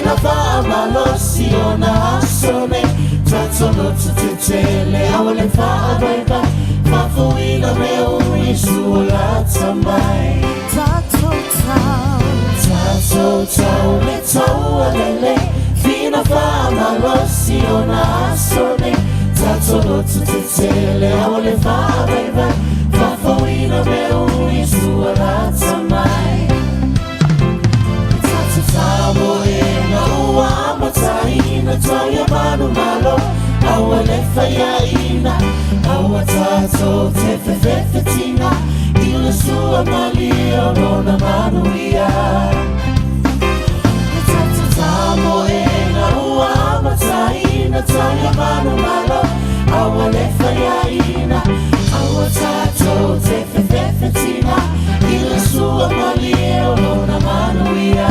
fina fama losiona sone tatolo tutele awale fa baiba mafuina meu isu la tamai tato le tau alele fina fama losiona sone tatolo tutele awale fa baiba mafuina meu isu la tamai Tamo ina ua mataina Taya manu malo Awa lefa ya ina Awa tato tefe fefe tina Ila sua malia Rona manu ia Tamo ina ua mataina Taya manu malo Awa lefa ya ina Awa tato tefe fefe tina Ila sua malia Rona manu ia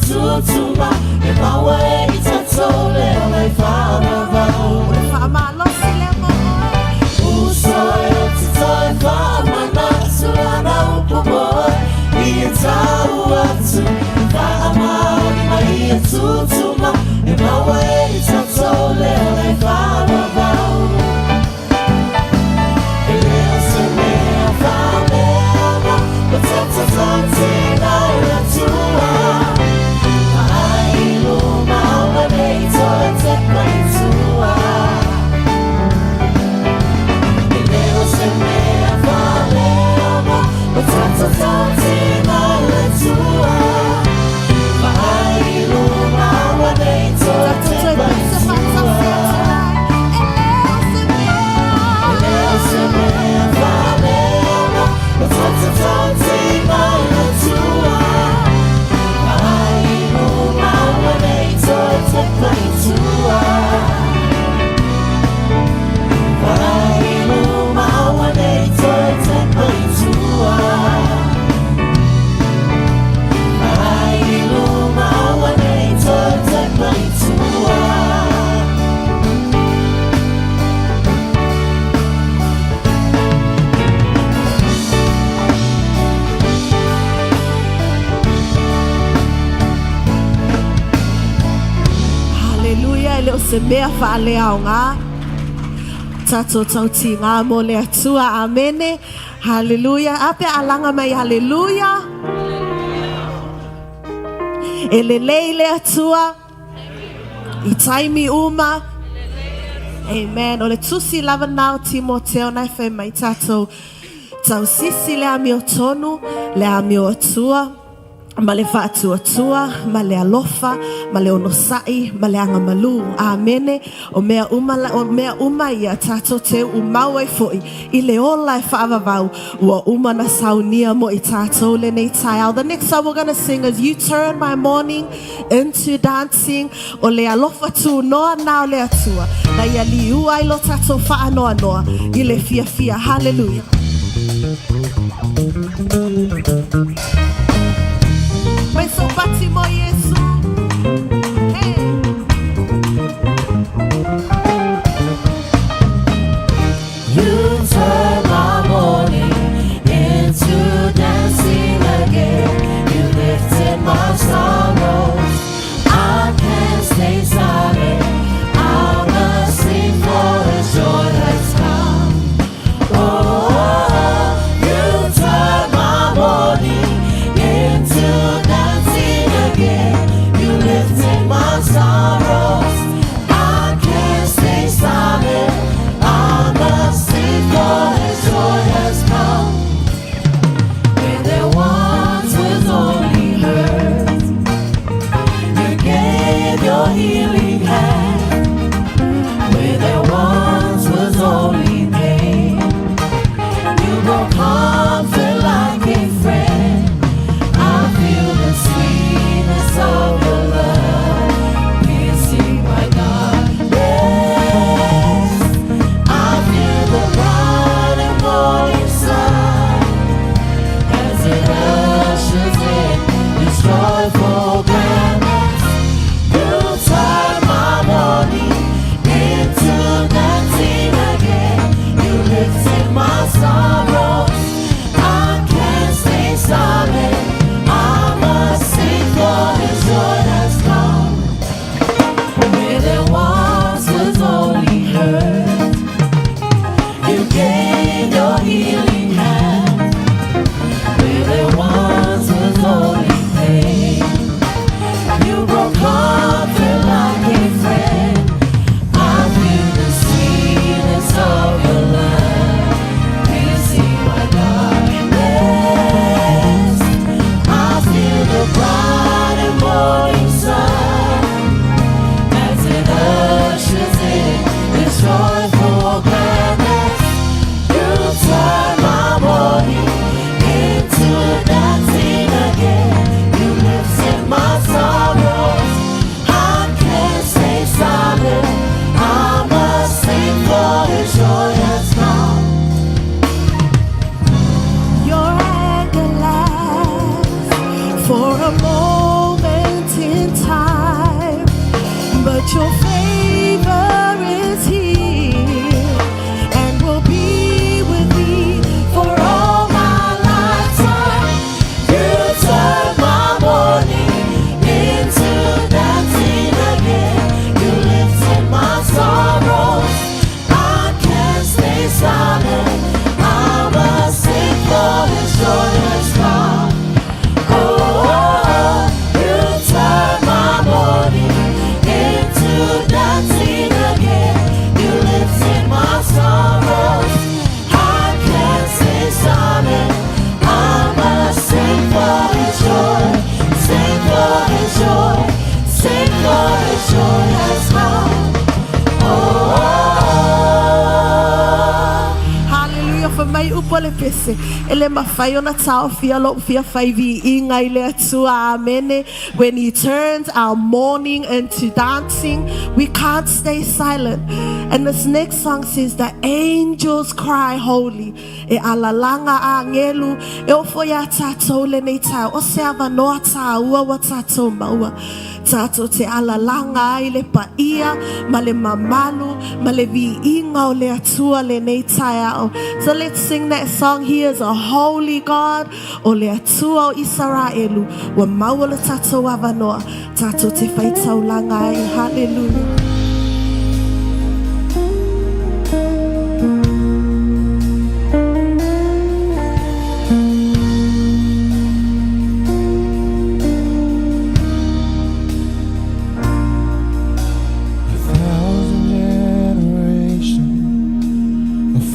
Tutuma, e mawe itatole ole fama vau, ole fama lo silemo. Usoyo titoe fama na sulana upomoe, ietau atu fama ole mai tutuma, e mawe itatole ole fama vau. Eleo se mea fame ama, potata tantina ila tua. Se mea whaalea o ngā tato tauti ngā mo le atua, amene, hallelujah, ape alanga mai hallelujah, e le lei le atua, I taimi uma, amen, o le tusi lava nao Timoteo na whai mai tato tau sisi le ami o tonu, le ami o atua, ma le whaatuatua, ma le alofa, ma le onosai, ma le angamalu, amene, o mea uma ia tato te umau ai foi, I le ola e whaavavau, ua uma na saunia mo I tato le nei taiao. The next song we're going to sing is You Turn My Morning into Dancing, o le alofa tu noa nao le atua, na ia liu ai lo tato wha noa noa, I le fia fia, hallelujah. Mai so pati mo Yesu. Hey. You turn my morning into dancing again. You lifted my sorrows mai upole pese. Ele mafayona tau fia lo fia faivi inga ile atua amene. When he turns our mourning into dancing, we can't stay silent. And this next song says the angels cry holy. E alalanga angelu e ofoya tato le nei tau. O se ava noa tau ua wa tato maua. Tato te alalanga i le paia, ma le mamalu, ma le vi inga o le atua le nei taiao. So let's sing that song. He is a holy God. O le atua o Israelu. Wa maua le tato avanoa. Tato te whaitau langa i. Hallelujah.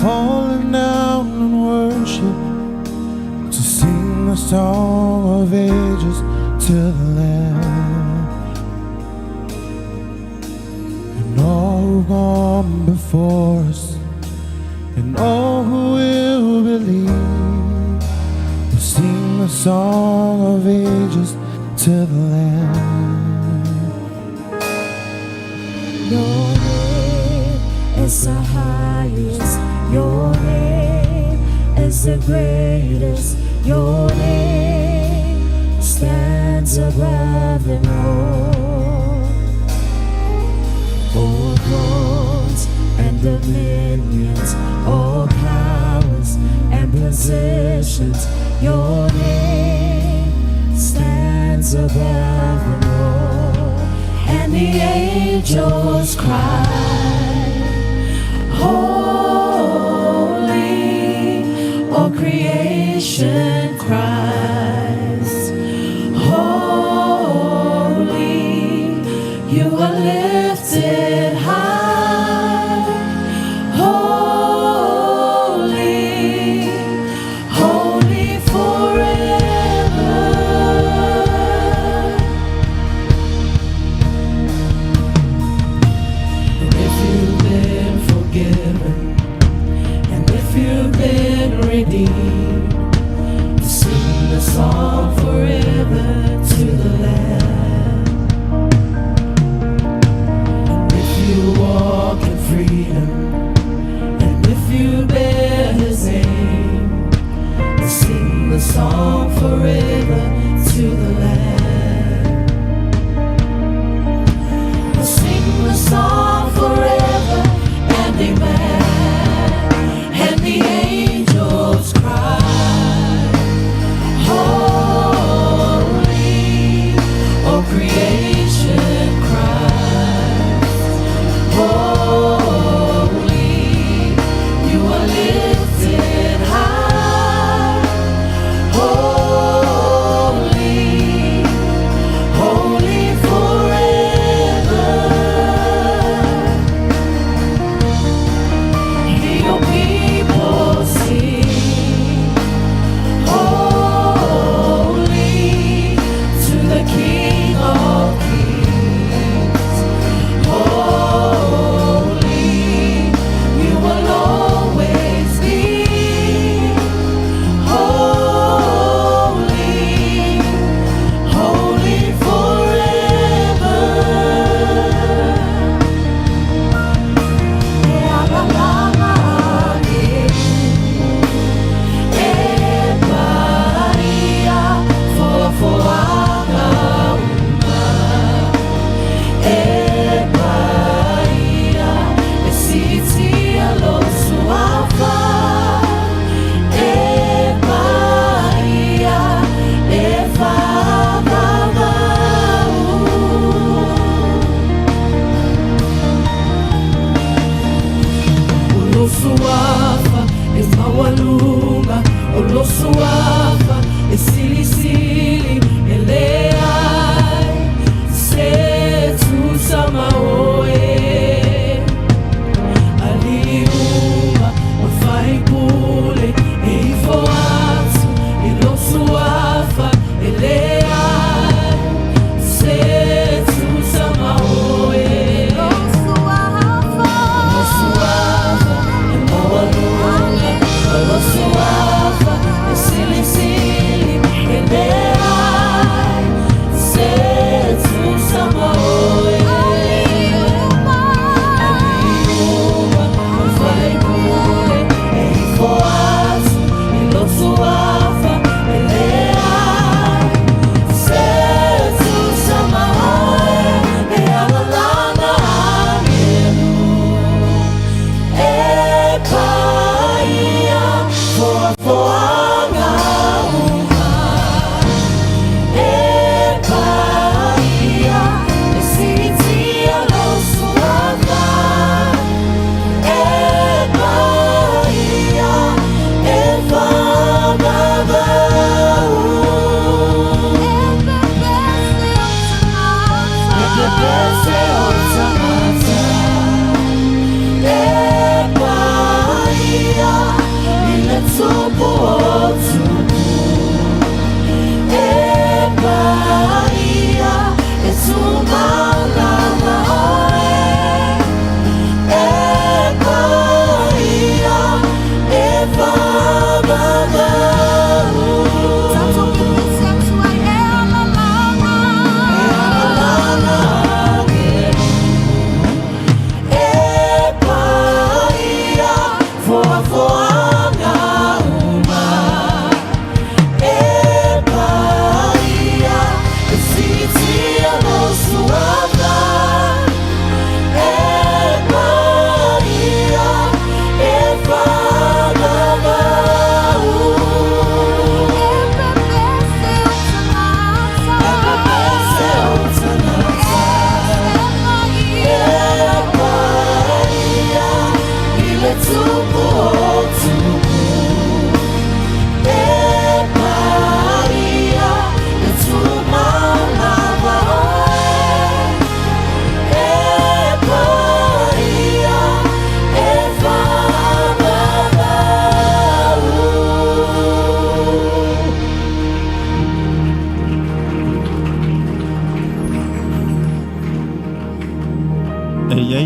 Falling down in worship to sing the song of ages to the Lamb, and all who've gone before us and all who will believe will sing the song of ages to the Lamb. Your name is the highest. Your name is the greatest. Your name stands above them all. All thrones and dominions, all powers and positions. Your name stands above them all. And the angels cry, holy, all creation cries, holy, you are lifted high, holy, holy forever. And if you've been forgiven, and if you've been redeemed, sing the song foanga uma e paia e sitia lo suava e paia e fama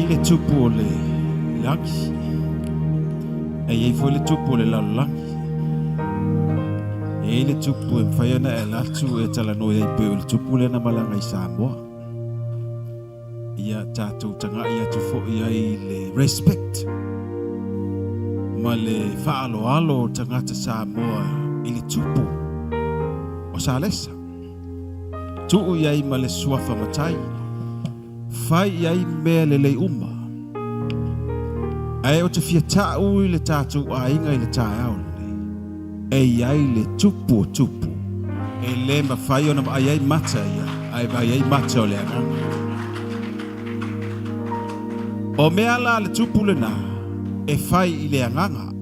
le tupu o le langi. E iei foi le tupu o le lalolangi. E iei le tupu e mwhaiana e latu e talano e pe o le tupu le na malanga I Samoa. Ia tātou tanga ia tufo ia I le respect. Ma le whaalo alo tangata Samoa I le tupu o Salesa. Tuu iai ma le suafa matai. Fai iai mea le lei uma. Ai o te fia tāu I le tātou a inga I le tāiao nei. E iai le tupu o tupu. E le ma fai ona ma ai mata ia. Ai ma ai mata o le anganga. O mea la le tupu le na. E fai I le anganga.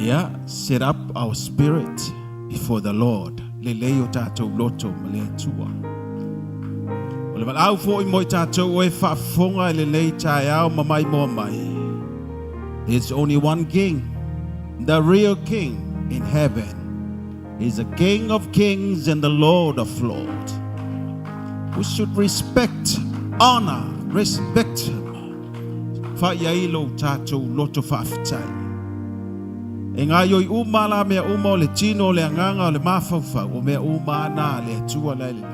Ia set up our spirit before the Lord. Le lei o tātou loto ma le atua. O le malau fo I moi tātou o e whaafonga le lei tāiao ma mai moa mai. There's only one king, the real king in heaven. He's the King of kings and the Lord of lords. We should respect, honor, respect him. Whaiailo tātou loto whaafitai. E ngā ioi umala mea uma o le tino o le anganga o le mawhauwhau o mea uma ana le atua lailina.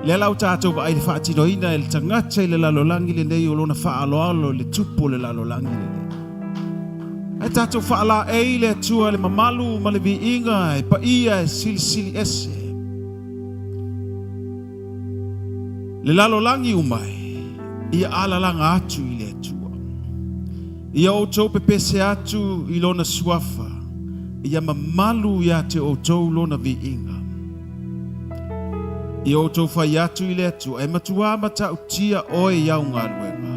Le lau tātou ba ai le whaatinoina e le tangata I le lalolangi le nei o lona whaaloalo le tupu le lalolangi le nei. E tātou whaala e le atua le mamalu ma le vi inga e pa ia e sili ese. Le lalolangi umai ia alalanga atu I le atua. Ia o tau pepese atu I lona suafa. Ia mamalu ia te o tau lona vi inga. Ia o tau whai atu I le atua. E matua mata utia oe iau ngā luenga.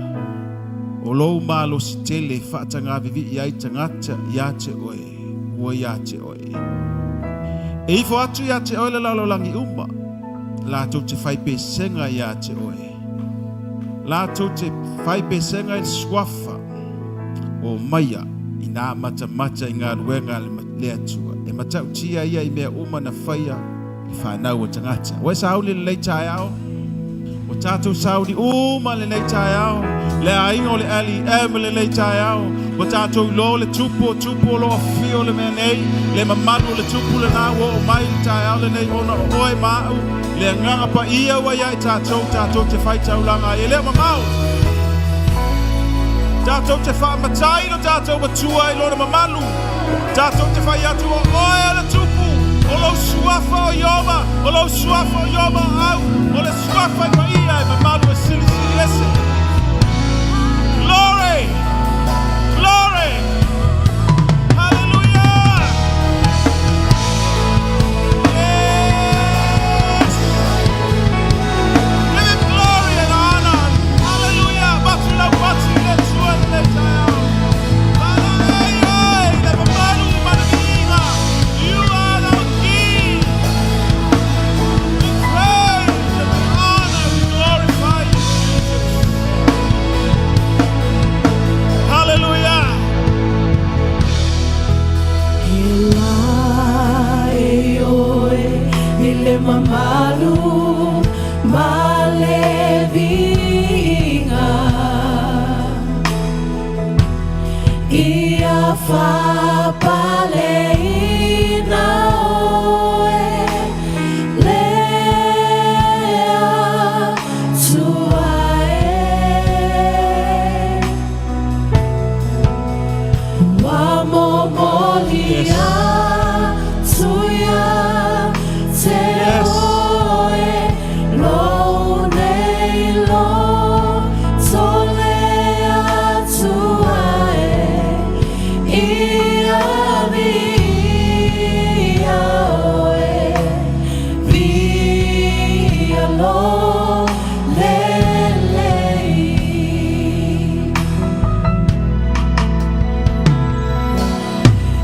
O lou malo si tele whaatanga vivi ia I tangata ia te oe. Ua ia te oe. E ifo atu ia te oe le lalolangi uma. La tau te whai pesenga ia te oe. La tau te whai pesenga I suafa. O maia I nā mata I ngā ruenga le atua. E matau tia ia I mea uma na whaia I whanau o tangata. O e sauli le leitai au. O tātou sauli uma le leitai au. Le aingo le ali le leitai au. O tātou lo le tupu o lo fio le mea nei. Le mamanu le tupu le nā o mai le tai au le nei ona o oe mau. Le nganga pa ia wa iai tātou te whai taulanga. E leo mamau. Tātou te wha matai no tātou matua I lona mamalu. Tātou te whai atu o oe ala tupu. O lo suafa o ioma. O lo suafa o ioma au. O le suafa I maia I mamalu e sili ese. Glory! Glory! Hallelujah!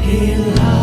He loves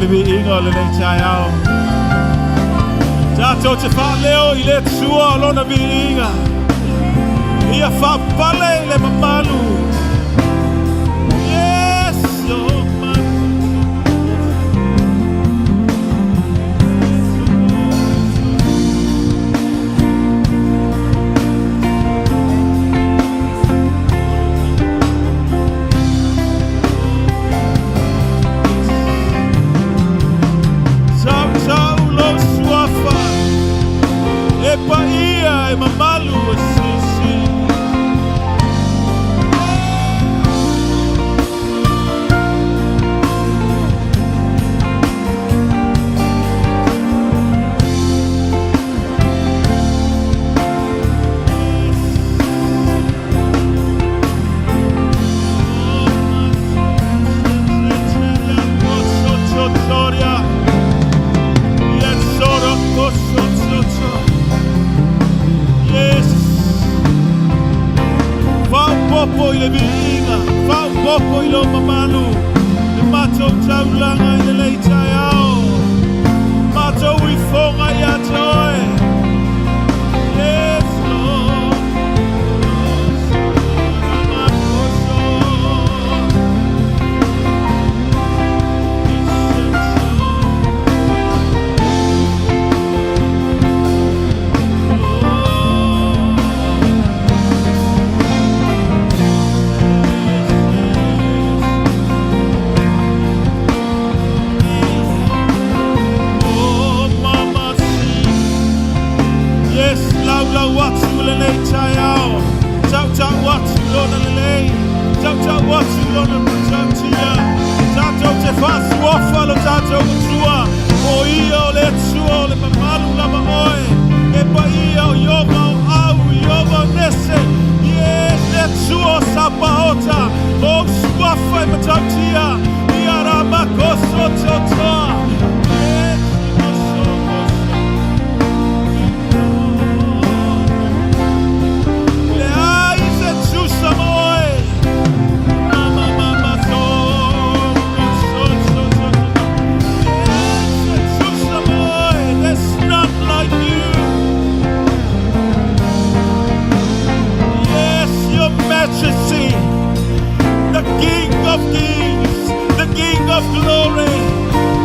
le vi inga le nei chai ao. Tātou te wha leo I le tua o lona vi inga. Ia wha pale I le mamalu. Yes, oh man. E pa ia e mamalu e sisi. Popo I le viinga, whao popo I lo mamalu. Le matou taulanga I le leitai ao. Matou I whonga I atoe. Yes, Lord. Lau watu le nei tai ao. Tau tau watu lona le lei. Tau tau watu lona tau tia. Tātou te whasu ofa lo tātou utua. O ia o le tua o le mamalu lama oe. E pa ia o ioma o au, ioma o nese. Yes, le tua o sapaota. O suafa I matau tia. Ia rama koso totoa. Yes, koso koso. Majesty, the King of Kings, the King of Glory.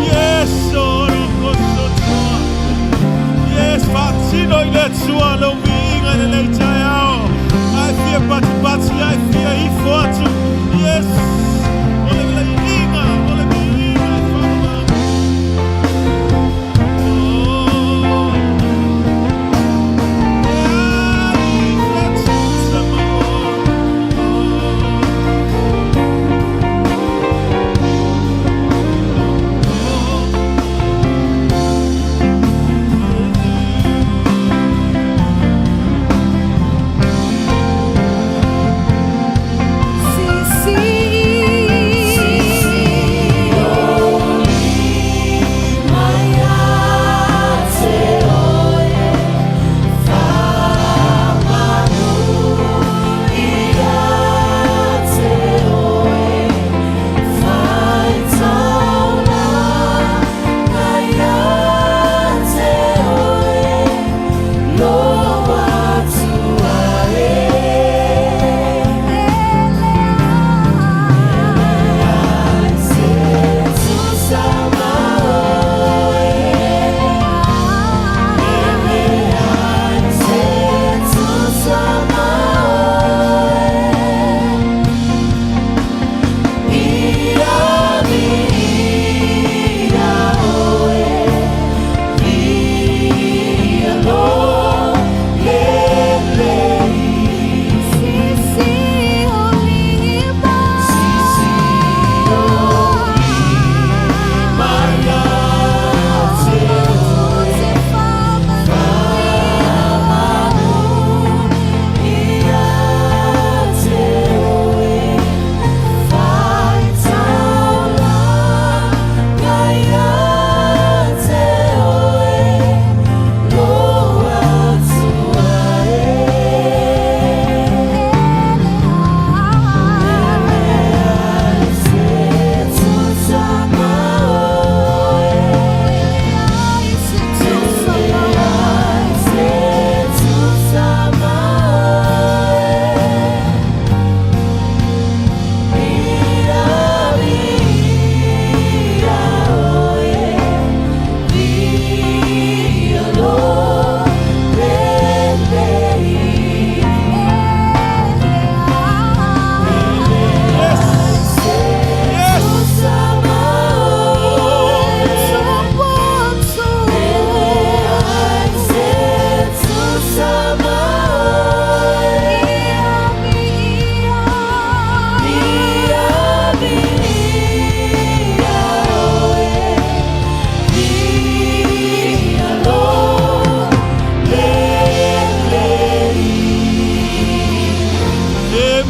Yes, Lord, yes, Fatino I le tua lo vinga le leitai ao. I fear pati, I fear ifo atu. Yes, ole vinga, ole vinga,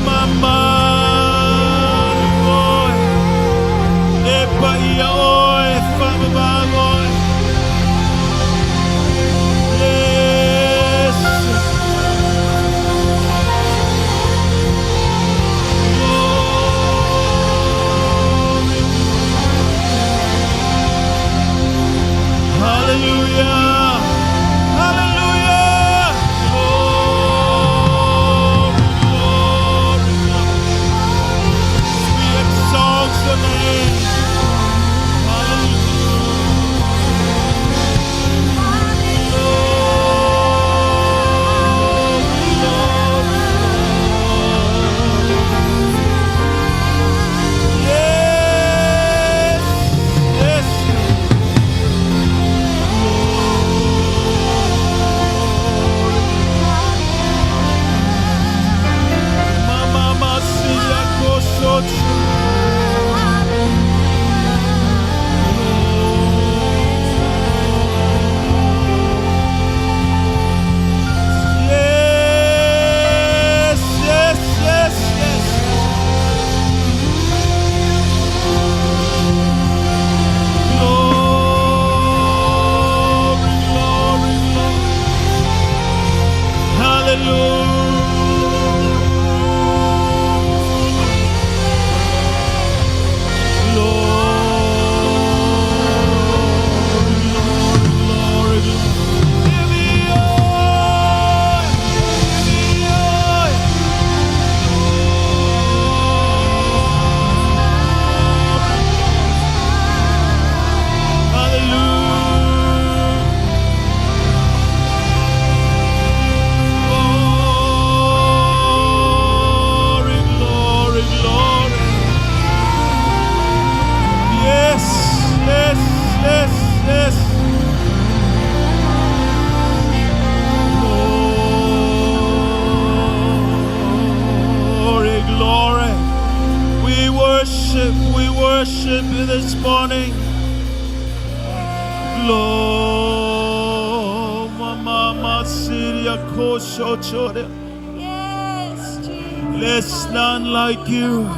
mama oi e paia oi whamabangoi yes hallelujah hallelujah glory we exalt your name We worship you this morning. Glory, Mama Syria Koshochore. Yes, Jesus. There's none like you.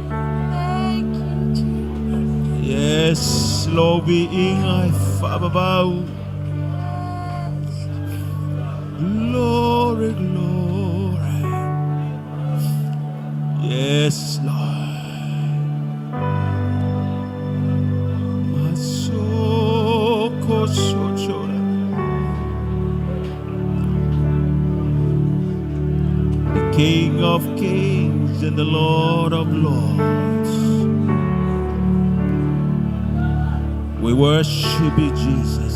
Thank you, Jesus. Yes, Lord, we ingai fababau. Glory, glory. Yes, Lord. Masoko sochora. The King of Kings and the Lord of Lords. We worship you, Jesus.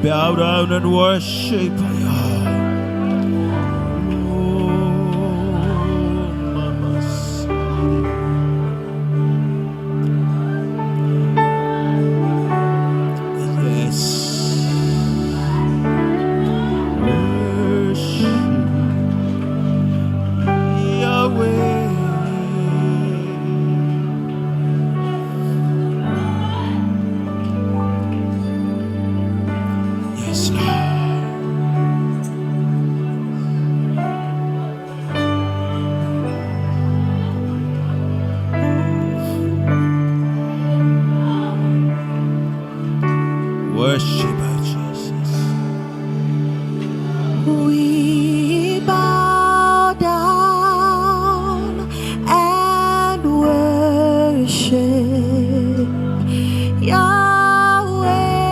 Bow down and worship you. Worship our Jesus. We bow down and worship Yahweh.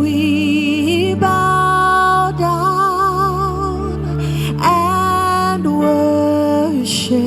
We bow down and worship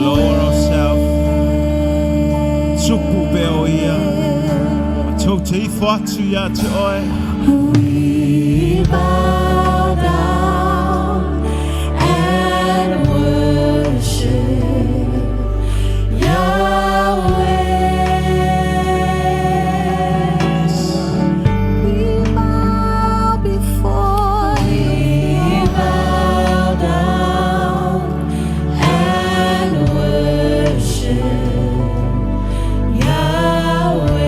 lower ourselves. Tupu be o ia. Tau te ifo atu ia te oe. We bow down and worship Yahweh. We bow before you. We bow down and worship Yahweh.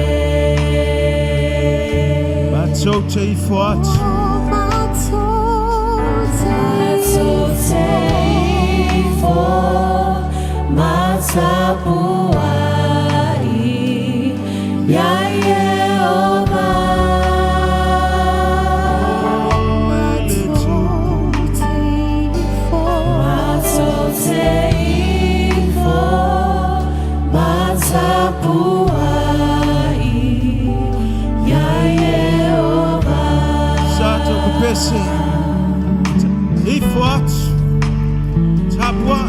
Tau te ifo atu. Sato kupese. Ifo atu. Tapua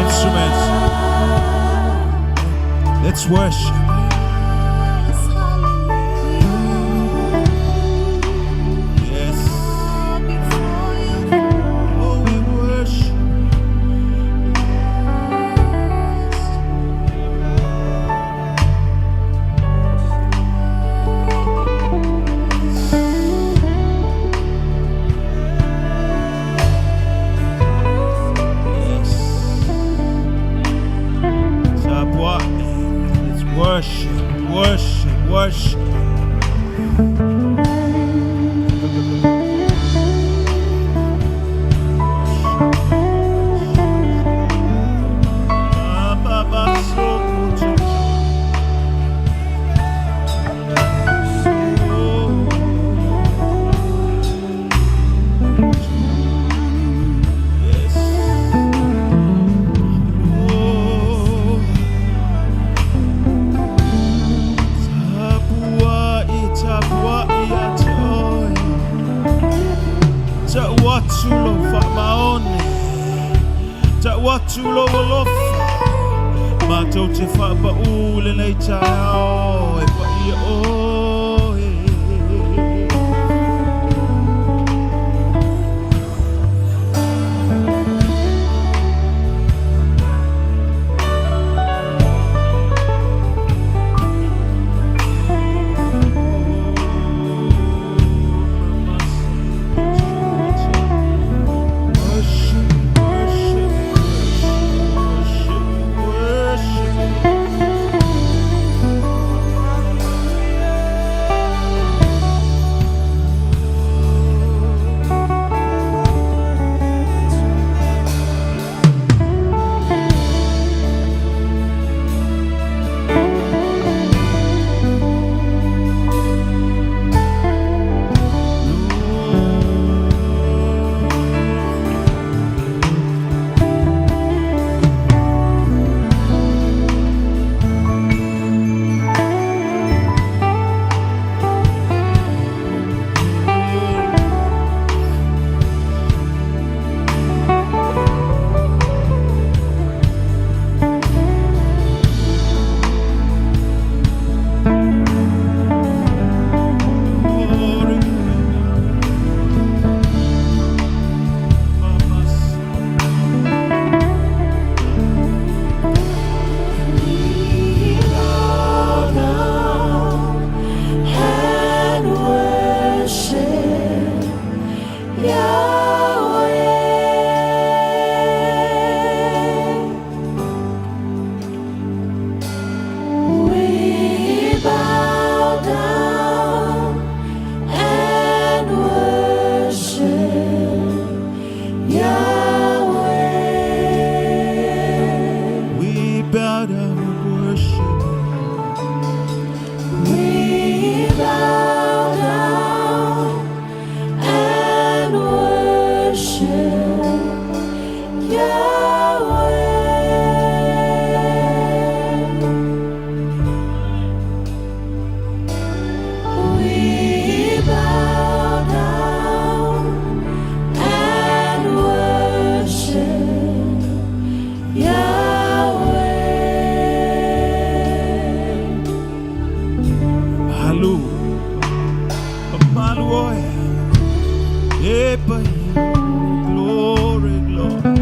instruments. Let's worship. Yes. Oh, we worship. Yes. Sabwa. Let's worship, worship, worship. Watulo fa maone. Ta watulo wolofa. Mato te fa ba ule nei chao e pa ia o. but you. Glory, glory.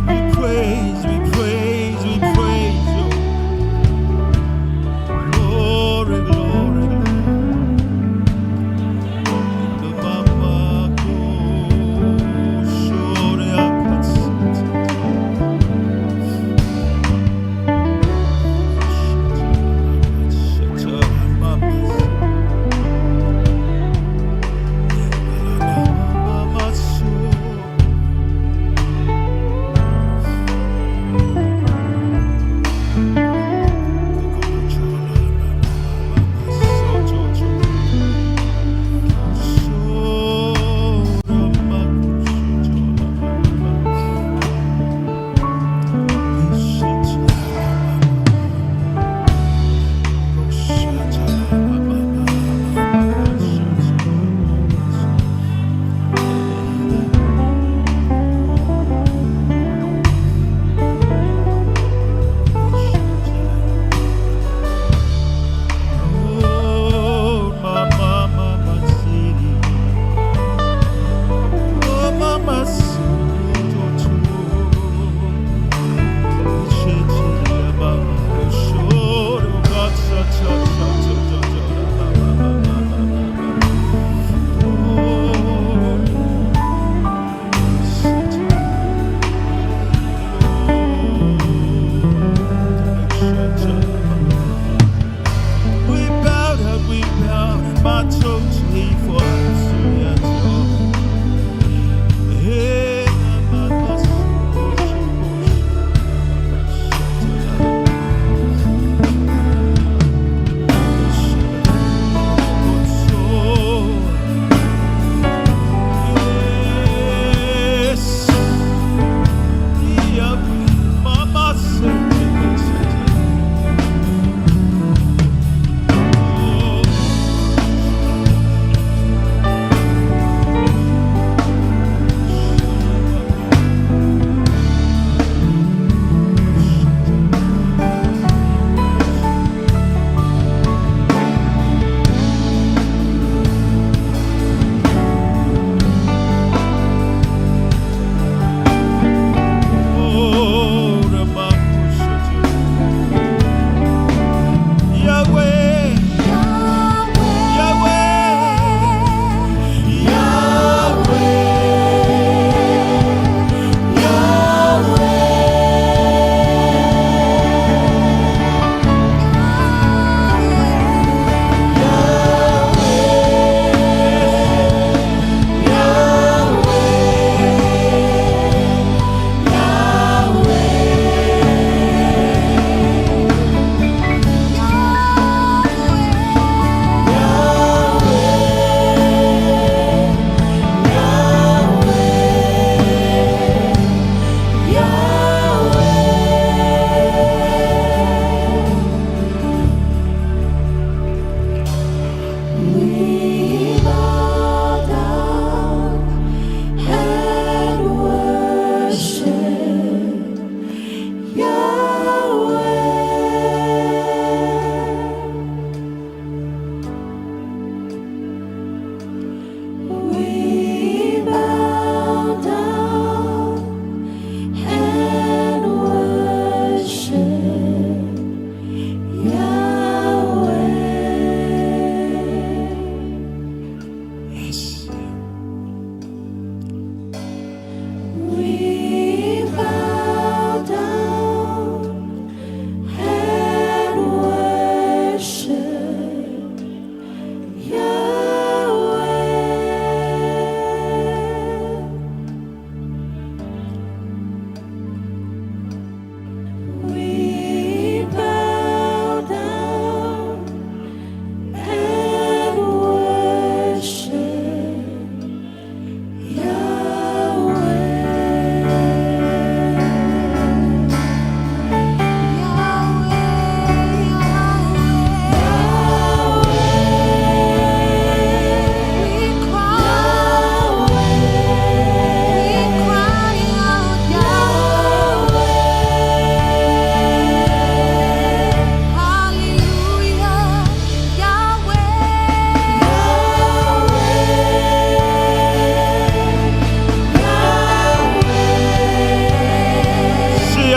We praise, we praise, we praise you. Glory, glory,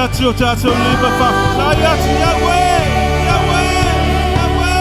atu o tātou lima whakatai atu Yahweh, Yahweh, Yahweh.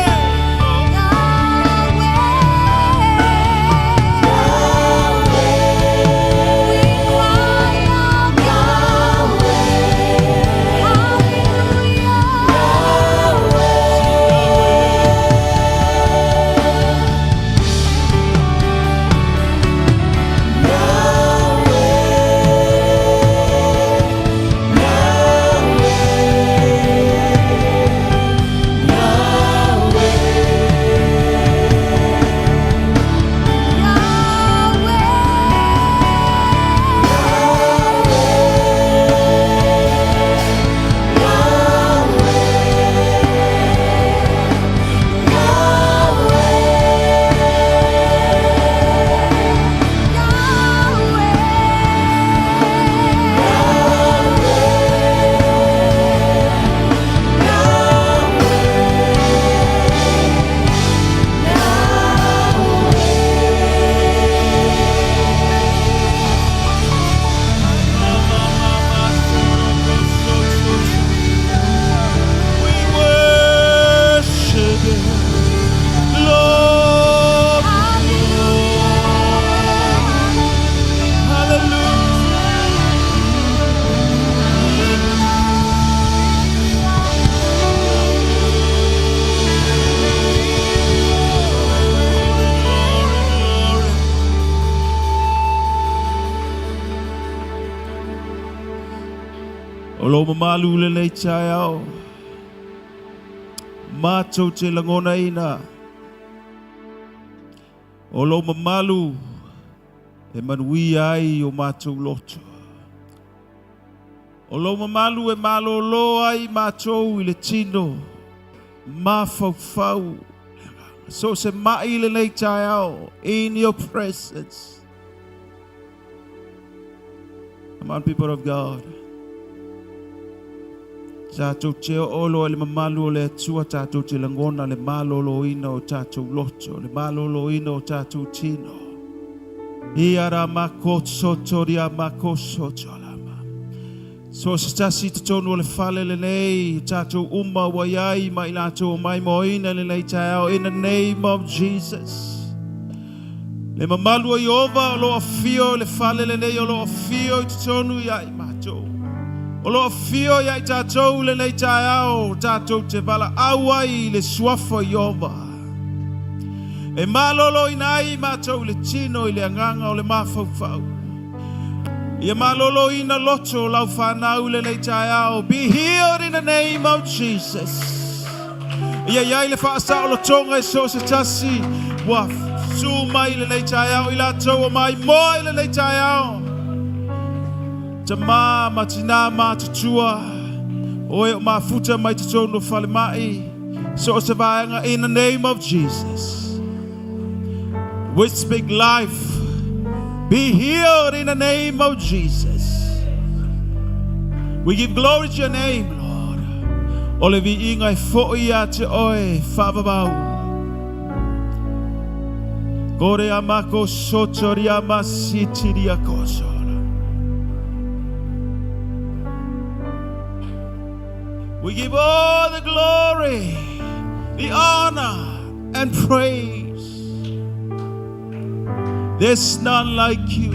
O lo mamalu le nei tai au. Mātou te langona ina. O lo mamalu e manui ai o mātou loto. O lo mamalu e malolo ai mātou i le tino. Mafau. So se mai le nei tai au in your presence. Come on, people of God. Tātou te olo e le mamalu o le atua, tātou te langona le malolo ina o tātou loto, le malolo ina o tātou tino. Iara mako soto ria mako soto lama. So se tasi te tonu o le fale le nei, tātou uma waiai mai lātou mai moina le nei tau, in the name of Jesus. Le mamalu o Iova o lo afio, le fale le nei o lo afio i te tonu iai mātou. O lo fio ia i tātou le nei tai au, tātou te wala awai le suafa Iova. E malolo inai mātou le tino i le anganga o le mawhauwhau. Ia malolo ina loto lau whanau le nei tai au. Be healed in the name of Jesus. Ia iai le whaasa o lo tonga e so se tasi. Wa su mai le nei tai au, ila tau o mai moi le nei tai au. Tama matina matutua oe o mafuta mai te tono fale mai so se vaenga in the name of Jesus. We speak life. Be healed in the name of Jesus. We give glory to your name, Lord. Ole vi inga I fo'i a te oe whavavau. Kore amako sotori amasitiri akoso. We give all the glory, the honor, and praise. There's none like you.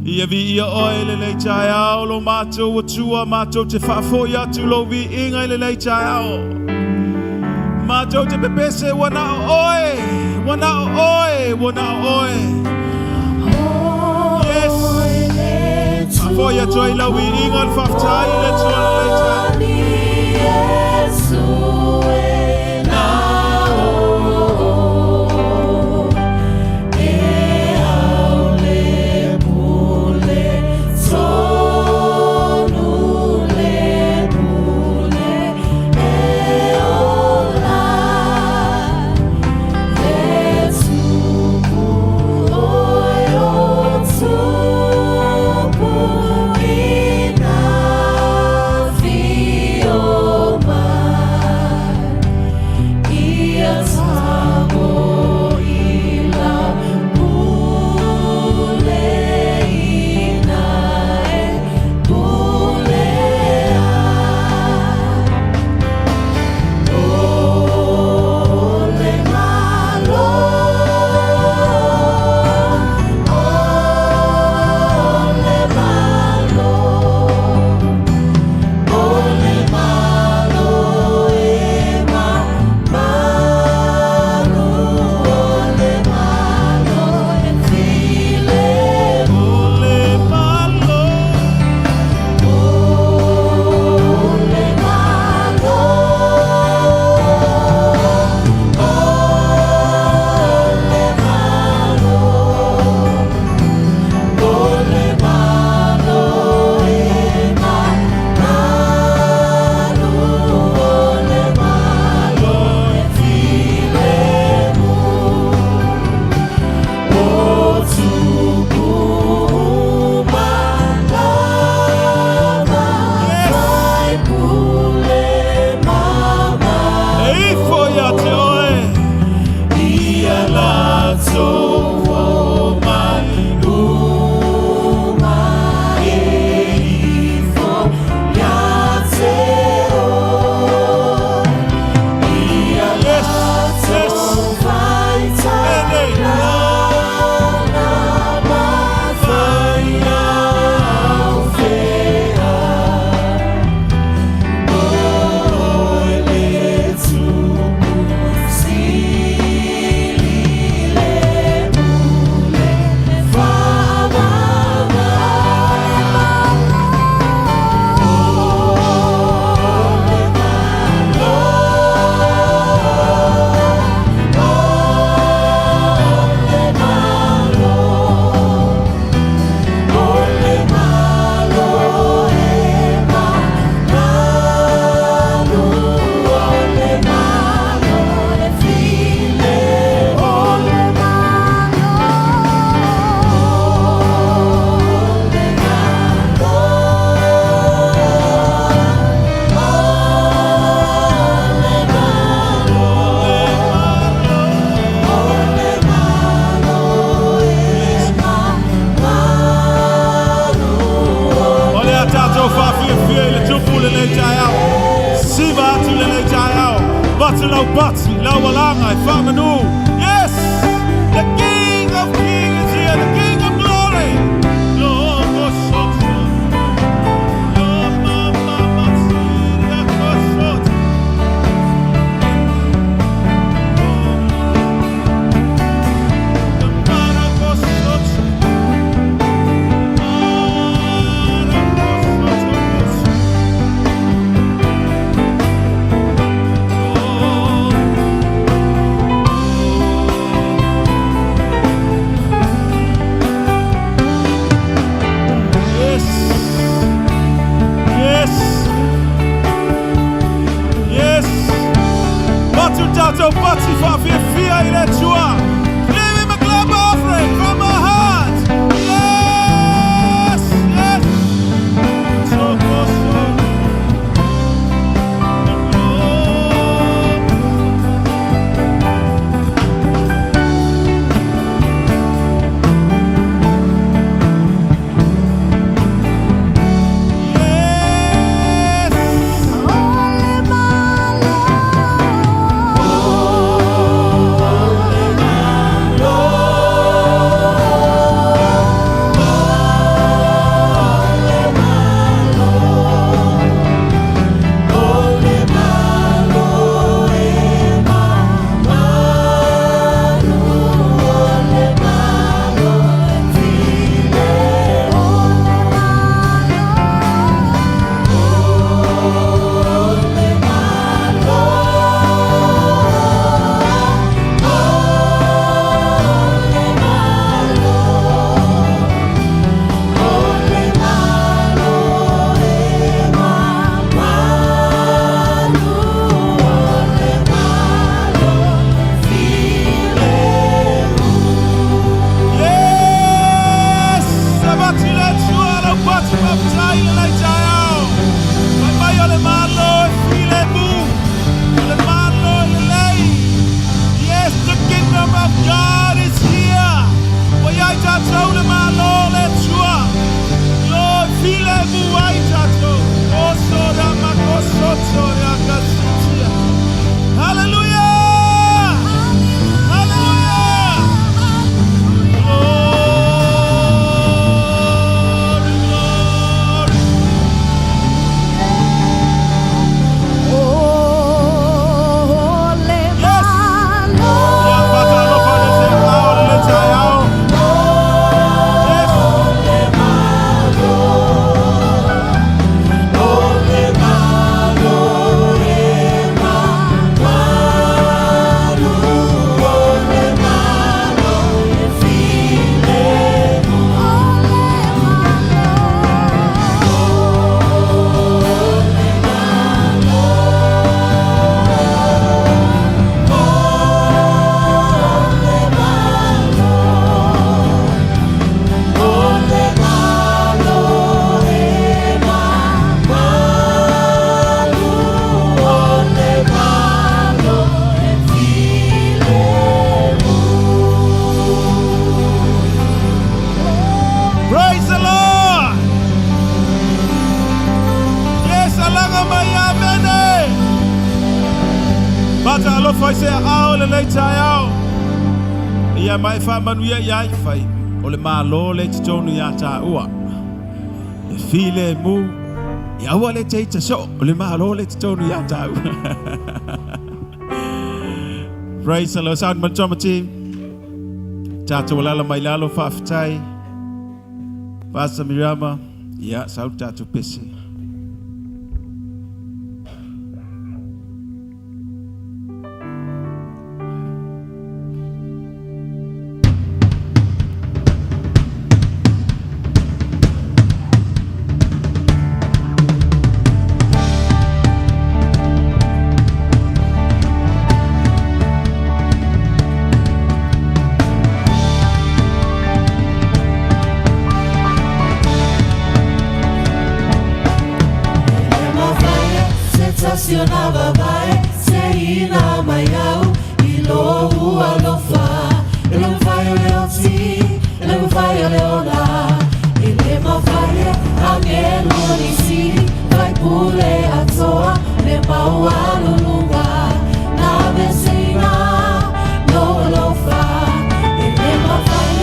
Ia vi ia oe le tai au lo mātou o tua mātou te whafoi atu lo vi inga le tai au. Mātou te pepese wana oe, wana oe, wana oe. For your joy, la we ingon faftai le tuan Ina Yes, the King of Kings is here, the King of Glory. Lord, fai se ao le le tai ao. Ia mai fa manuia ia i fai. O le malo le tonu ia ta ua. E file mu. Ia ua le teita so. O le malo le tonu ia ta ua. Praise the Lord. Sound manchomati. Tata walala mai lalo whaafitai. Pastor Miriama. Ia, sau tatu pisi. Estacionava vai, seina maiau, ilo alofa, ele vai leoti, ele vai leona, ele vai angelo nisi, vai pule a toa, le paua lulunga, na vecina, no alofa, ele vai,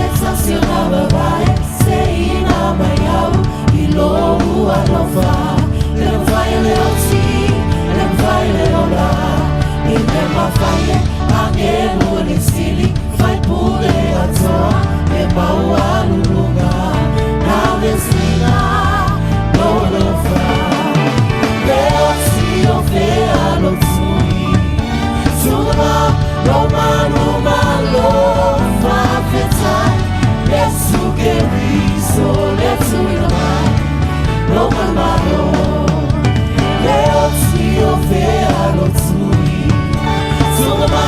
estacionava vai, seina maiau, ilo alofa, ele vai leoti. Vai leola, e leva vai, angelo nesili, vai pule a toa, e baua lulunga, na vecina, no lofa, leo si ofea lo tsui, suma, Roma, Roma, lo fa fetai, lesu geriso, lesu inamai, Roma, Roma, leo si ofea lo tsui, suma,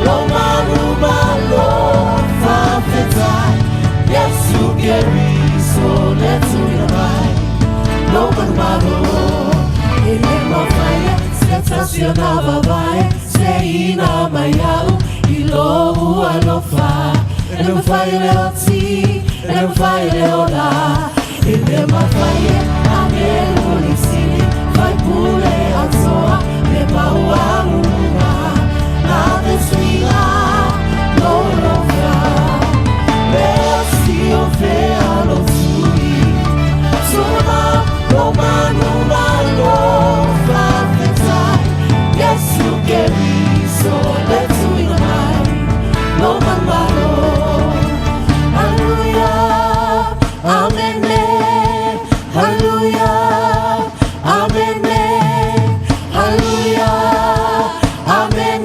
Roma, Roma, lo fa fetai, lesu geriso, lesu inamai, Roma, Roma, ele mafaya, estacionava vai, seina maiau, ilo alofa, ele vai leoti, ele vai leola, ele mafaya, angelo nisili, vai pule a toa, le paua lulunga, na vecina, no lofa, leo si ofea lo sui, suma, Roma, Roma, lo fa fetai, Yesu geriso, letu inamai, lo mamalo, Hallelujah, Amen, Hallelujah, Amen, Hallelujah, Amen,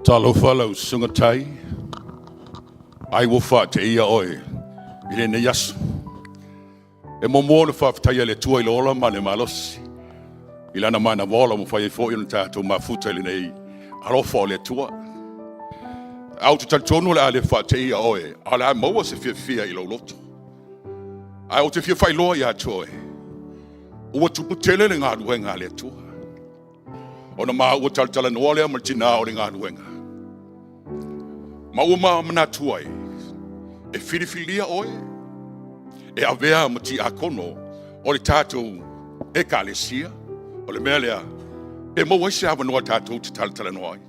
Talo whalau sungatai. Ai wo wha te ia oe. I rene yasu. E mo mōna whawhitai le tua i lola ma le malosi. I lana mana wola mo whai fo i na tātou ma futa le nei. Arofa o le tua. Au te talitonu le a le wha te ia oe. A le a maua se fia i lo loto. Ai o te fia whai loa i atu oe. Ua tupu tele le ngā ruenga le tua. Ona maa ua talitala noa lea ma tina o le ngā ruenga. Ma ua maa mana tuai. E whiriwhiria oe. E awea ma ti a kono. O le tātou e ka le sia. O le mea lea. E maua se awa noa tātou te talitala noa ai.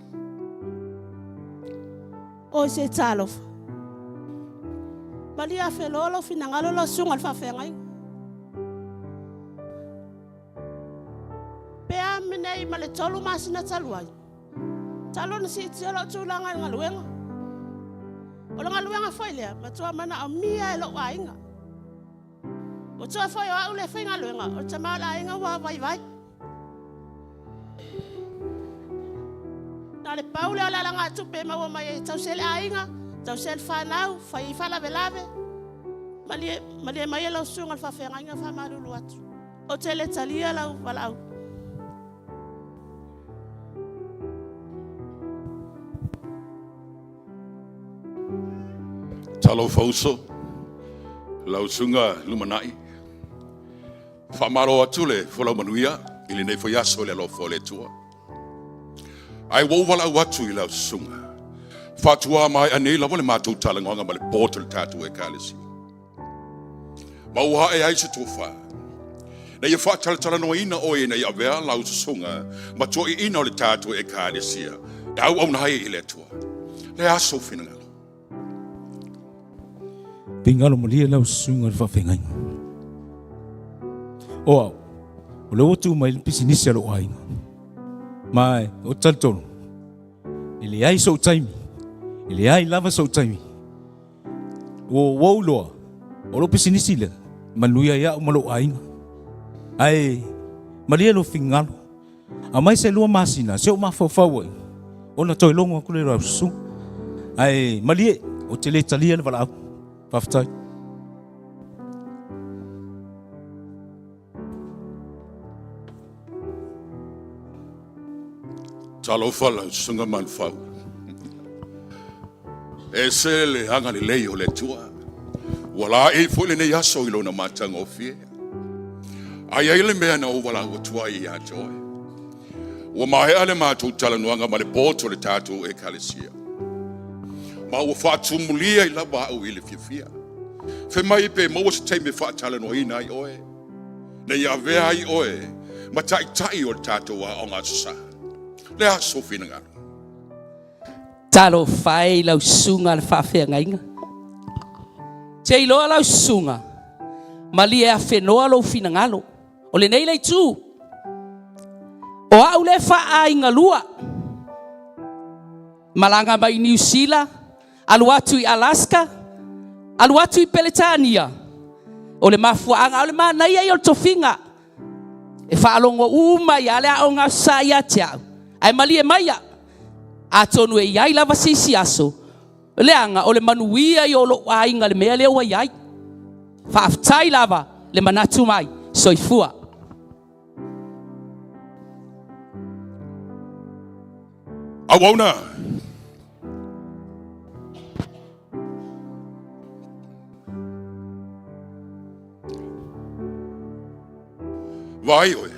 O se talofa. Mali a whelolo fina ngalo lo sunga al whawhengai. Pea minei ma le tolu masina taluai. Talo na si tiolo tūlanga i ngaluenga. O le ngaluenga whailea, ma tua mana o mia e lo wainga. O tua whai o au le whai ngaluenga, o ta maa la inga wa vai vai. Na le paule o la langa tupe ma wa mai e tau sele a inga, tau sele whanau, whai i whalave lave. Malie mai e lau sunga al whawhenga inga whamarulu atu. O te le talia lau walau. Talo fauso. Lau sunga lumanai. Whamaro atu le whalau manuia. Ili nei whaiaso le alo le tua. Ai wawala watu i lau sunga. Fatua mai anei lawa le mātou talangonga ma le pōtu le tātou e kālesi. Mauha e aise tofa. Na ia whātalatala noa ina oe na ia vea lau sunga. Ma toa i ina o le tātou e kālesia. E au au nahai i le tua. Le aso whinanga. Pingalo malia lau sunga le whawhengai. O au. O le otu mai pisinisi alo ainga. Mai, o talitonu. Ele ai so taimi. Ele ai lava so taimi. O wauloa. O lo pisinisi le. Manuia ia o malo ainga. Ai, malia lo fingalo. A mai se lua masina. Se o mafawfawa. O na toi longo kule rau su. Ai, malia. O te le talia le walau. Paftai. Talo whala sunga man whau. E se le hanga le lei o le tua. Wala e fwile ne yaso ilo na matanga o fie. Ai ele mea na o wala o tua i a joe. Wa mahe ale mātou tala nuanga ma le poto le tātou e kalesia. Ma ua whaatumulia i lava au i le fia. Fe mai pe maua se teime whaatala no ina i oe. Ne ia vea i oe. Ma tai o le tātou a o ngā susa. Le a sofi na ngaro. Talo whai lau sunga le whawhenga inga. Te iloa lau sunga. Mali e a whenoa lau fina ngalo. O le nei lei tū. O au le wha inga lua. Malanga mai New Zealand. Alu atu i Alaska. Alu atu i Peletania. O le mafuanga. O le mana ia i o tofinga. E whaalongo uma i ale a o ngā sa i atiau. Ai mali e maia. A tonu e iai lava sisi aso. Leanga o le manuia i o lo ainga le mea leo iai. Whaaftai lava le manatu mai. Soifua. Awauna. Vai oe.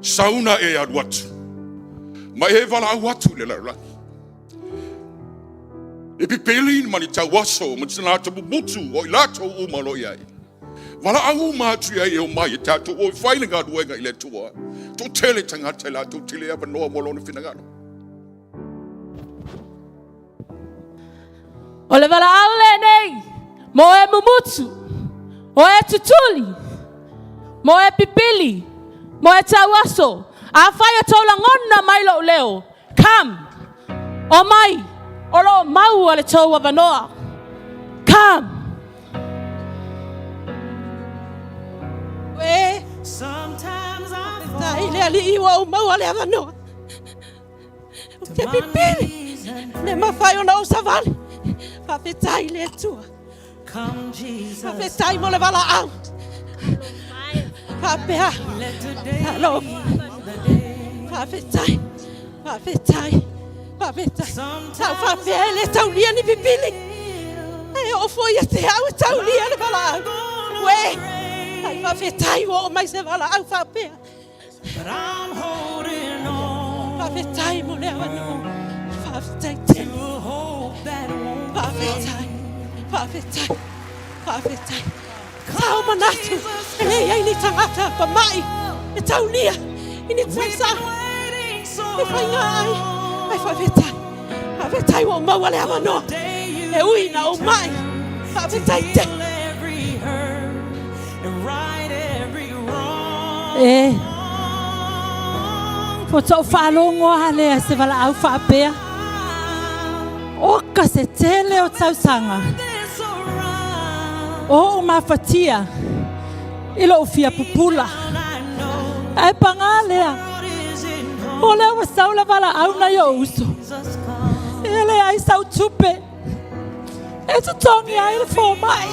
Sauna e adu atu. Ma e wala au atu le laraki. E pipeli mani tawaso, ma tina tabu butu, o ilato umalo iai. Wala au matu iai e o mai e tatu, o whailinga aduenga i le tua. To tele tangata la, to tele apa noa molone finagano. O le wala au le nei, mo e mumutu, o e tutuli, mo e pipili, mo e tawaso, a whai a tau langona mai lo leo. Come, o mai, o lo mau ale tau wanoa. Come. We, sometimes I fall. Ile ali iwa o mau ale wanoa. Te pipili. Ne mawhai o na o savali. Whawhetai le tua. Whawhetai mo le wala au. Whapea. Hello. Whawhetai. Whawhetai. Whawhetai. Tau whapea le taulia ni pipili. E o foi a te au taulia le wala au. We. Ai whawhetai o mai se wala au whapea. But I'm holding on. Whawhetai mo le awa no. Whawhetai te. To a hope that won't Whawhetai. Whawhetai. Whawhetai. Tau manatu. E ei ni tangata pa mai. E taulia. I ni tausa. waiting so E whai ngai. Ai whawhetai. Whawhetai o maua le awa no. E ui na o mai. Whawhetai te. heal every hurt and right every wrong. E. Po tau whalongo hale se wala au whapea. Oka se tele o tausanga. This around, O mawhatia. Ilo o fia pupula. I know Ai pangalea. God is in home. O lea wa saula wala au na yo uso. Jesus come. Ele ai sau tupe. E tu tongi ai le fo mai.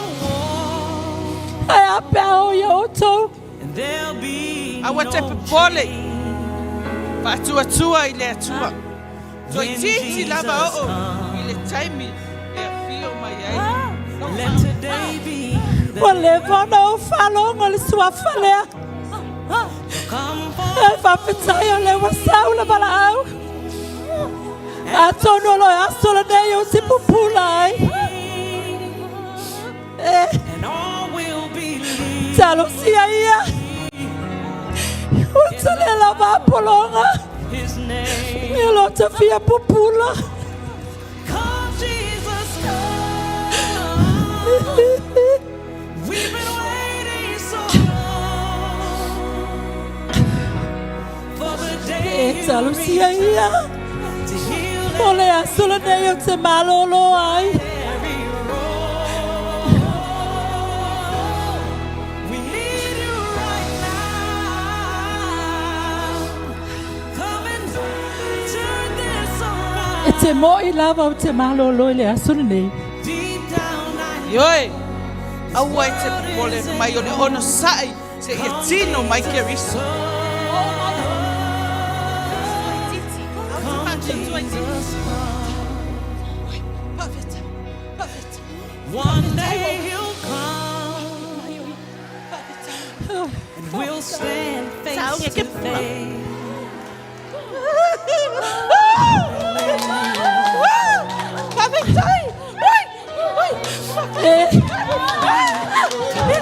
Ai apea o yo tau. And there'll be Awa te pepole. Whātua tua I le atua. Toi titi lava o I le taimi e a fio mai ai. let today be the O le vana o whalongo le suafa lea. come E whawhitai o le wa saula wala au. A tono lo e aso le nei o si pupula ai. E and all will believe talo sia ia. O tale la vapolonga. his name. E lo te fia pupula. Come Jesus come. We've been waiting so long for the day E talo sia ia. to heal O le aso le nei o te malolo ai. every wrong. We need you right now. Come and turn this around. E te mo I lava o te malolo I le aso le nei. Deep down I Ioi. Aua I te pepole mai o le ono sai. Se ia tino mai ke riso. one day he'll come and we'll stand face to face.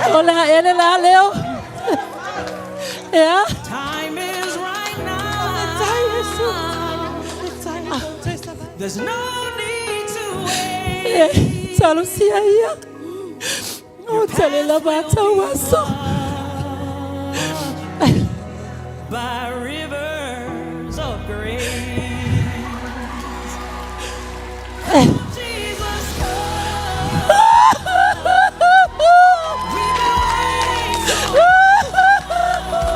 O le ele la leo. Ea. Time is right now. There's no need to wait. E talo sia ia. O tale la bata waso. By rivers of grace. Jesus come. We've been waiting so long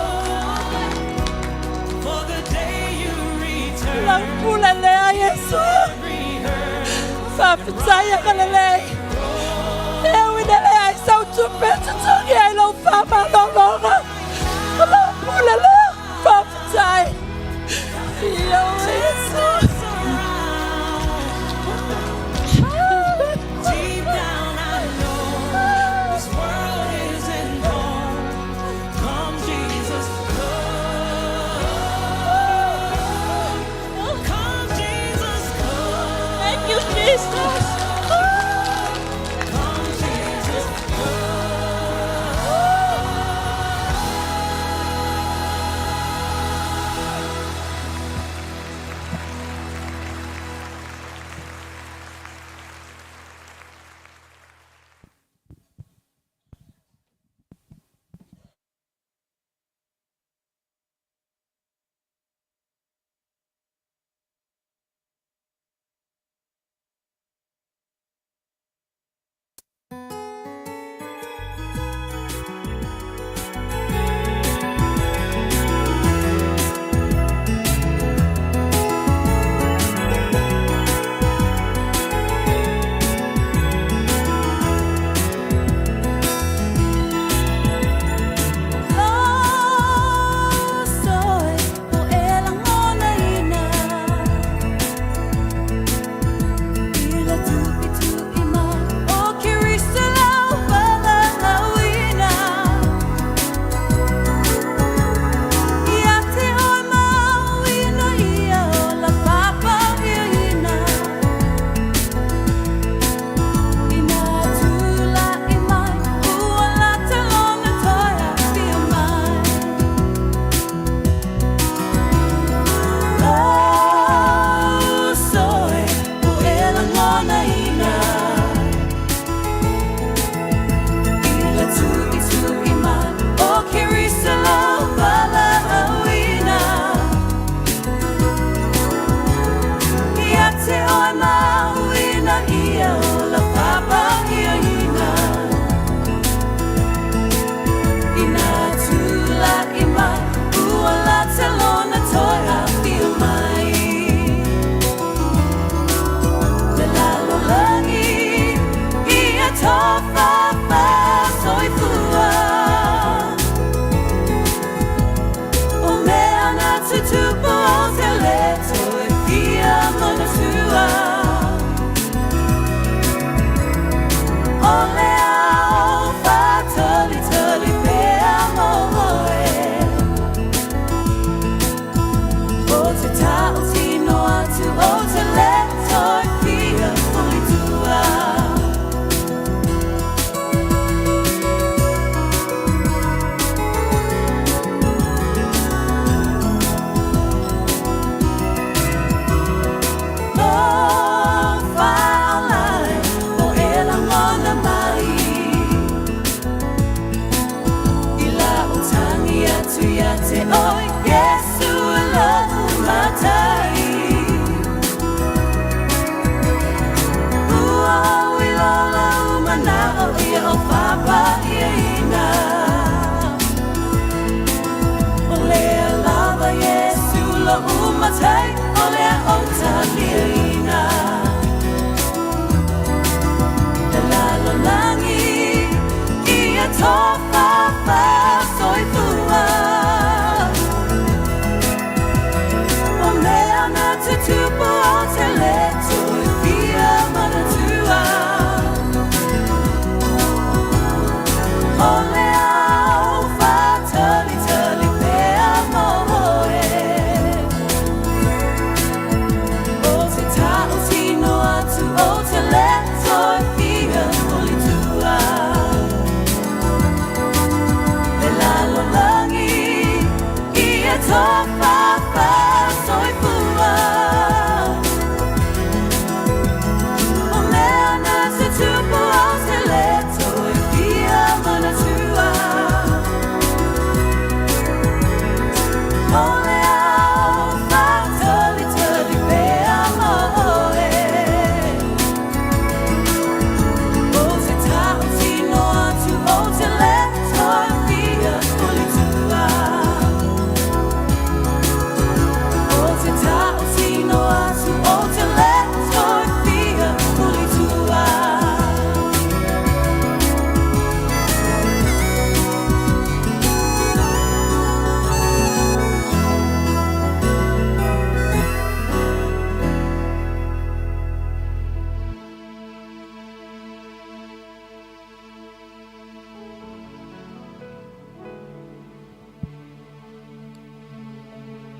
for the day you return. La pula lea Yesu. Every hurt Whawhitai ka le lei. E wina lea I sau tupe tutungi ai lau whama longa. La pula lea. Whawhitai. Ia o Yesu. deep down I know this world isn't home. Come Jesus, come. Come Jesus, come. Thank you, Jesus. Come Jesus, come.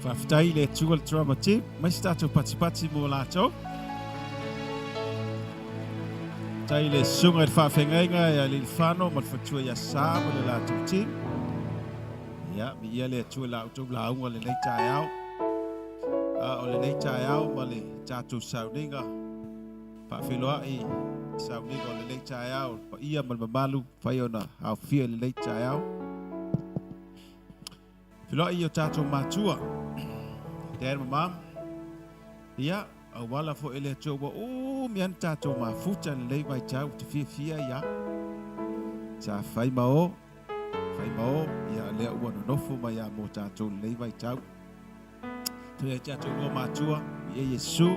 Whaftai le tua le drama team. Mai stato pati mo lato. Tai le sunga le whawhengainga ia le whano ma le whatua ia sā ma le lato team. Ia, mi ia le tua la utou la unga le nei tai au. O le nei tai au ma le tātou sauninga. Whawheloa i sauninga o le nei tai au. Pa ia ma le mamalu whai ona au fia le nei tai au. Wheloa i o tātou mātua. Dad and mom. Ia, a wala fo ele atua wa o mian tātou mafuta le lei vai tau te fia ia. Sa whai mao, ia lea ua no nofo mai a mo tātou le lei vai tau. Toi e tātou loa mātua, i e Yesu.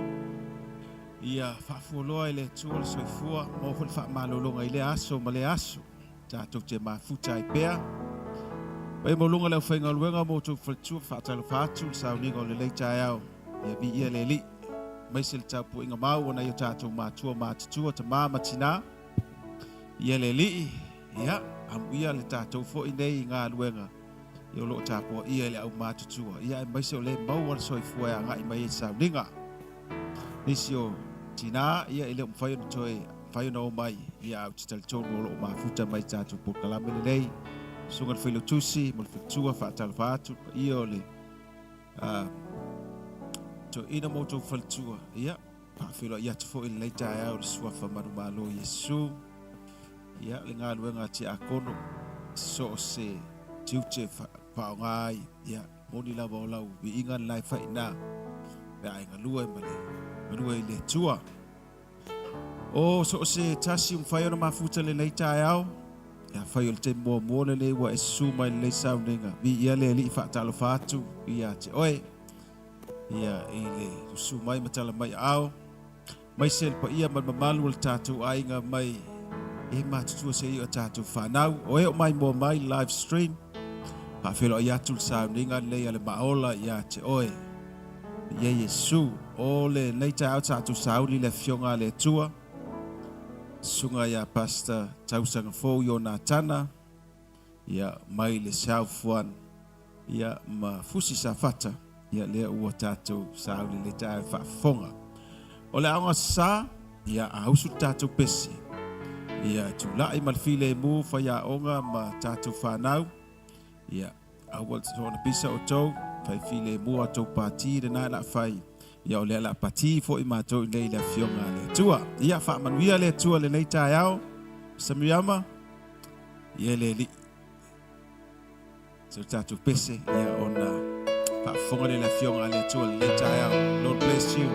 Ia whaafuoloa ele atua le soifua, mo hul wha malolonga i le aso ma le aso. Tātou te mafuta i pēr. Pai mo lunga leo whainga luenga mo tō whaltua whaatalo whaatu sa uninga o le leitai au. Ia bi ia le li. Maise le taupu inga mau ona i o tātou mātua mātutua ta māma tina. Ia le li. Ia, amu ia le tātou fo i nei ngā luenga. I o loo tāpua ia le au mātutua. Ia e maise o le mau wala soifua e anga i mai e sa uninga. Nisi o tina ia i leo mwhai ona toi whai ona o mai. Ia au titali tonu o loo mafuta mai tātou pokalame le nei. Sunga le tusi, mo le whatua, whaatala whaatu, i o le to ina mo tō whaltua, ia, pāwhelo ia te fo i le leitai au le suafa maru malo Yesu, ia, le ngā luenga te akono, so se tiute whaongai, ia, moni lava o lau, vi ingan lai whaina, mea inga lua i male, marua i le tua. O, so se tasi mwhaiona mafuta le leitai au, ia whai o le te mua le wa e suma i le sauninga. Vi ia le li whaatalo whaatu, ia te oe. Ia i le suma i matala mai au. Mai se pa ia mamalu le tātou ainga mai e mātutua se i o tātou whanau. O e o mai mua mai live stream. Pāwhelo i atu le sauninga le ale maola ia te oe. Ia Yesu, o le neita au tātou sauli le fionga le tua. Sunga ia pasta tausanga fo yo na tana ia mai le saufuan ia ma fusi sa fata ia le ua tātou sauli le tae whaafonga o le aonga sa ia ausu tātou pesi ia tulai malfile mu whaia onga ma tātou whanau ia awal tona pisa o tau whai file mu a tau pāti de nai la whai ia o le ala pati fo i mātou i nei le fionga le tua. Ia wha manuia le tua le nei tai au. Samiyama, ia le li. So tātou pese, ia ona wha fonga le fionga le tua le nei tai au. Lord bless you.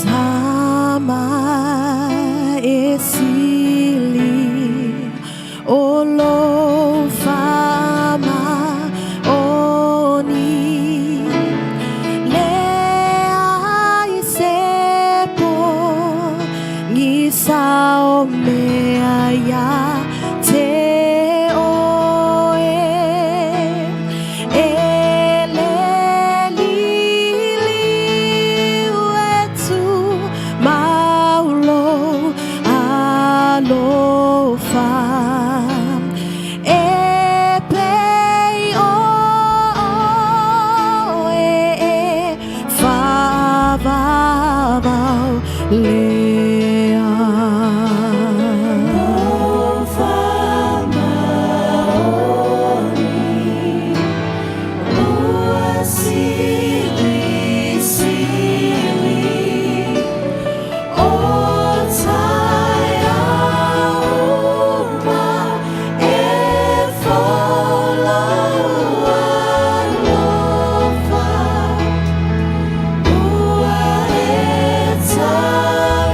Tama e sili o lo sao mea ya te oe e le lili wetu maulo alofa e pei o e fa babau le Time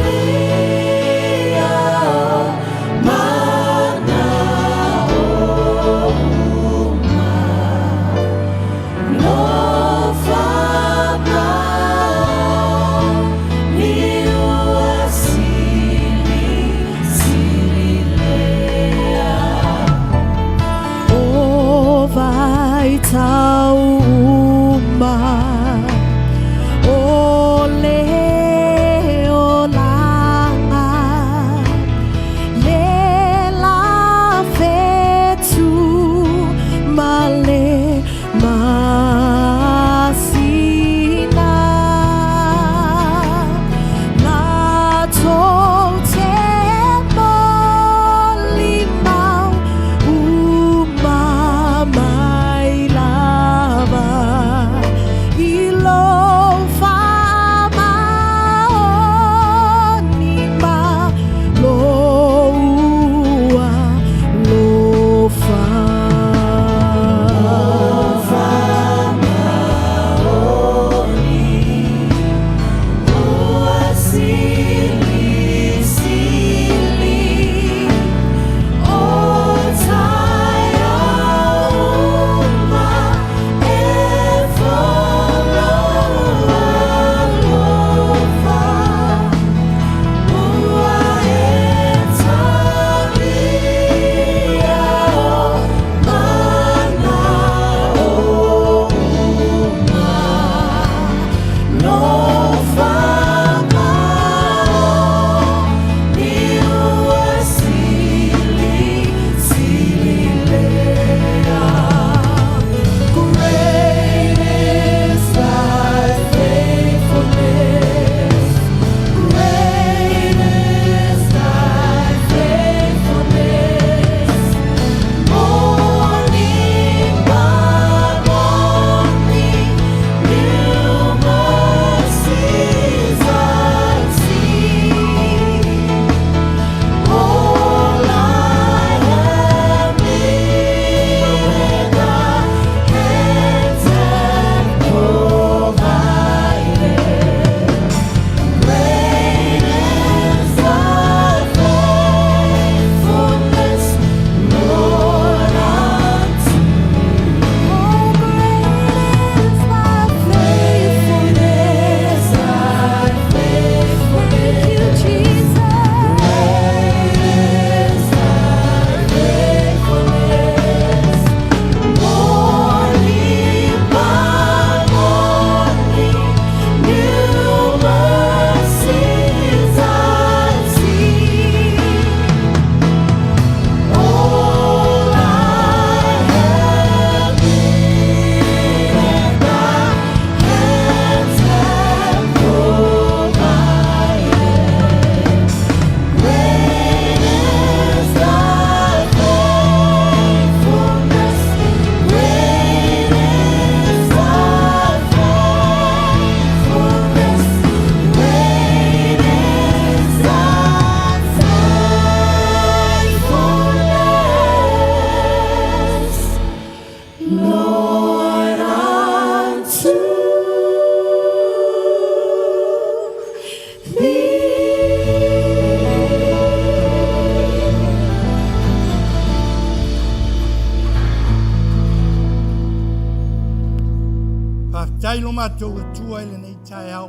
mātou atua ele nei tai au.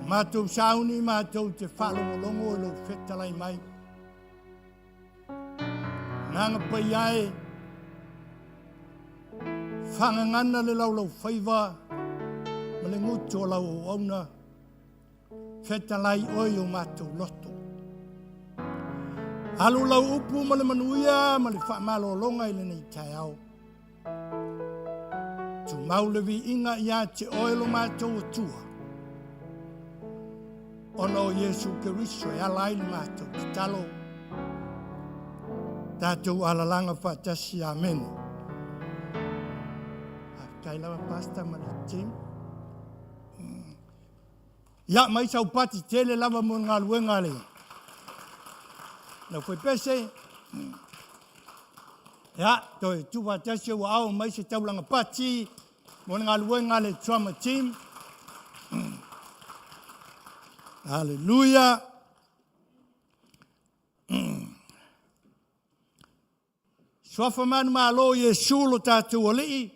Mātou sauni, mātou te whalongolongo e lo whetalai mai. Nanga pai ai, whangangana le lau whaiva, ma le ngutu o lau o auna, whetalai oi o mātou loto. Alu lau upu ma le manuia, ma le whamalolonga i le nei tai au. Tu maulevi inga ia te oilo mātou atua. Ono Yesu Keriso e ala i le mātou te talo. Tātou alalanga whatasi, amen. Kai lawa pasta ma le tim. Ia mai sau pati tele lava mo ngā luenga le. Na foi pese. Ia, toi tu whatasi wa au mai se taulanga pati. Mo ngā luenga le trauma team. Hallelujah. Swafa manu malo Yesu lo tātou o lii.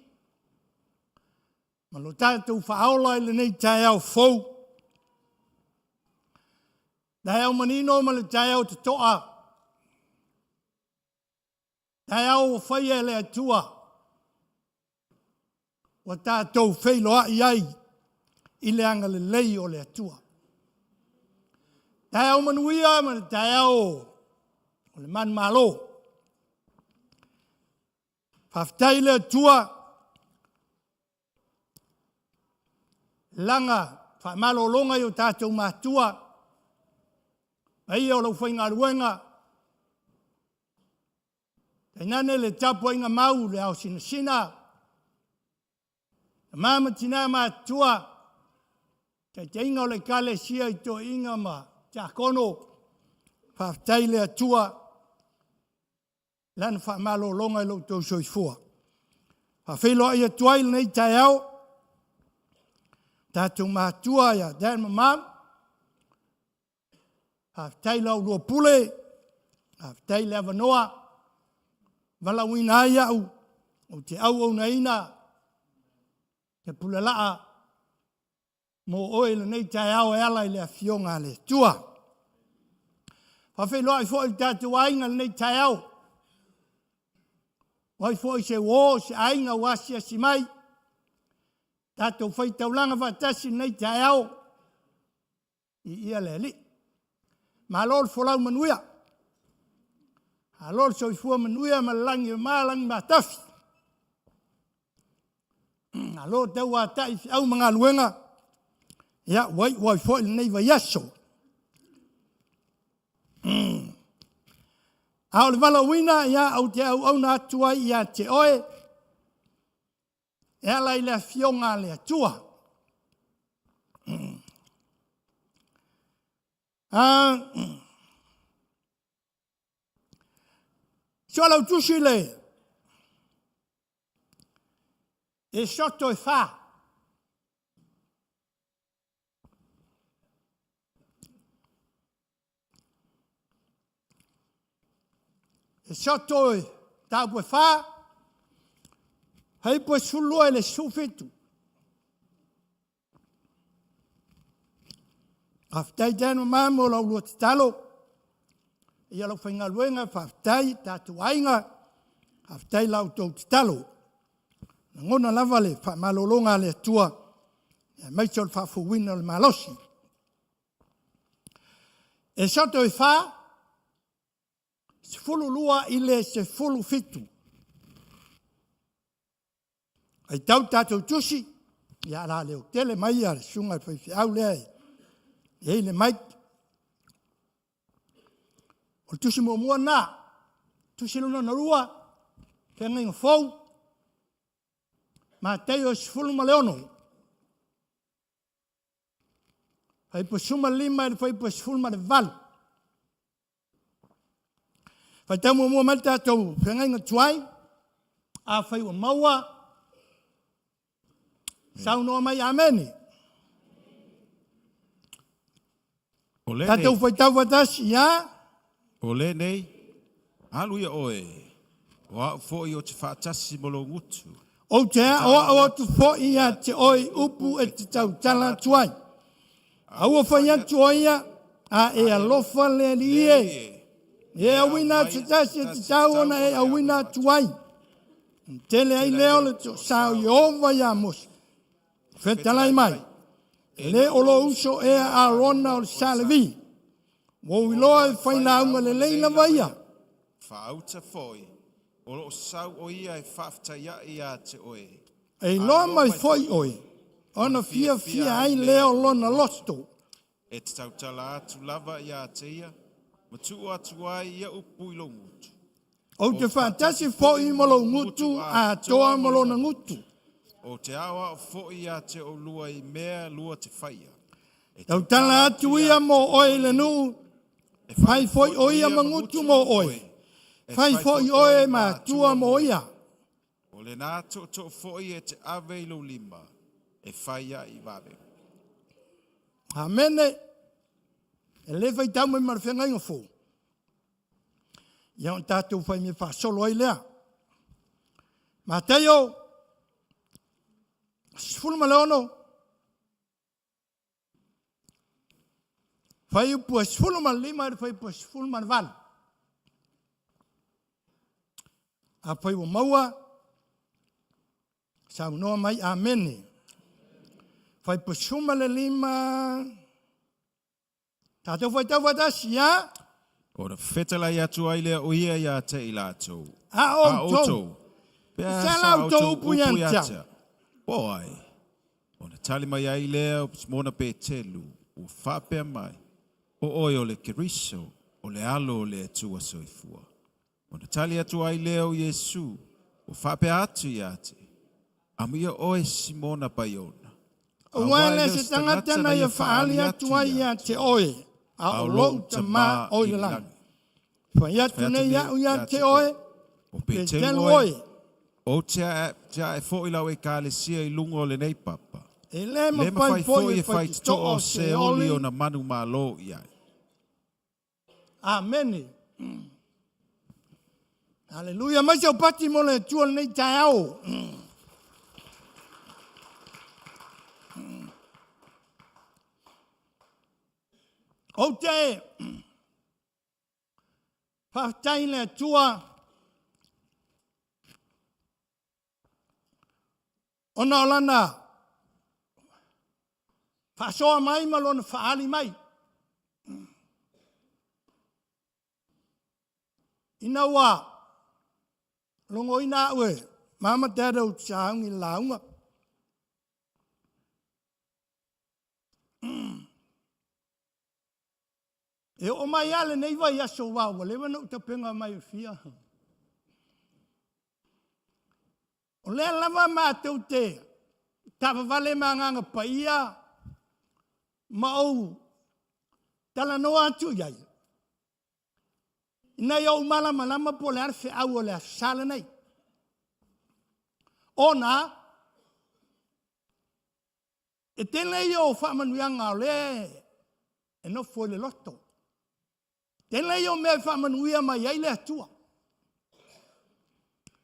Ma lo tātou whaola i le nei tai au fau. Tai au manino ma le tai au te toa. Tai au o whaia le atua. Wa tātou whailoa i ai. I le anga le lei o le atua. Tai au manuia ma le tai au o le man malo. Whaftai le atua. Langa whamalo longa i o tātou mātua. Ai o lau whainga ruenga. Tainane le tapua inga mau le au sina sina. Mama tina mātua. Kai te inga o le kale sia i to inga ma. Takono. Whaftai le atua. Lan whamalo longa i lau tau soifua. Whawhelo i atuai nei tai au. Tātou mātua ia dan mamam. Haftai lau lua pule. Haftai le avanoa. Walawina ai au. O te au na ina. Te pule laa. Mo oe le nei tai au e ala i le afionga le tua. Whawhelo ai fo i tātou ainga le nei tai au. Wai fo i se wō se ainga wasia si mai. Tātou whai taulanga whatasi nei tai au. I ia le li. Ma lor folau manuia. A lor soifua manuia ma langi maalangi matafi. A lor tau a tai au mga luenga. Ia wai fo i nei wa yaso. Au le wala wina ia au te au na atua ia te oe. E ala i le fionga le atua. So lau tusi le. E soto e fa. E soto e tau e fa. Hei po sulua e le sufitu. Aftai tēnu māmo lau lua te talo. Ia lau whainga luenga whaftai tātu ainga. Aftai lau tau te talo. Ngona lava le whamalolonga le tua. Ia maitol whafuwina le malosi. E soto e wha. Se fulu lua i le se fulu fitu. Ai tau tātou tusi, ia la leo tele mai a le sunga whaifi au lea e le mai. O tusi mua nā, tusi luna na rua, penga inga fau, ma teo sifulu ma leono. Whaipo suma lima e whaipo sifulu ma le valu. Whaitau mua mai tātou penga inga tuai, a whaiwa maua, Sau noa mai ameni. Tātou whaitau watasi, ia? O le nei, alu ia oe, o au fōi o te whaatasi molo ngutu. O te o tu fo ia te oi upu e te tau tala tuai. Aua whai atu oia a e alofa le li e. E a wina te tasi e te tau ona e a wina tuai. Tele ai leo le to sao Yehova ia mos. Fetalai mai. Le olo uso e a rona o salevi. Wo iloa e whaina unga le leila vaia. Whaauta foi. O lo sau o ia e whaftaia ia te oe. E loa mai foi oi. Ona fia ai leo lona losto. E te tautala atu lava ia te ia. Matu atu ai ia upu ilo ngutu. O te whātasi foi molo ngutu a toa molo na ngutu. O te awa o foi ia te o lua i mea lua te whaia. Tau tala atu ia mo oi le nu. Fai foi oia ma ngutu mo oi. Fai foi oe ma tua mo ia. O le nā to foi e te ave ilo lima. E whaia i vawe. Amene. E le fai tau me marwhenga inga fō. Ia on tātou fai me whasolo ai lea. Ma teio. Sifuru ma leono. Fai upu sifuru ma lima e fai upu sifuru ma vala. A fai o maua. Sa unoa mai amene. Fai upu sifuru ma le lima. Tātou fai tau watasi, ha? Ora whetala ia tu ai lea o ia ia te i lātou. A o tau. Sa lau tau upu ianta. Boai. Ona tali mai ai lea o mona pe telu. O whapea mai. O oi o le keriso. O le alo o le atua soifua. Ona tali atu ai lea o Yesu. O whapea atu ia te. Amuia oe Simona Bayona. O wale se tangata na ia whaali atu ai ia te oe. A o lo ta ma o le lang. Whai atu nei au ia te oe. O pe telu oe. O tia e fo i lau e ka le sia i lungo le nei papa. E le ma fai fo e fai to o se oli o na manu malo ia. Amen. Hallelujah. Mai se pati mo le tua nei tau. O te whaftai le tua ona olana whasoa mai malona whaali mai. Ina wā longo ina ue mama tada o tsaungi launga. E o mai ale nei vai aso wā wa lewa na utapenga mai o fia. O lea lava mātou te tawa wale manganga paia ma au tala noa atu iai. Ina iau malama po le arfe au o le asala nei. Ona, e tene iau whamanuianga o le e no fo le loto. Tene iau mea whamanuia mai ai le atua.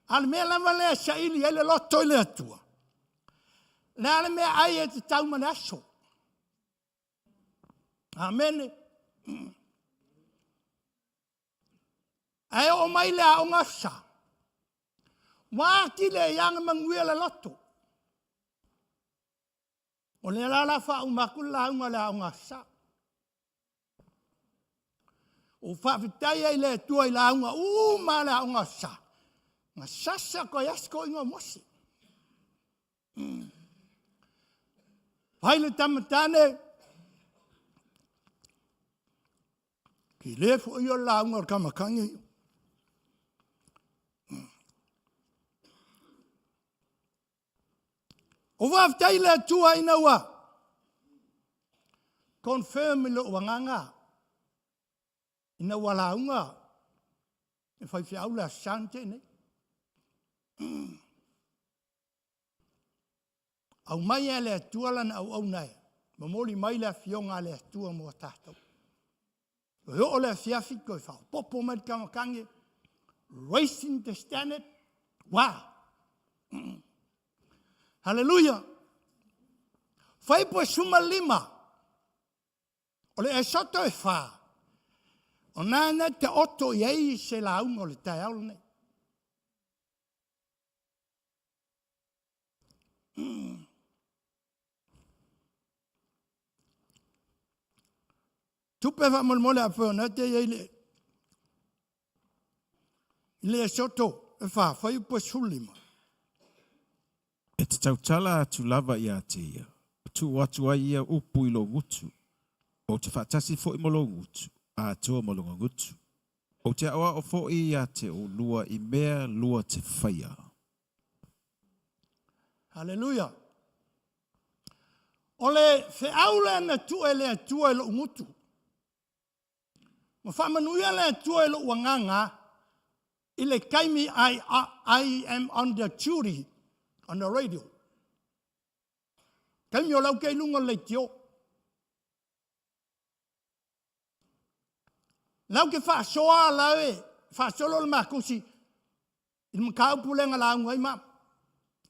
Ale mea lama le saili ai le loto i le atua. Le ale mea ai e te taumane aso. Amen. Ai o mai le a o ngasa. Wāti le ianga manguia le loto. O le la wha umaku la unga le a o ngasa. O whawhitai ai le tua i la unga ma le a o ngasa. Nga sasa ko yasko inga mosi. Pai le tamatane. Ki le fu i o la unga o kamakangi. O waftai le tua ina wa. Confirm lo wanganga. Ina wala unga. E fai fiau la sante ne. Au mai e le tua lana au nai. Mamoli mai le fionga le tua mo tatou. O le fiafi ko fa. Popo mai kamakangi. Racing the standard. Wow. Haleluia. Fai po suma lima. O le e soto e wha. O nana te oto iei se la unga o le tai au nei. Tupe wa mole a whona te iei le. Le e soto e wha. Fai po sulima. E te tautala atu lava i a te ia. Tu atu ai ia upu i lo ngutu. O te whaatasi fo i mo lo ngutu. A tua mo lo ngutu. O te awa o fo i a te o lua i mea lua te whaia. Haleluia. Ole fe aule na tu ele tu ele ngutu. Mo fa manuia le tu ele wanganga. Ile kaimi I am on the jury on the radio. Kaimi o lau kei lunga le tio. Lau ke wha soa lau e, wha solo le makusi, il mkau pulenga la ngai ma.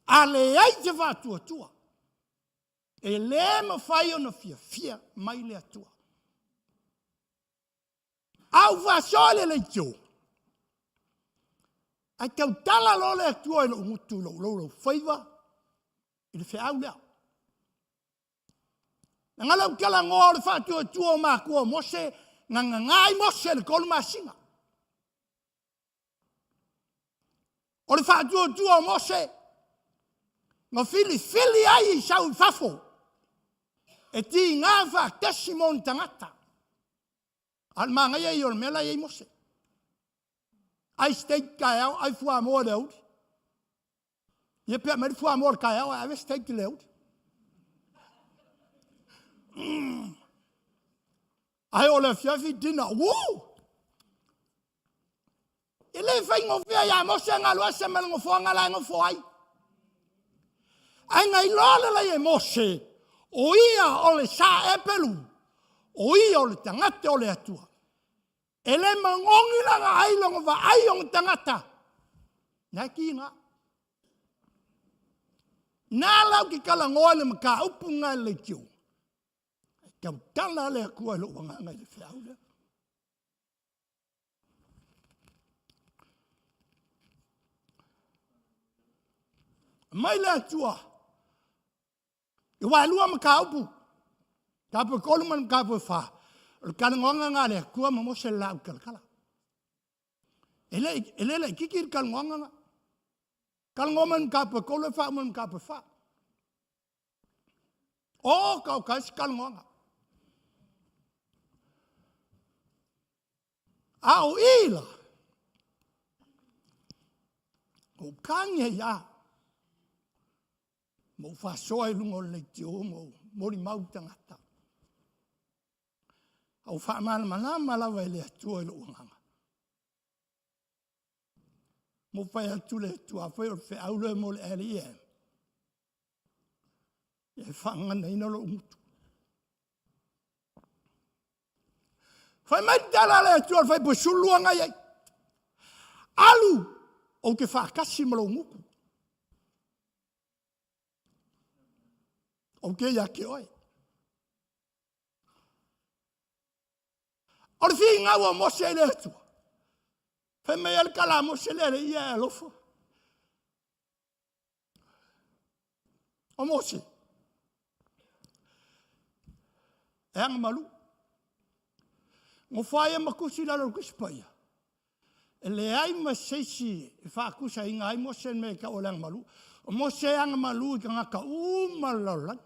Ale ai te wha tua tua. E le ma whai o na fia mai le atua. Au wha soa le tio. Ai kau tala lo le atua e lo ngutu lo whaiva, i le whiau lea. Nga lau kala ngō le wha tua o mā kua mose, nga ngai mose le kolu masinga. O le wha tua o mose, nga fili ai i sau fafo, e ti ngā wha tesimon tangata. Al mā ngai ai o le mela i mose. Ai steak kai au, ai fua mo le out. Ye pe me fua mo kai au, ai steak le out. Ai o le fiafi dina, woo! Ele fai ngofia ya mo se ngalo se mel ngofo ngala ngofo ai. Ai ngai lole la ye mose. O ia o le sa epelu. O ia o le tangate o le atua. Ele mangongi langa ai longa va ai on tangata. Na ki nga. Na lau ki kala ngoa le maka upunga le kio. Kau tala le kua lo wanga ngai le fiau le. Mai le atua. I wai lua maka upu. Kapu koluman kapu faa. Kana ngonga ngale kua mo se la kala. Ele kikir kal ngonga. Kal ngoman ka pa kolo fa mon ka pa fa. O ka kal ngonga. Au ila. O kanye ya. Mo fa soai lungo le tio mo ri mau tangata. Au wha mana malawa ele atua ilo uanganga. Mo whai atu le atua, whai o whi aule mo le eri e. E whangana ina lo umutu. Whai mai tala le atua, whai po suluanga iei. Alu, o ke whakasi malo nguku. O ke ia ke oi. O le fi ngau o mose le atua. Whai mai al kala mose le ia e lofo. O mose. E anga malu. Ngo whai e makusi lalo kuspaia. E le ai ma seisi e whaakusa inga ai mose me ka o le anga malu. O mose anga malu i ka ngaka umalalan.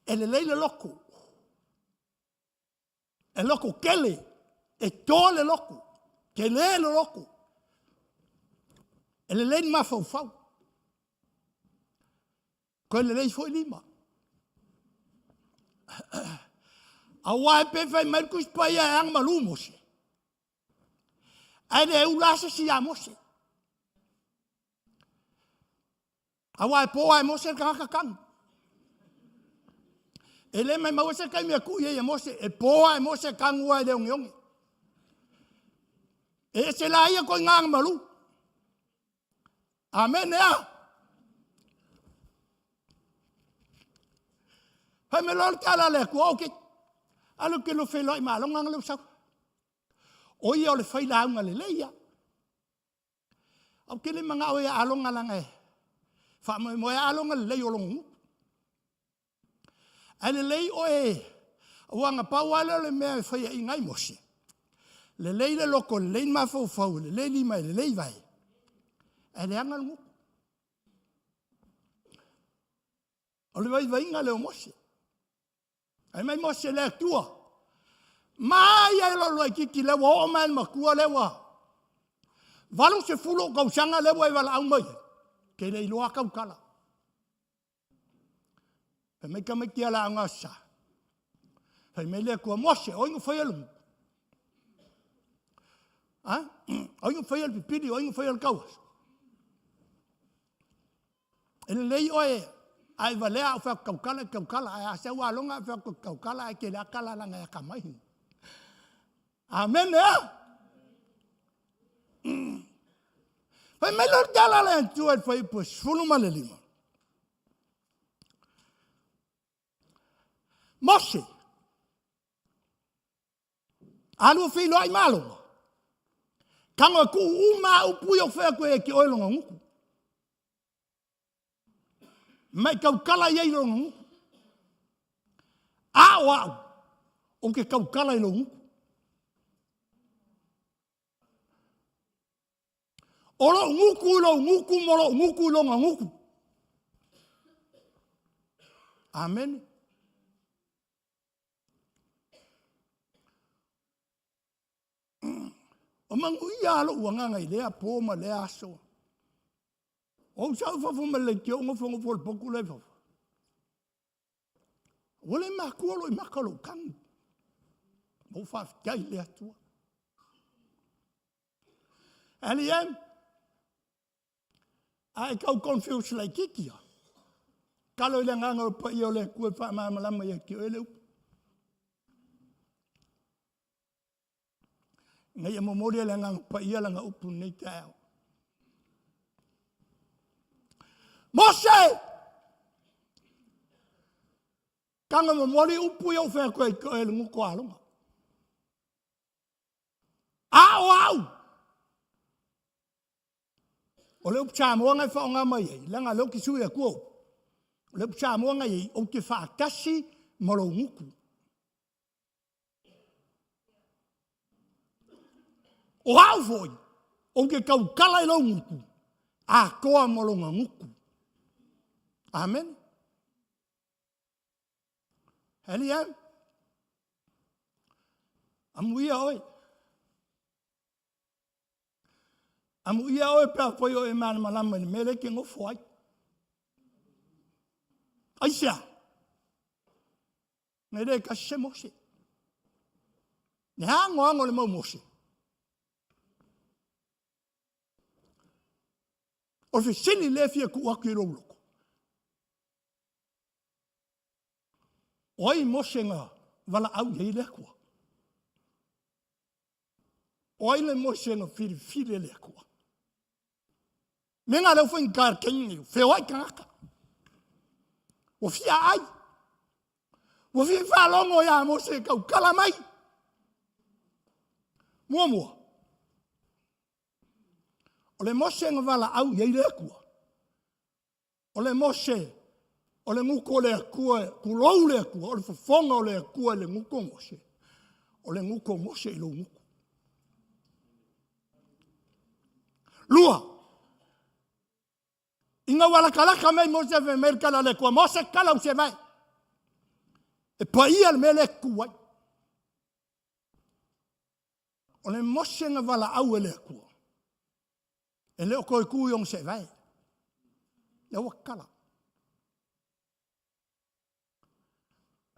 E le leile loko. E loko kele, e tole loko, kele le loko. E le lein ma fau fau. Ko le lein foi lima. A wai pe fai merkus pa ia ang malu mose. A le ulasa si a mose. A wai po ai mose ka kang. Ele mai mau se kai me ku ye mose e poa e mose kangua de ong. E se la ia ko ngang malu. Amen ya. Fai me lor tala le kua oke. Alo ke lo fe loi malonga ngalo sau. O ia o le fai launga le leia. Au ke le manga o ia alonga langa e. Fa mo ia alonga le lei o longu. Ale lei o e. Wanga pauale le mea fai i ngai mosi. Le lei le loko le lei mafau fau le lei lima le lei vai. Ale anga ngu. O le vai inga le o mosi. Ai mai mosi le tua. Mai ai lo lo ki le wo o man makua le wa. Valu se fulo kau sanga le wa vala au mai. Ke le loa kau kala. Pe mai ka mai kia la anga sa. Pe mai le kua mosi o ingo fai alu. Ha? O ingo fai al pipidi o ingo fai al kawas. Ele lei oe ai valea o fa kaukala ai asa wa longa fa kaukala ai ke la kala la ngai kamai. Amen ya. Fai mai lor jala le tu ai fai po sulu malelima. Mose. Alu fi lo ai malo. Kanga ku uma upu yo fa ko e ki oilonga nguku. Mai kaukala ia i longu. Au. O ke kaukala i longu. O lo nguku molo nguku longa nguku. Amen. O mangu ia alo uanga ngai lea pōma lea aso. O sau fa fuma le ke ngo fongo fol poku le fa. Wole ma kuolo I makalo kan. Mo fa kai le atua. Aliem. Ai kau confuse le kikia. Kalo le nganga pa yo le ku fa ma lama ye ki ele. Ngai mo mori le nganga pa ia la nga upu nei tao. Mose! Kanga mo mori upu yo fe ko e lungu ko alunga. Au! O le upcha mo nga fa nga mai, langa lo ki sui ko. O le upcha mo nga i o ke fa kasi mo lo nguku. O au foi. O ke kau kala I lo nguku. A koa mo lo nguku. Amen. Eliam. Amuia oi. Amuia oi pe foi o man malama ni mele ke ngo foi. Aisha. Nere ka shemose. Ni hango le mo mose. O fi sini le fia ku akiro loko. Oi mosenga vala au hei le kua. Oi le mosenga fili le kua. Menga le foi nkar kengi, fe oi kanaka. O fia ai. O fi fa longo ya mose kau kala mai. Mua. O le mosenga vala au hei le kua. O le mose o le nguko le kua, kulou le kua, o le fafonga o le kua le nguko mose. O le nguko mose I lo nguko. Lua. Inga wala kalaka mei mose ve merkala le kua. Mose kala use mai. E pa ia le mele kua. O le mose nga wala au le kua. E le o koe kuyong se vai. Le wakala.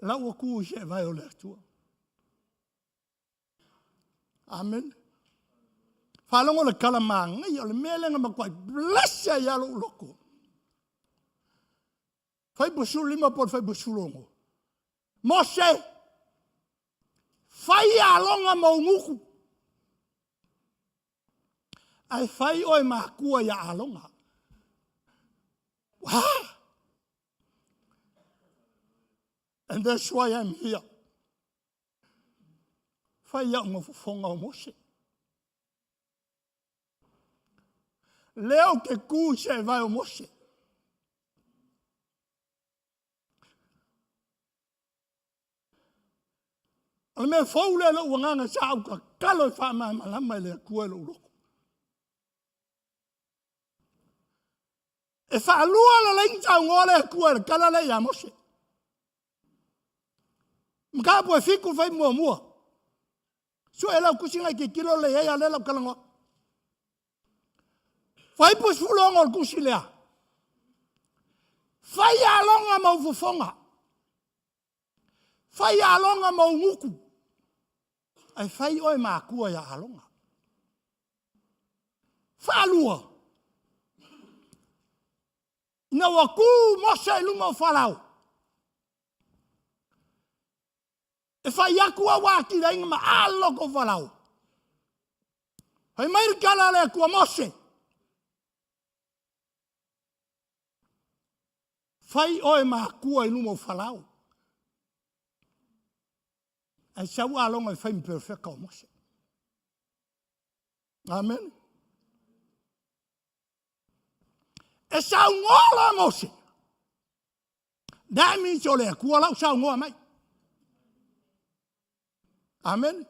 La o ku se vai o le tua. Amen. Falongo le kalamanga I o le melenga makwai blessa ya lo loko. Fai busu lima por fai busu longo. Mose. Fai alonga mo nguku. Ai fai oi makua ya alonga. Wah. And that's why I'm here. Whai au mafufonga o Mose. Leo ke ku se vai o Mose. Al me fau le lo wanganga sa au ka kalo fa ma malama le ku lo lo. E fa lua la ling tau ngole ku le kala le ya Mose. Mga po fiku fai mua mua. So ela kusinga ke kilo le ya le la kalango. Fai po fulongo kusilea. Fai alonga mau fufonga. Fai alonga mau nguku. Ai fai oi ma kua ya alonga. Fa lua. Na waku Mose luma falau. E fai akua waki la inga ma aloko falau. Hai mairi kala le kua Mose. Fai oe ma kua ilumo falau. Ai sau alonga fai imperfecta o Mose. Amen. E sau ngola Mose. That means o le kua lau sau ngoa mai. Amen.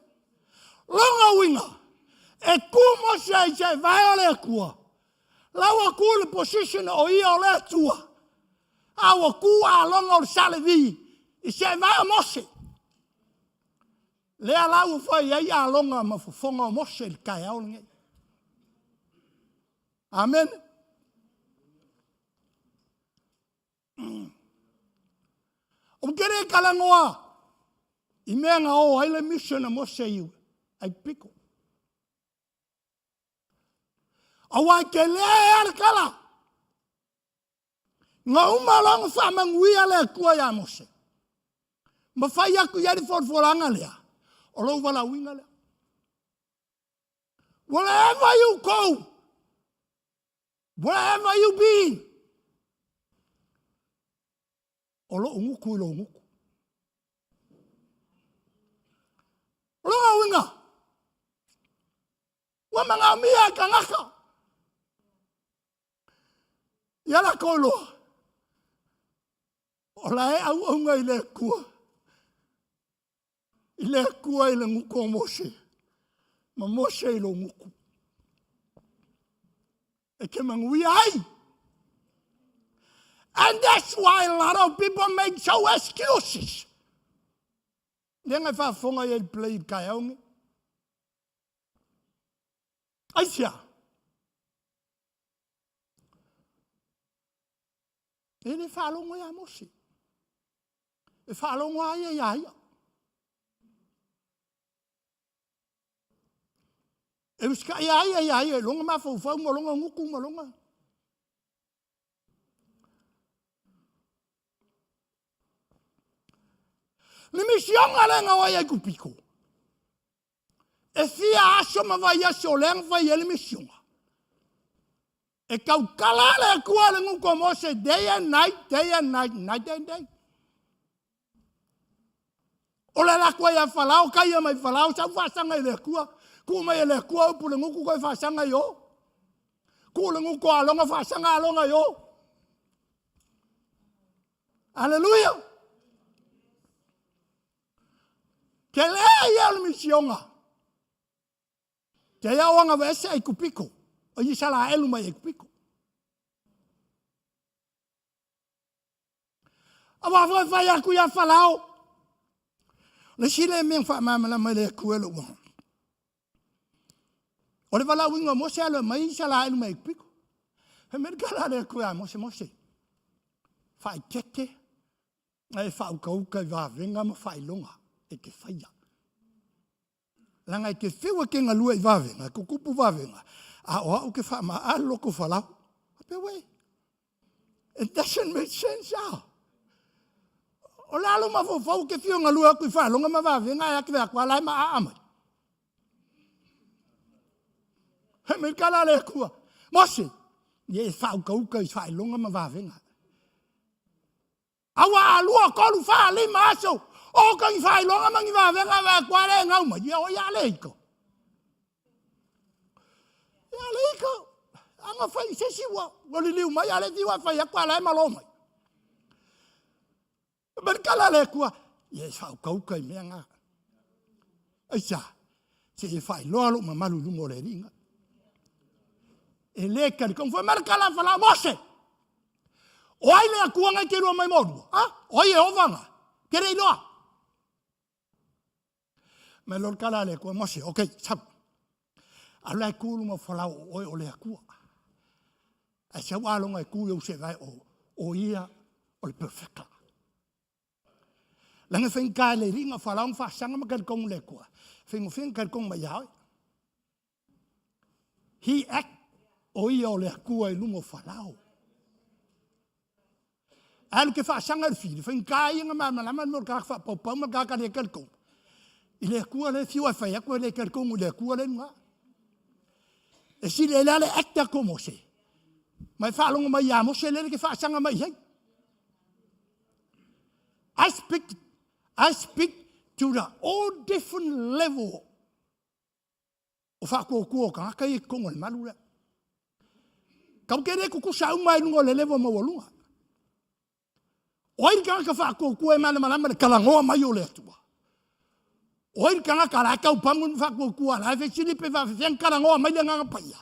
Longa winga. E ku Mose ai se vai o le kua. Lawa ku le position o ia o le tua. Awa ku a longa o salevi. I se vai o Mose. Lea lau fai ai a longa ma fufonga o Mose le kai au nge. Amen. O kere kalangoa. I mea ngā o aile mission a Mose iu. Ai piko. Awa ke lea ar kala. Ngā umalanga whamanguia lea kua ya Mose. Ma whai aku yari whoranga lea. O lau wala winga lea. Wherever you go. Wherever you be. O lo unguku ilo unguku. Longa winga. Wa manga mia kangaka. Yala kolo. Ola e au unga ile kua. Ile kua ile nguko Mose. Ma Mose ilo nguku. E ke mangui ai. And that's why a lot of people make so excuses. Nenga fa fonga ye play kai aungi. Aisia. Ele fala ngo ya Mose. E fala ngo ya ya. E uska ya longa ma fo mo longa nguku mo longa. Le mission ala nga wa ya kupiko. E fia aso ma va ya so leng va ya le mission. E kau kala le kua le nguko Mose day and night, night and day. Ola la kua ya falau ka ya mai falau sa fa sanga le kua. Ku mai le kua pu le nguko ko fa sanga yo. Ku le nguko alonga fa sanga alonga yo. Hallelujah. Ke lea ia le misionga. Ke ia wanga vese ai kupiko. O i sala elu mai ai kupiko. Awa vai aku ia falao. Le sile meng fa mama mai le kuelo wanga. O le vala winga Mose alo mai sala elu mai kupiko. He merkala le kuea Mose. Fa keke. Ai fa ukauka va venga ma fa ilonga. E ke whaia. Langa ke whiwa ke ngā lua I wawenga, ko kupu wawenga. A oa o ke wha ma a loko whalau. Ape wei. It doesn't make sense, ya. O lalo ma whau ke whiwa ngā lua kui whalonga ma wawenga, e ke wea kua lai ma a amai. He me kala le kua. Mose, ye whau kauka I whailonga ma wawenga. Awa alua kolu fa le maso. O ka i fa longa mangi va venga va kwale ngau ma ya o ya leiko. Ya leiko. Anga fa i se siwa. Ngoli liu mai ale diwa fa ya kwala ma lo mai. Berkala le kwa. Ye fa kau kai menga. Aisa. Se e fa lo ma malu lu mo le ringa. E le ka kon fa merkala fa la mose. Oi le akua ngai ke roa mai modu. Oi e ovanga. Kere iloa. Me lor kala le kua mose. Ok, sab. Ala e kulu ma whalau oi o le akua. Ai se walonga e kulu au se vai o ia o le perfecta. Langa whenka le ringa whalau whasanga ma kong le kua. Whenga kong mai hau. He act o ia o le akua e lumo whalau. Alu ke whaasanga le whiri, whenka inga malama nor ka whapau ma ka le kalkong. I le kua le whiua whai akua le kalkong le kua le nga. E si le le acta ko mo se. Mai whaalonga mai ia mo se le ke whaasanga mai hei. I speak to the all different level o whakokua ka haka i kongo le malura. Kau kere kukusa umai lungo le level mawalunga. Oi kanga ka whakokua e malama le kalangoa mai o le atua. Oi kanga ka la kau pangun whakokua la fe silipe whawhen kalangoa mai le nganga paia.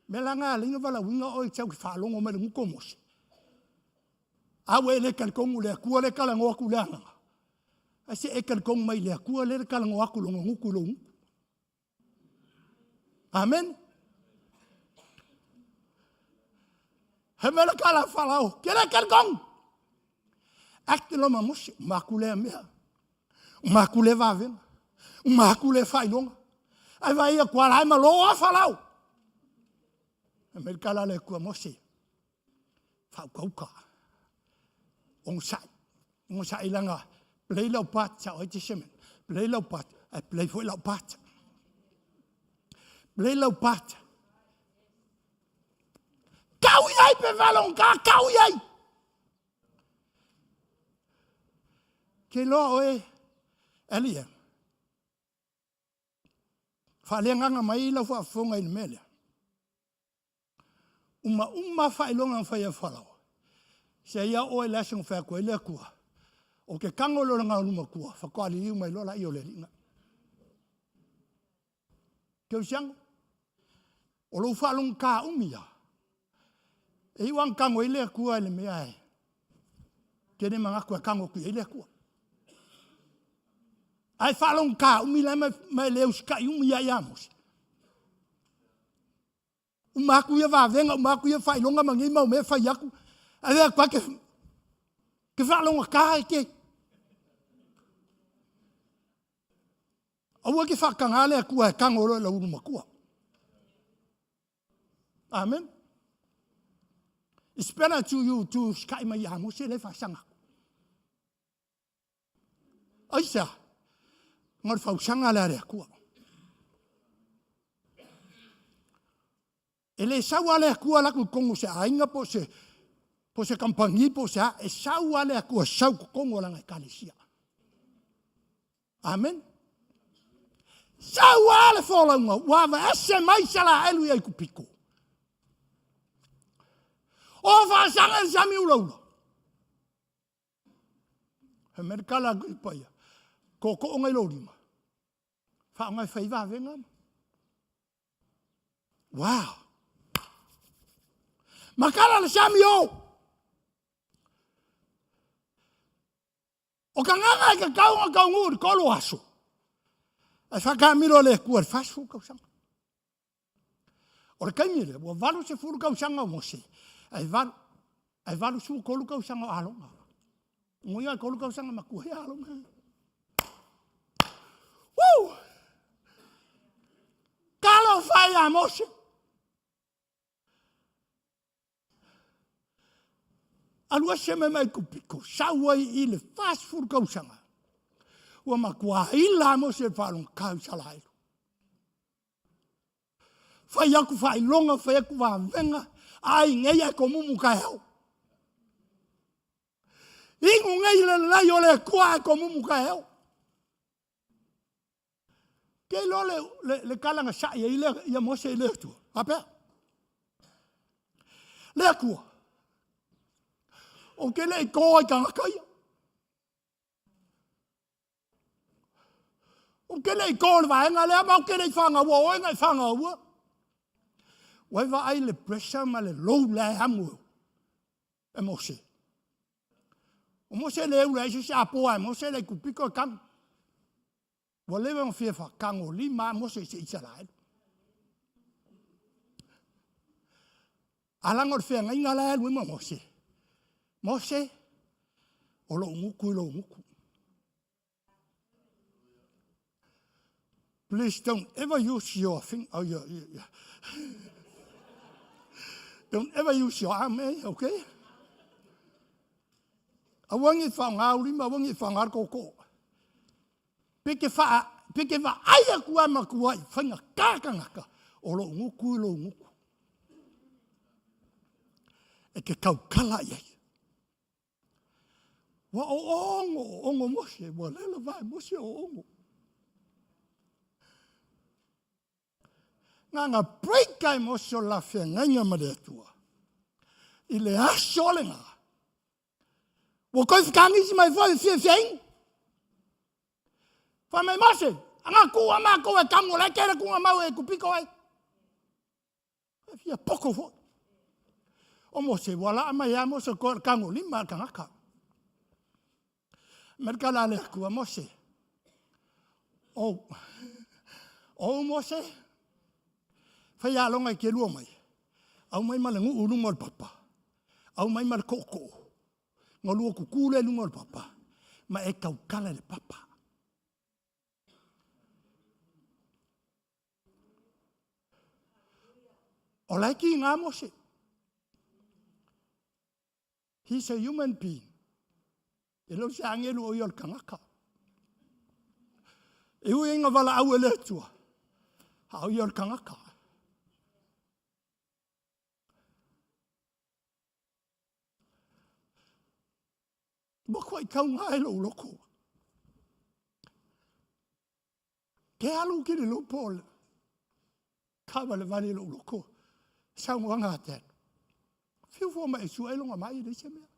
Melanga linga wala winga oi tau ki whalongo mai le nguko mose. Awe le kalkongu le akua le kalangoa ku le anganga. Ase e kalkongu mai le akua le kalangoa ku longa nguku longu. Amen. Hemela kala falao. Kere kalkong. Akte lo mamusi. Makule mea. Makule vaven. Makule failonga. Ai vai a kwa lai maloa falao. Hemela kala le kua mosi. Fau kauka. Ong sai langa. Play lau pat sa oi te semen. Play lau pat. Ai play foi lau pat. Play lau pat. Kau iai pe valong ka kau iai. Ke lo oe elia. Falenganga mai la fa fonga in mele. Uma failonga fa ia falau. Se ia oe lasong fa ko ele kua. O ke kangolo nga luma kua fa ko ali mai lola i ole ringa. Ke usiang. O lo falong ka umia. E iwan kango ile kua le mea e. Kene mga kua kango kui ile kua. Ai whalong ka umila mai leo ska i umia i amos. Umaku ia wawenga, umaku ia whailonga mangi mau mea whaiaku. Ai wea kua ke whalonga ka e ke. Aua ke whakangale a kua e kango olo e la uruma kua. Amen. It's better to you to sky mai amo se le fasanga. Aisa. Ngar fasanga la re ku. Ele sawa le ku la ku kongo se ainga po se kampangi po se e sawa le ku sa ku kongo la ngai kalisia. Amen. Sawa le folonga wa va ese mai sala elu ai ku piko. O fa sanga sami ulo. He merkala paia. Ko ngai lo lima. Fa ngai fai va venga. Wow. Makala le sami o. O kanganga ka kau ngur ko lo aso. E fa ka miro le ku fa su ka sanga. O le kaimile, o valu se furu ka sanga mo se. Ai valu su kolu kau sanga alonga. Ngoia kolu kau sanga maku he alonga. Woo! Kalo fai amose. Alua se me mai kupiko. Sawai ile fast food kau sanga. Wa makua ila amose falong kau salai. Fai aku fai longa fai aku wa venga. Ai ngeia ko mumu ka hau. nei la yo le kwa ko mu ka heo. Ke lo le kalanga sa ye ile ya mo se le tu. Ape. Le ku. O ke le ko ka ka. O ke le ko va nga le ma ke le fanga wo nga fanga wo. Wa va ai le pressure ma le low la hamu. E mo se. O mo se le ula se sa po ai mo se le ku piko kan. Wa le mo fie fa kan o li ma mo se isa la. Ala ngor fe nga inga la lu mo se. Mo se o lo nguku lo nguku. Please don't ever use your finger. Oh, yeah. Don't ever use your arm, okay? I want you to find out, I want you to find out, go. Pick it fa, aya kuwa makuwa, finger kakangaka, olo nguku lo nguku. Eke kau kala ye. Wa ongo moshe, wa lele vai moshe ongo. Nga break kai mo so la fe nga made tua. Ile a solenga. Wo ko kangi si mai foi fe fe. Fa mai mase, anga ku ama ko e kango la kere ku ama e ku piko ai. Fia poco fo. O mo se wala ama ya mo so ko kango ni ma kanga. Merkala le ku mo se. O mo se. Fai alonga ke lua mai. Au mai mala ngu unu ngol papa. Au mai mala koko. Ngolua kukule lu ngol papa. Ma e kau kala le papa. O laiki ngā mose. He's a human being. E lo se angelu o iol kangaka. E ui inga wala au ele tua. Ha o iol kangaka. Moko i kau ngā e lo loko. Ke alu ki le lo pole. Kawa le vani lo loko. Sao ngā ten. Fiu fo ma e su e longa mai i le se mea.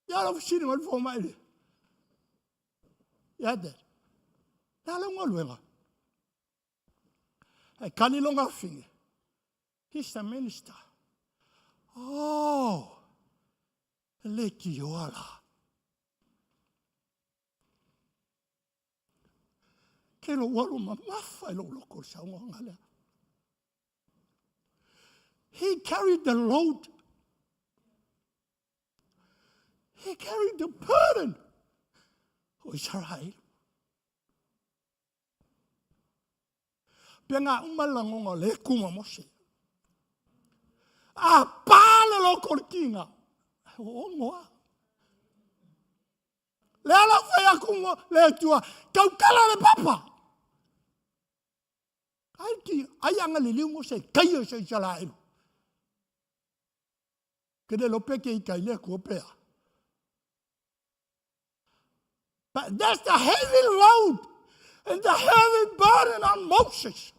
Ia la fusini ngal fo mai le. Ia ten. Ia la ngol wenga. E kani longa fingi. He's the minister. Oh. Le ki oala. Ke lo walu ma mafa lo loko sa ngala. He carried the load. He carried the burden of Israel. Penga umalangonga le kuma mose. A pala lo korkinga. O ngoa. Le ala faya kungo le tua. Kau kala le papa. Ai anga le liu mo se kaio se Israel. Kede lo peke I kai le kuopea. But that's the heavy load and the heavy burden on Moses.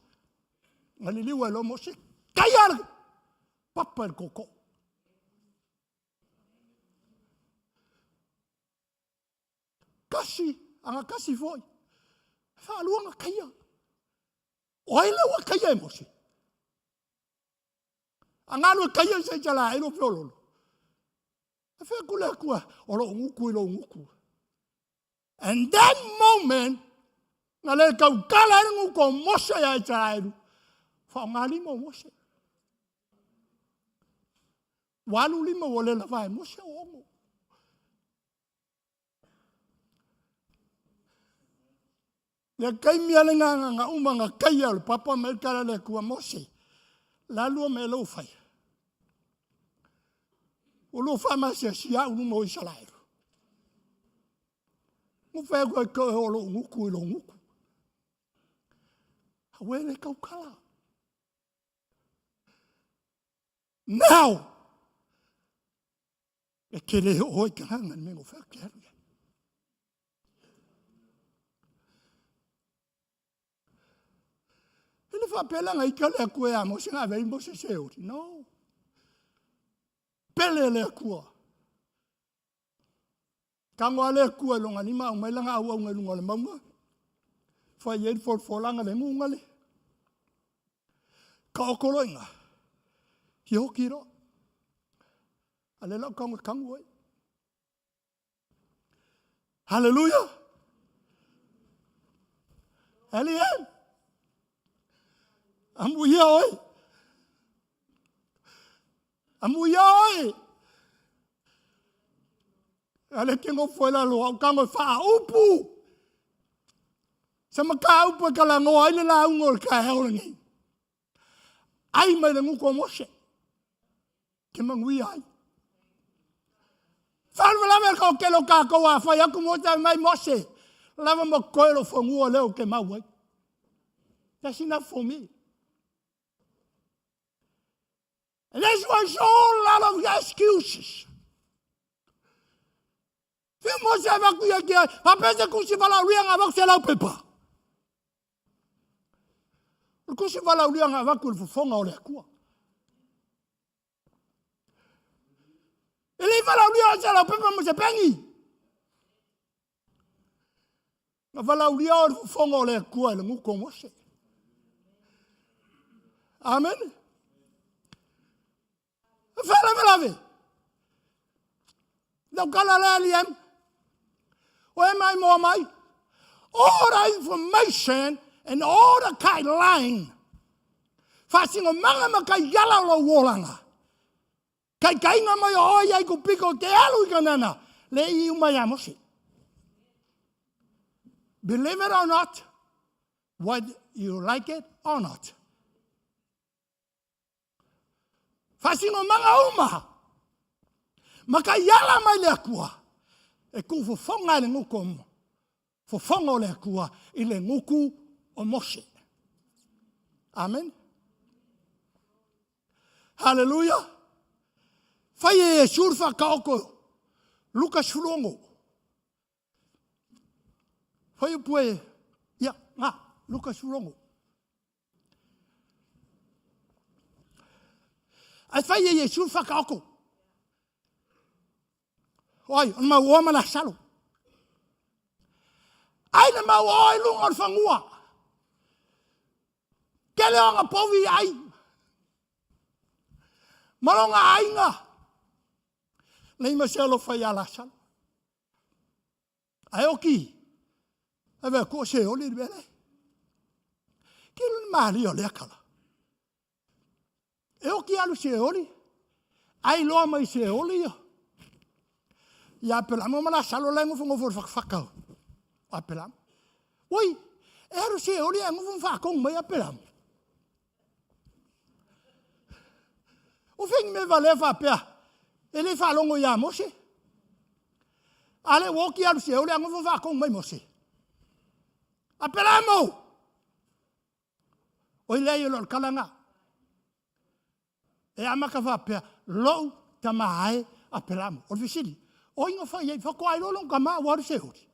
Ngali liu lo Moses. Kaya papa el koko. Kasi, anga kasi foi. Fa luanga kaya. Oile wa kaya mosi. Anga lu kaya se jala ilo flolo. Fa kula kwa olo nguku. And that moment ngale ka kala nguko mosa ya jala. Fa ngali mo mosa. Walu lima wole la vai mosa ongo. Le kai miale nga umanga kai al papa me kala le kua mose. La lua me lo fai. O lo fa ma se sia unu mo Israel. Mo fa ko o lo nguku. Awele kau kala. Now, E kele o i kanga me ngo fa kler. Ele fa pela ngai kale ku ya mo singa ve mo se se oti. No. Pele le ku. Kangwa le ku lo ngani ma mai langa au ngai lunga le mama. Fa ye for langa le mu ngale. Ka okoloinga. Yo kiro. Ale lo kangwa. Hallelujah. Alien. Amuya oi. Amuya oi. Ale kengo foi la lo kango fa upu. Sama ka upu kala ngo ai la ngol ka heolingi. Ai mai le nguko moshe. Ke mangui ai. Falva la mer ko kelo ka ko wa fa ya kumo ta mai moshe. Lava mo koelo fo ngua leo ke mawai. That's enough for me. And this was a whole lot of excuses. Fio mo se va ku ya ke a pese ku si vala ulianga va se la pepa. Ku si vala ulianga va ku fonga o le ku. Ele vala ulianga se la pepa mo se pengi. Na vala ulianga fonga o le ku le mu ko mo se. Amen. Fala ve. Não cala lá aliam. O mai mo mai. All the information and all the kind line. Fazing o manga maka yala lo wolanga. Kai nga mai o ia ku piko ke alu kanana. Le I mai amosi. Believe it or not, whether you like it or not. Fazing o manga uma. Maka yala mai le kua. E ku fo fonga le nguko mo. Fo fonga le kua I le nguku o moshe. Amen. Hallelujah. Fai e surfa kaoko. Lucas Fulongo. Fai pue. Ya, Lucas Fulongo. Ai fai e surfa kaoko. Oi, ma uoma la salo. Ai na ma oi lunga fangua. Kele anga povi ai. Malonga ainga. Nei ma selo fai ala salo. Ai oki. Ave ko se oli bele. Kele mali o le kala. E oki alu se oli. Ai lo mai se oli yo. Ya pelamo mala salo lengo fongo for fakau. A pelam. Oi, ero se oli engo fon fakong mai a pelam. O fing me vale fa pea. Ele fa longo ya mose. Ale woki alu se oli engo fon fakong mai mose. A pelamo. Oi le yo lor kalanga. E amaka fa pea lo tamai a pelamo. O visili. O inga fa ye fa ko ai lo longa ma wa se oli.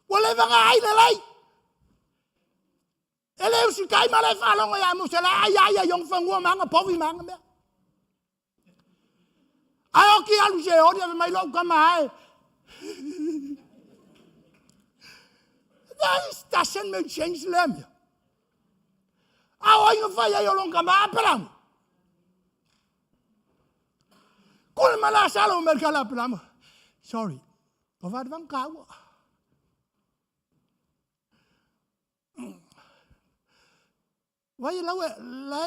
Wale vanga ai le lai. Ele usi kai male fa longa ya mo se la ai yong fangua manga povi manga me. Ai oki alu se oli ave mai longa ma ai. That doesn't make sense lem. Ai inga fa ye longa ma pelang. Kul mala salo merkala pelang. Sorry. Pavad vang kawa. Vai la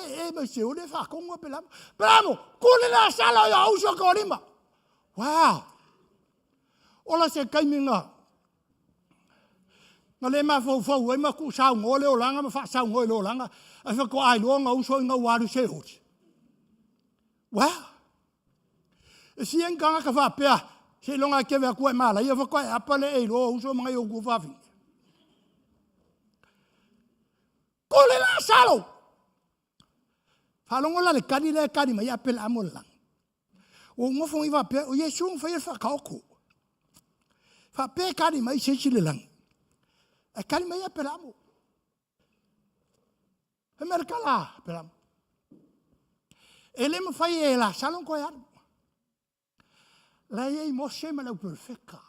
e me se o le fa con o pelamo. Pelamo, kule la sala ya uso ko lima. Wow. Ola se kaiminga. Ngale ma fo e ma ku sa ngo le olanga ma fa sa ngo le olanga. A fa ko ai lo nga uso nga wa se o. Wow. E si en kanga ka fa pea. Se longa ke va ko mala, ia fa ko apale e lo uso mga yo ku fa fi. Kule la salo. Whalongo la le kari mai apel amolang. O ngofong iwa pe, o Yesu ngwhai whakaoko. Whape kari mai se chile lang. E kari mai apel amo. He merka la apel amo. E le mawhai e la salon koe anu. La ei mo se ma lau perfecta.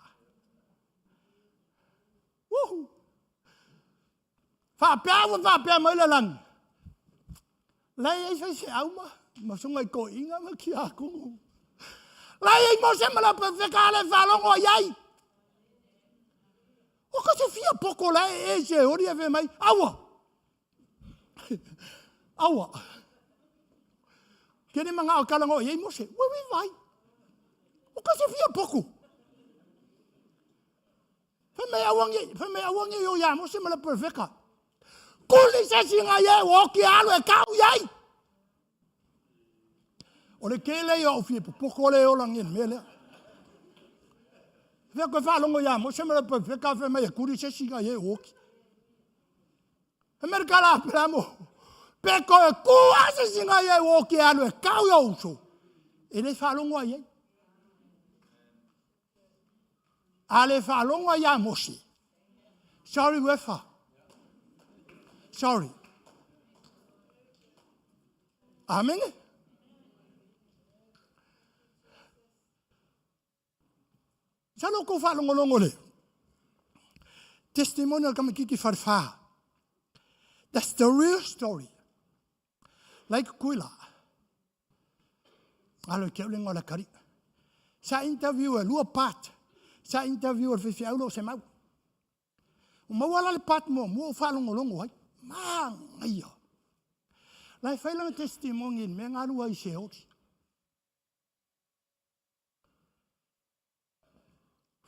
Woohoo! Whapea mai le lang. La ei fai se au ma sunga I ko inga ma ki a kungu. La ei mo se ma lau perfecta le whalongo iai. O ka se fia poko la e se hori e mai. Awa! Awa! Kene mga o kalango iai mo se. Wewe vai. O ka se fia poko. Fa me awangi yo ya mo se ma lau perfecta. Kuli se singa ye o ki alo e kau yai. O le kele yo fie poko le o langin mele. Ve ko fa longo ya mo se me perfecta fe me kuli se singa ye o ki. Amerika la pramo. Pe ko ku ase singa ye o ki alo e kau yo so. E le fa longo ye. Ale fa longo ya mo si. Sorry wefa. Sorry. Amen. Salo ko fa longo le. Testimonial kami kiki farfa. That's the real story. Like kuila. Alo ke lengo la kari. Sa interview e lua pat. Sa interview e fifi aulo se mau. O mawala le pat mo fa longo hai. Ia. Lai whailang testimony me ngaru ai se oti.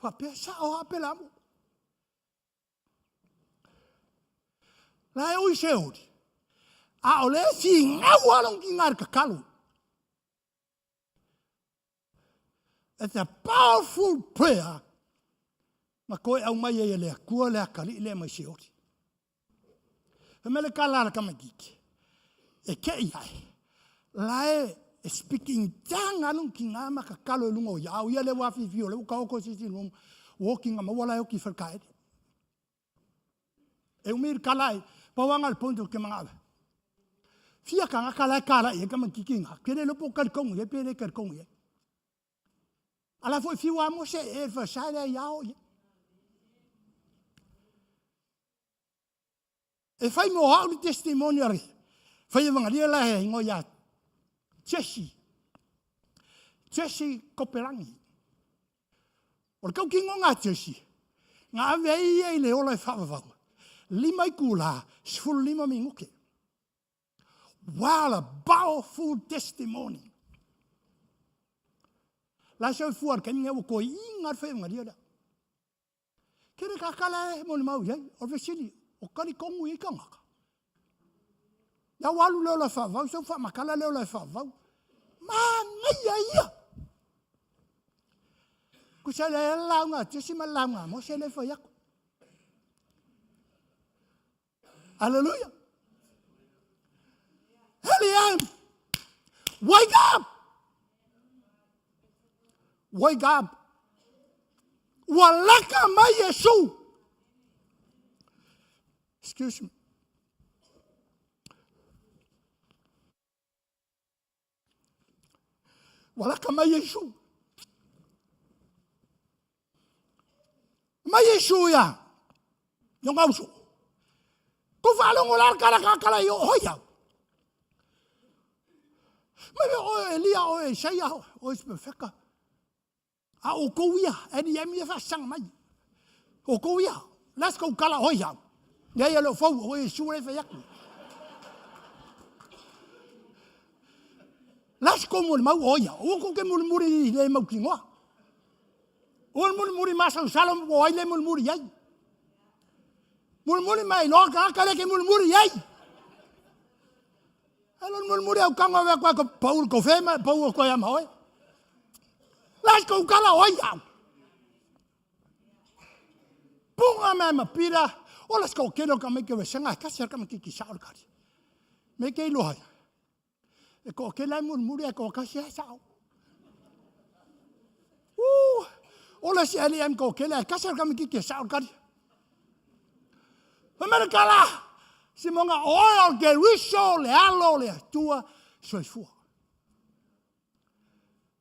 Whapea sa o apela mo. Lai oi se oti. A o le si ngau along ki ngar kakalu. It's a powerful prayer. Ma koe au mai e lea kua lea kali lea mai se oti. E mele kalala kama kiki. E ke iai. Lae e speaking tang anung ki ngā maka kalo lungo ya. Au ia le wafi fio le uka oko sisi lungo. Walking ama wala eo ki whalkaere. E umir kalai. Pawanga le ponto ke mga awe. Fia ka ngaka lai kala e kama kiki ngā. Kere lopo karkongu e pere karkongu e. Ala foi fiwa mo se e whasaire iao e. E fai mo hau ni testimonial. Fai evangalia la he ingo ya Jesse Kopelangi. O kau ki ngā Jesse. Ngā avei e le ola e whawawau. 5 kula, 5 minguke. Wow, a powerful testimony. La sau fuar ka ninga ko inga fai evangalia da. Kere kakala e mo ni mau yai, o vesili. O kari kongu I kangaka. Ia walu leo la whawau, sau whamakala leo la whawau. Ngai ia. Kusa le launga, tisi ma launga, mo se le whaiako. Hallelujah. Heliam. Wake up. Wake up. Walaka mai Yesu. Excuse me. Walaka mai Yesu. Mai Yesu ya. Yung auso. Kung falong ular kala yo hoya. Mai o Elia o Isaiah o Isbefeka. A o kouia, eni emi fa sang mai. O kouia. Let's go kala hoya. Ja je lo fou, o je soe even jak. Las kom mau hoya. O ko ke muri le mau kingoa. O muri masa salom o ile muri yai. Muri mai no ka le ke muri yai. Alon muri au kanga wa ko Paul ko fema, Paul ko ya mai. Las ko kala hoya. Punga mama pira. O las ko keno ka me ke senga ka ser ka me ki saul kari. Me ke lo hai. E ko ke lai mun muri e ko kasi e sao. Ola si ali em ko ke lai kasi kami ki sao kari. Amerikala si monga oil ke riso le alo le tua soifua.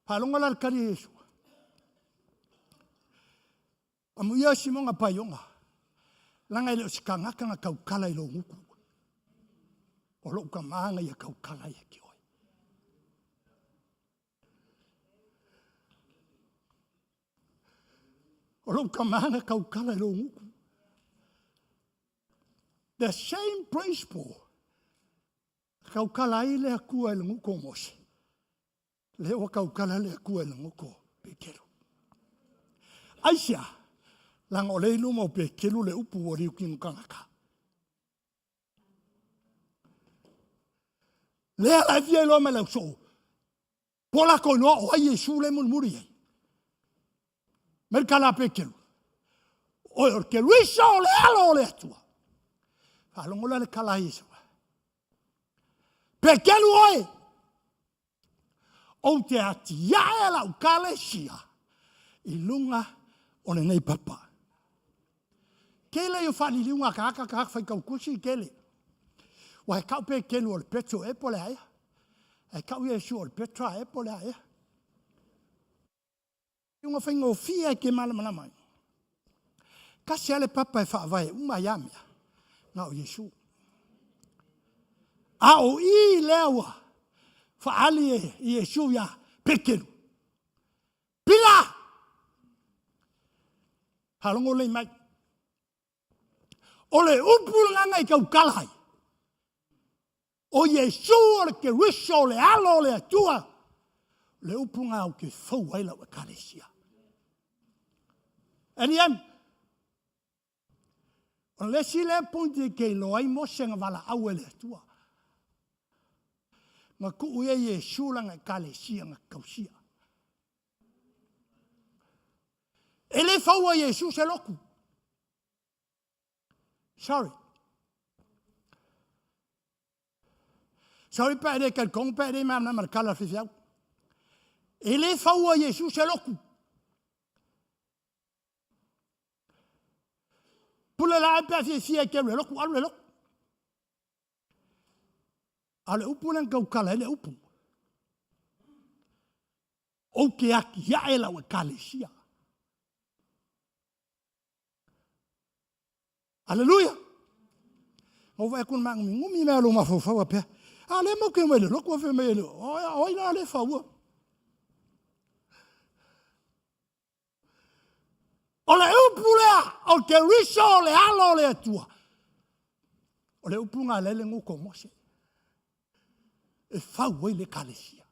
Palonga la kari Yesu. Amu ia si monga payonga. Langa ile sikanga kanga kaukala ilo nguku. Olo ukamanga ya kaukala ya kioi. Olo ukamanga kaukala ilo nguku. The same principle. Kaukala ile akua ilo nguku mosi. Leo kaukala ile akua ilo nguku pekero. Aisha. Lang ole ilu mo pekero le upu wari ukinu kangaka. Lea la via lo me la so. Pola ko no o Yesu le mun muri. Merkala pekero. O ke riso le alo le tua. Falongola le kala Yesu. Pekero oi. O te atia la ukale sia. Ilunga o nei papa. Kele yo fali liunga kaka fai kau kusi kele. Wa kau pe kelu o petro e pole ai. E kau Yesu o petra e pole ai. Liunga fai ngo fia ke mana mai. Kasi ale papa e fa vai uma yamia. Na o Yesu. A o I lewa. Fa ali Yesu ya pekelu. Pila. Halongo le mai. Ole upulanga ngai kau kalai. O Yesu o ke riso le alo le atua. Le upunga o ke fau ai la kalesia. Aniem. O le sile punti ke lo ai mo senga vala au le atua. Nga ku uye Yesu langa kalesia nga kausia. Ele fau a Yesu se loku. Sorry pas de quelqu'un, pas de même marcala fifiau. Ele fau a Yesu se loku. Pula la pa fifia ke le loku al le loku. Ale upu nan kau kala le upu. O ke aki ya ela wa kalesia. Hallelujah. O vai kun mang mi ngumi me lo ma fo fa pe. Ale mo ke me lo ko fe me lo. O ina le fa wo. Ole upula o ke riso le alo le tua. Ole upunga le ngu ko mo se. E fa wo le kalesia.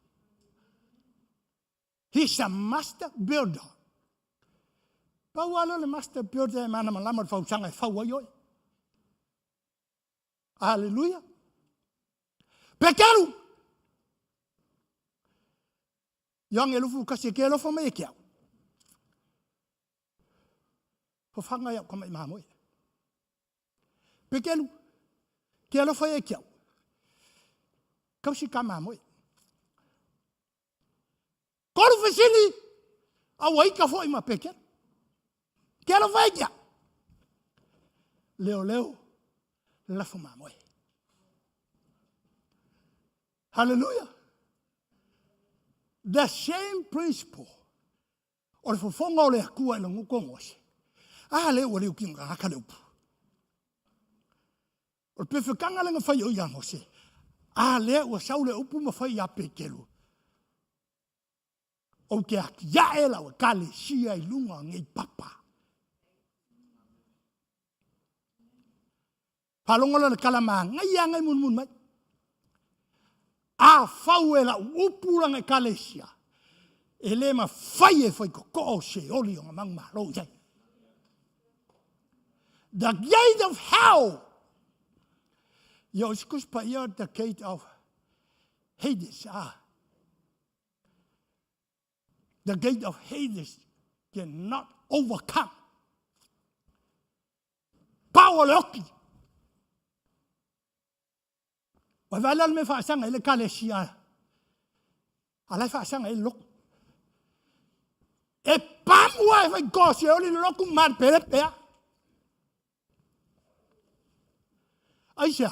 He's a master builder. Pa wala le master builder mana malama fa usanga fa wo yo. Hallelujah. Pekero. Yang elufu kasi ke lo fa me kia. Fa fanga ya ko mai mamo. Pekero. Ke lo fa ye kia. Kausi ka mamo. Kolu fasili. Awai ka fo ima pekero. Que lo vaya. Leo. La fumamos. Hallelujah. The same principle. O fo fonga ole akua le ngukongos. Le ole ukinga akalupu. O pe fekanga le fai o ya mose. Le o saule upu ma fai ya pekelu. O ke ya ela o kale sia ilunga ngai papa. Palongola le kalama ngai ngai mun mai. A fauela upula ngai kalesia. Ele ma fai ko se oli o mang ma lo jai. The gate of hell. Yo skus pa yo the gate of Hades. The gate of Hades cannot overcome. Power loki. Wavala me fa sanga le kalesia. Alai whaasanga e loko. E pamua e whai kōsi o li loko man pere pea. Aisha.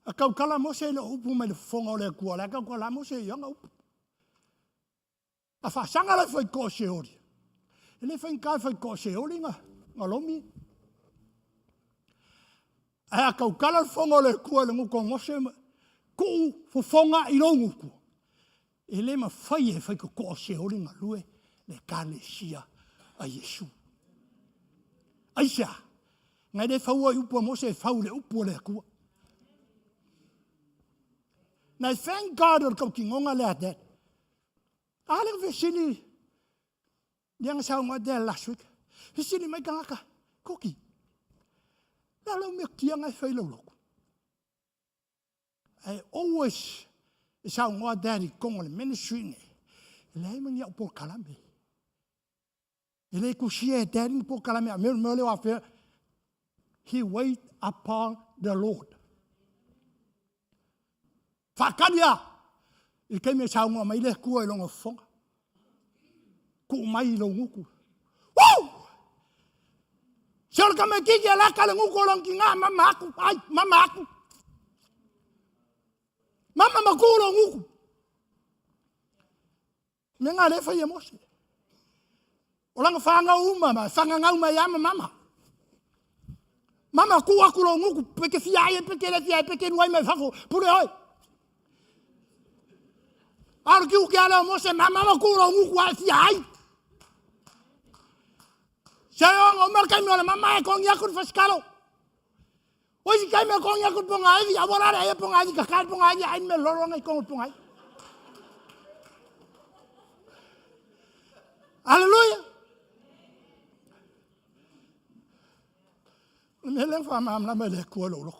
A kau kala mo se le upu mai le fonga o le kua. A kau kala mo se ianga upu. A whaasanga le whai kōsi o li. E le whai kai whai kōsi o li nga lomi. A kau kala le fonga o le kua le nguko ngose ku fonga i lo nguku. E le ma whai e whai kōsi o li nga lue le kane sia a Yesu. Aisha. Ngai le whaua i upu mo se whau le upu o le kua. Now, thank God or kau ki ngonga le adet. Aling vesili. Liang sa ngwa de last week. Vesili mai kangaka. Koki. Lalo me kia ngai whai lau loko. I always sa ngwa de konga le ministry ne. Lei mangi au po kalame. Ele kusia e dad po kalame. Mele wa fe. He wait upon the Lord. Whakaria, i kei me saunga mai le kua i longa whonga. Ku mai i lo nguku. Woo! Sior ka me kiki a laka le nguku long ki ngā mama aku. Ai, mama aku. Mama maku lo nguku. Me ngā le whai e mose. O langa whanga uma, whanga ngau mai ama mama. Mama ku aku lo nguku. Peke fiae, peke le fiae, peke nuai mai whako. Pure hoi. Aro ki uke ala mo se mama kuro nguku a si ai. Saya o mar kai me mama e kong yakut faskalo. O si kai me kong yakut ponga ai a wala e ponga ai ka kai ponga ai ai me loro ngai kong ponga ai. Hallelujah. Me le fa mam me le ko lo.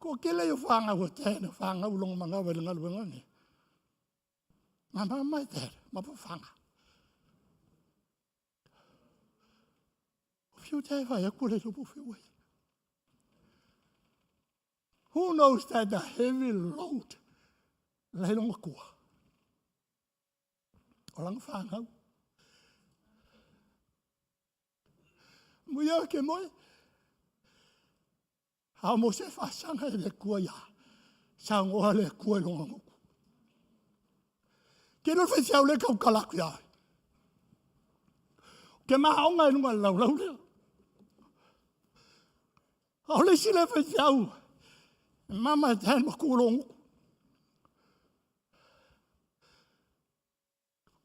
Ko kele yo fanga wo tena fanga ulong manga wa lenga luenga ni. Mama mai ter, ma po fanga. Fiu te fa ya kule so po fiu. Who knows that the heavy load lai long ko. Olang fanga. Muya ke moi. A mo se whaasanga e le kua ia. Sa ngoa le kua i longa nguku. Ke no whai siau le kau kalaku ia. Ke maha onga e lunga lau lau lea. Ao le si le whai siau. Mama e tēn ma kua lo nguku.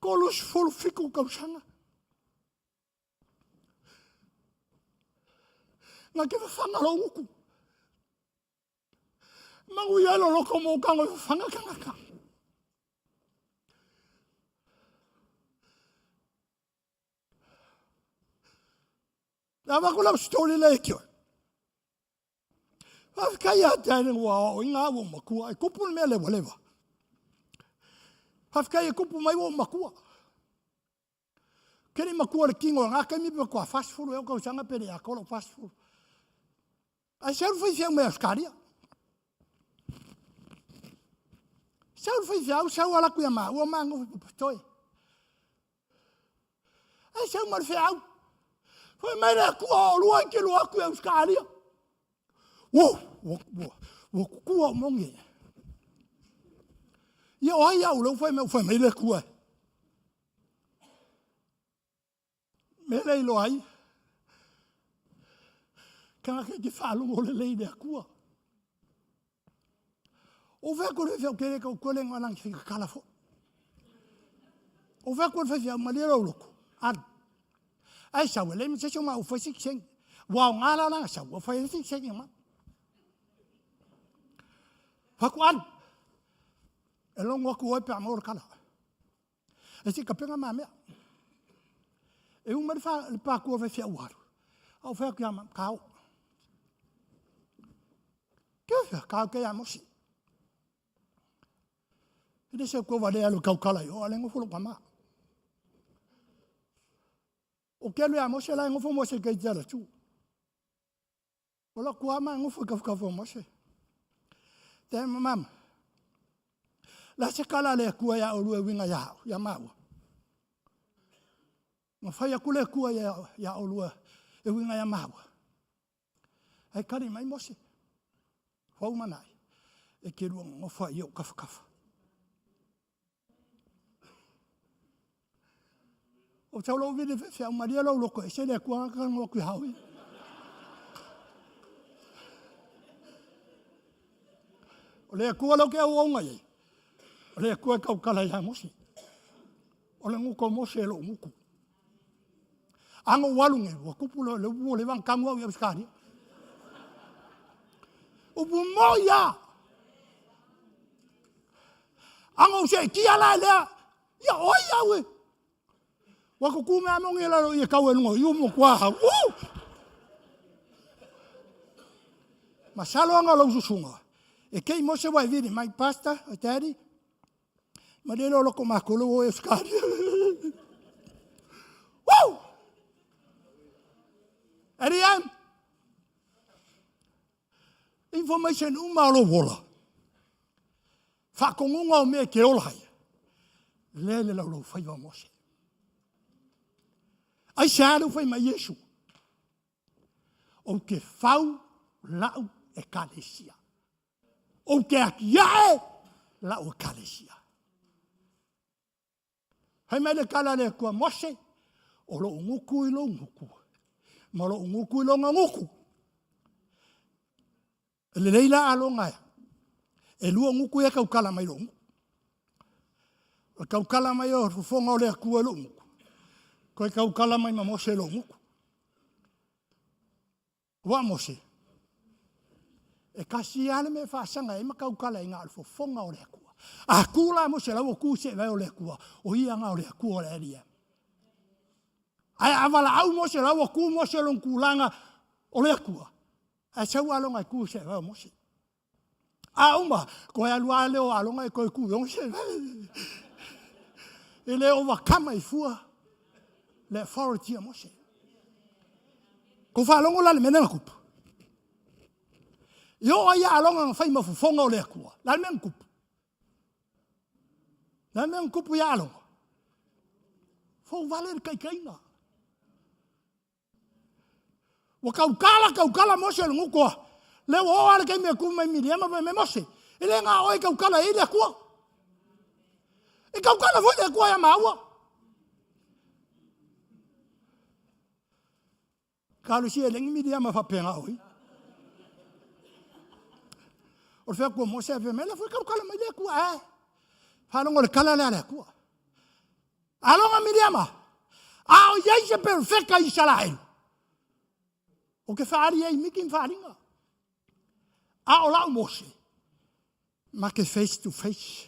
Kolus fulu fiku kau sanga. Nga ke whanga lo nguku. Mangu ia lo loko mo kango i whanga kangaka. Nā wako lau story le kio. Whawhikai a tēne ngua o i ngā wo makua. E kupu mea lewa lewa. Whawhikai e kupu mai wo makua. Kere makua le kingo ngā kai mipa kua fast food. Eo kau sanga pere a kolo fast food. Ai seru whai whiau mea skaria. Sau fai fiau, sau ala kuia maa, ua maa ngofi puputoi. Ai sau mar fiau. Fai mai rea kua o lua ke lua kuia uskaria. Wo kua o mongi. Ia o hai au lau fai mai rea kua. Me lei lo ai. Kanga ke whaalungo le lei rea kua. O vea kore whiau kere kau kore ngā nangi whika kalafo. O vea kore whiau malera o loko. An. Ai sau e le mi se ma o whai sikseng. Wao ngā la nanga sau o whai sikseng ma. Whaku an. E longo aku oi pe amor kala. E si kapenga mā mea. E umari wha le pā kua whiau waru. Au whiau ki ama kao. Kia whiau kao kei amosi. Ide se ko vale alo kau kala yo ale ngofo kama. O ke lo amo se la ngofo mo se ke jala tu. Ola kua ma ngofu kafo Mose. Te mama. La se kala le kua ya olue winga ya maua. Nga whaia kule kua ya olue e winga ya maua. Hei kari mai Mose. Whau manai. E ke rua ngofa i o kafa. O tau lau vide whia maria lau loko e se le kua ngaka ngoku haui. O le kua lau ke au aunga iei. O le kua kau kala ia Mose. O le nguko Mose lo nguku. Ango walunge, wa kupulo le uo le wang kamua ui abiskari. Upu moia. Ango se kia la lea. Ia oia we. Wako kume amongi lalo ia kau enungo. Iu mo kuaha. Masalo anga lau susunga. E kei Mose wai viri. Mai pasta, a tari. Madelo loko makolo o abiskari. Woo! Ariam. Information umalo wola. Whakongunga o mea ke olahai. Lele lau lau whaiwa Mose. Ai sāru whai mai Yesu. O ke whau lau e kalesia. O ke akiae lau e kalesia. Hai mai le kala le kua Mose. O lo nguku i lo nguku. Ma lo nguku i lo nguku. Le leila alonga ya. E lua nguku e kaukala mai lo nguku. O kaukala mai o rufonga o le akua lo nguku. Ko e kaukala mai ma Mose lo nguku. Wa Mose. E kasi ale me whaasanga e ma kaukala i ngā rufonga o le akua. A kula Mose lau o kuse vai o le akua. O ia ngā o le akua o le aria. Ai avala au Mose lau o ku Mose lo kulanga o le akua. A sau alonga i kuse vai o Mose. A uma, ko e alua leo alonga i koe ku Mose. E le overcome i fua. Le authority a Mose. Ko whalongo la le menenga kupu. Yo ai alonga ngawhai mafufonga o le akua. La le menenga kupu. La le menenga kupu ia alonga. Fau vale le kaikaina. Wa kaukala Mose le ngukoa. Le o ala kai me kuma Miriam me Mose. Ele nga oi kaukala ile akua. E kaukala foi le akua ya maua. Kalu si ele Miriam fa penga oi. O fe ko Mose fe mela foi kaukala mai le akua. Falongo le kala le akua. Alonga Miriam. A o yai se perfecta Israel. O ke whaari ei mikin whaaringa. A o lau Mose. Ma ke face to face.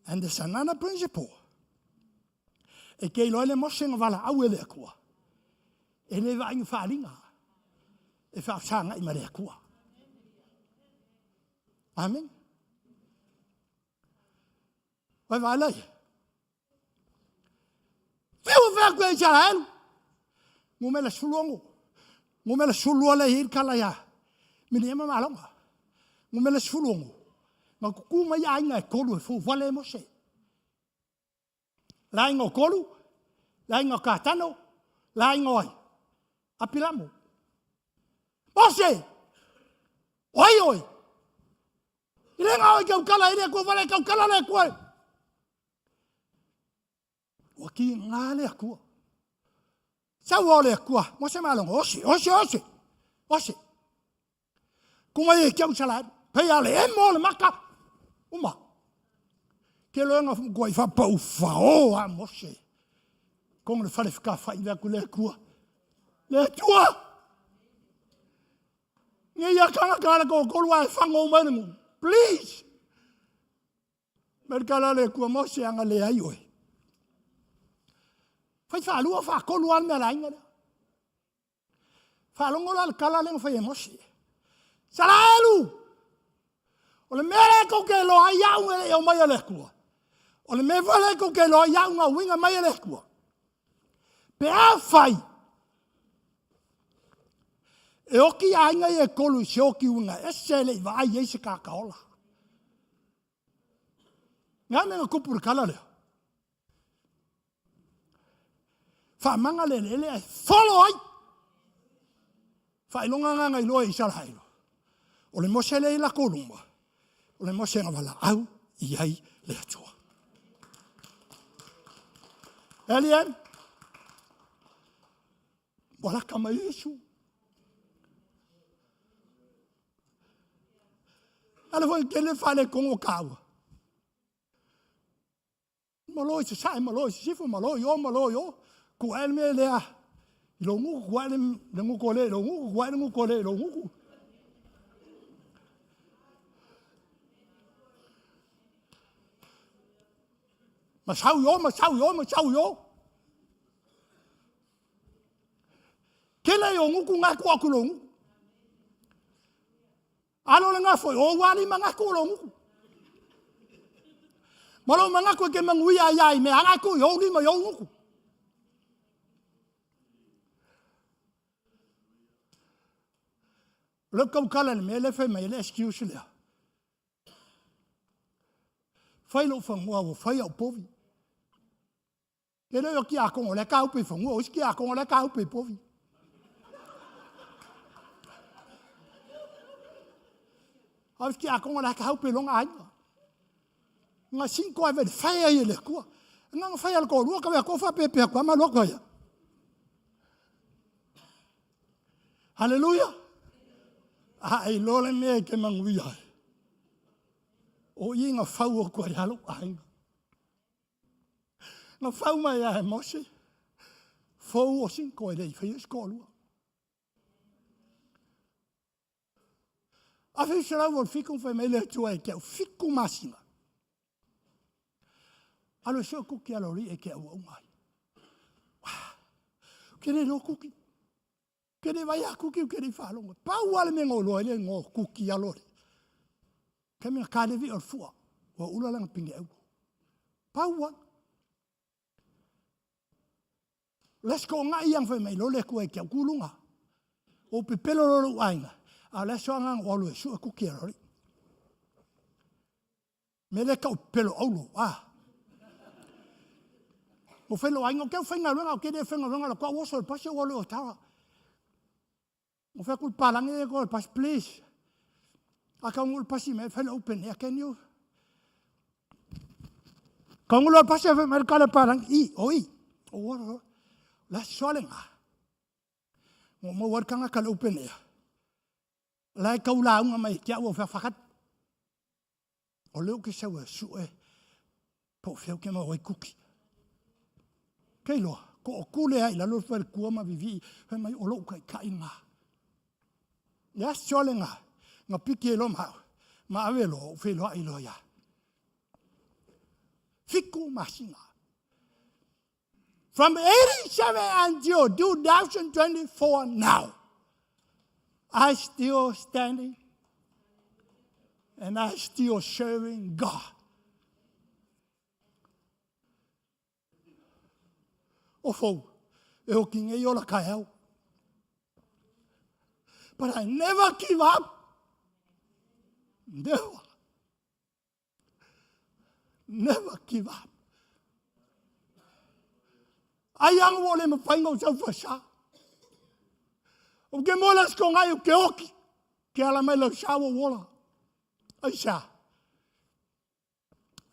And there's another principle. E kei loe le Mose nga wala au ele akua. E le wa inga whaaringa. E whaasanga i mare akua. Amen. Wai walai. Whiu whea kua i Israel. Ngumela sulongo. Ngumela suluole hir kala ya. Miriam malonga. Ngumela sulongo. Ma kukuma ya inga e kolu e fu vale Mose. La inga kolu. La inga katano. La inga oi. Apilamo. Mose. Oi. Ile nga oi kaukala ile ko vale kaukala le ko. Waki ngale akua. Sa wole kua, Mose malongo, osi. Kuma ye kiau salad, pe ale e mo le maka. Uma. Ke loenga ko i fa pau fa o a Mose. Kong le fale fika fa ina ku le kua. Le tua. Ni ya kanga ko lua fa ngo manu. Please. Merkala le kua Mose anga le ai oi. Fai fa lua fa ko lua me la inga. Fa longo la kala le fa Mose. Salalu. O le mere ko ke lo ai au e o mai le kua. O le me vale ko ke lo ai au nga winga mai le kua. Pe a fai. E oki ainga e kolu se oki unga. E sele i vai e se kakaola. Ngā menga kupuru kala leo. Whamanga le lele ai. Follow ai. Whailonga nganga i loa i salahailo. O le mose le ila kolumba. O le mose ngawala au i ai le atua. Elian. Wala kama Yesu. Ala foi kele fale kongo kawa. Maloi se sai maloi se sifu maloi yo. Ku elme lea. Lo ngu ku elme ngu kole lo ngu ku elme ngu kole lo ngu. Masau yo. Kele yo ngu ku ngaku aku lo ngu. Alo le ngā foi, o wali mangako lo ngu. Malo mangako ke mangui ai me angako yo li ma yo ngu. Le kau kala le mele fe me le excuse le. Fai lo fangua o fai au povi. Ele yo ki a ko le ka upe fangua, o ki a ko le ka upe povi. Aos ki a konga la ka haupe longa ainga. Nga 5 ave fai ai le kua. Nga fai al ko lua ka me ko fa pepe kwa ma loko ya. Hallelujah. Ai lole me ke mangui ai. O inga fau o kwa ya lo ainga. Nga fau mai ya mose. Fau o 5 ave fai sko lua. A fe sera vol fiku fe mele tua e ke fiku masina. Alo so kuki alo ri e ke o mai. Kene no kuki. Kene vai a kuki kene fa longa. Pa wale me ngolo ele ngo kuki alo ri. Keme ka le vi or fua. Wa ula lang pinge au. Pa wa. Let's go nga yang fe me lo le ku e ke kulunga. O pepelo lo ainga. Ala soanga o lo su ku kero. Mele ka pelo olo O felo ainga ke fenga longa ke de fenga longa ko wo so pase wo lo tawa. O fe kul palange ko pas please. Aka ngul pasi me felo open ya can you. Ka ngul pasi fe mer kala palang oi. O wo la solenga. Mo war kanga kala open ya. Lai kau la unga mai kia ua whawhakat. O leo ke saua sue. Po whiau ke mau ai kuki. Kei loa, ko o kule ai la lor whare kua ma vivi. Hei mai o loo kai kai ngā. Ia sole ngā. Ngā piki e lo mau. Ma awe lo o whelo ai lo ia. Fiku masinga. From 87 until 2024 now. I still standing and I still serving God. Ofo, e o king e ola kai au. But I never give up. Never give up. Ai ang wole me whainga o sau whasa. O ke mola sko ngai o ke oki. Ke ala mai lau shawa wola. Ai sa.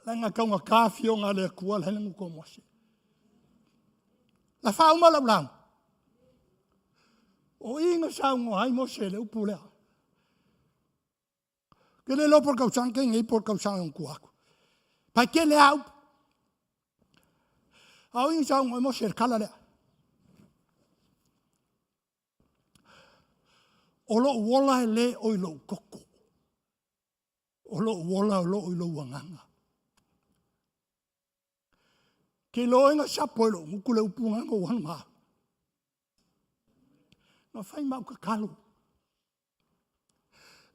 Langa kaunga kawhi o ngā lea kua lehena nguko mose. La whao ma lau lau. O inga sao ngō hai mose le upu lea. Ke le lo por kau sanke ngai por kau sanke ngō kuaku. Pai ke le au. Au inga sao ngō mose le kala lea. O lo wola le o lo koko. O lo wola lo o lo wanganga. Ke lo inga sapo lo mukule upunga ngo wanga. No fai mau ka kalu.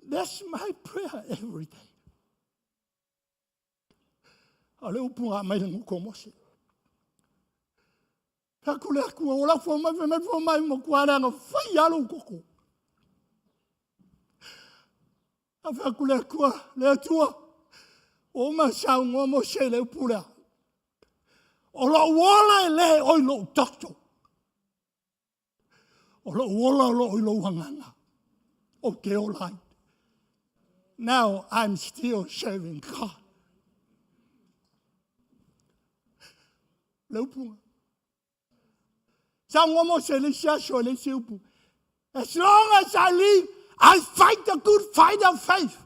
That's my prayer every day. Ale upunga mai le nguko mose. Hakule aku o la fo mai mo kuara no fai alo koko. Awha kule kua le tua. O ma sau ngō mo se le upura. O lo wola le oi lo tato. O lo wola lo oi lo wanganga. O ke o lai. Now I'm still serving God. Le upunga. Sau ngō mo se le sia so le se upu. As long as I live, I fight the good fight of faith.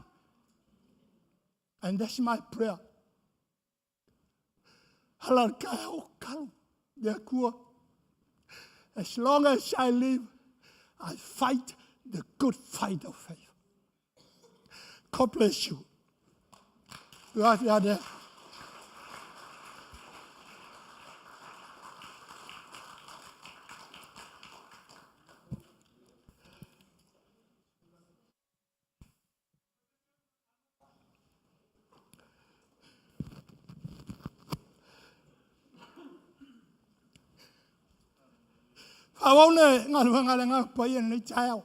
And that's my prayer. Halar kaya o kalu. Dia kua. As long as I live, I fight the good fight of faith. God bless you. Right there. Awone ngalwanga nga payen ni chao.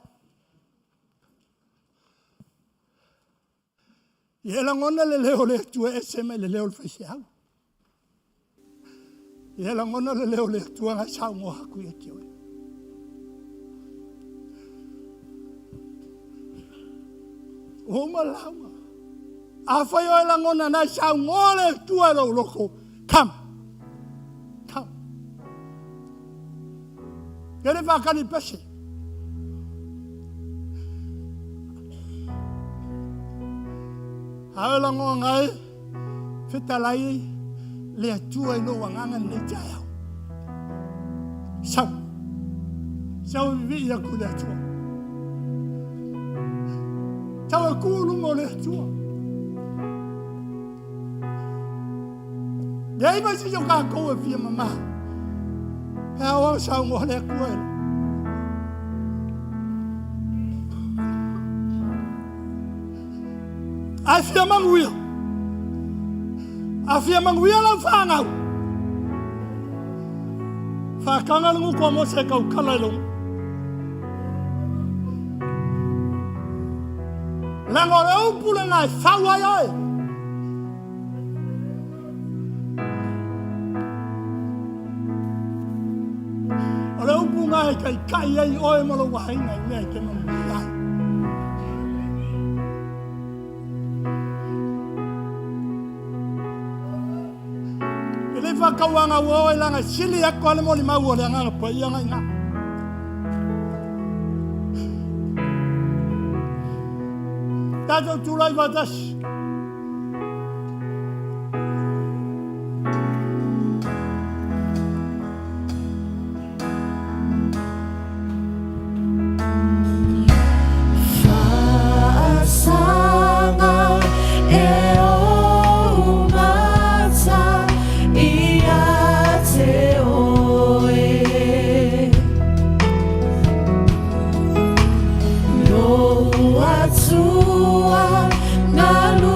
Yela ngona le leo le tu eseme le leo fesiao. Yela ngona le leo le tu nga chao mo haku ye tio. O malawa. Afayo yela ngona na chao ngole tu lo loko. Come. Kere vakani pese. Awela ngai fetalai le atua no wanganga ne jaya. Sau vi ya kula tua. Sau kulu mo le tua. Dei ba si joka ko e fi mama. How shall we let go? I fear man will. I fear man will and fan out. Fakangal mo como se kau kalalong. Langoreu pulang ay saway. Orang bunga kai kai oi malu wahai ngai ngai ke memulai. Elefa kawanga wo langa sili akole mo lima wo langa pa yanga nga. Tajo tulai batas. Tua, na luz.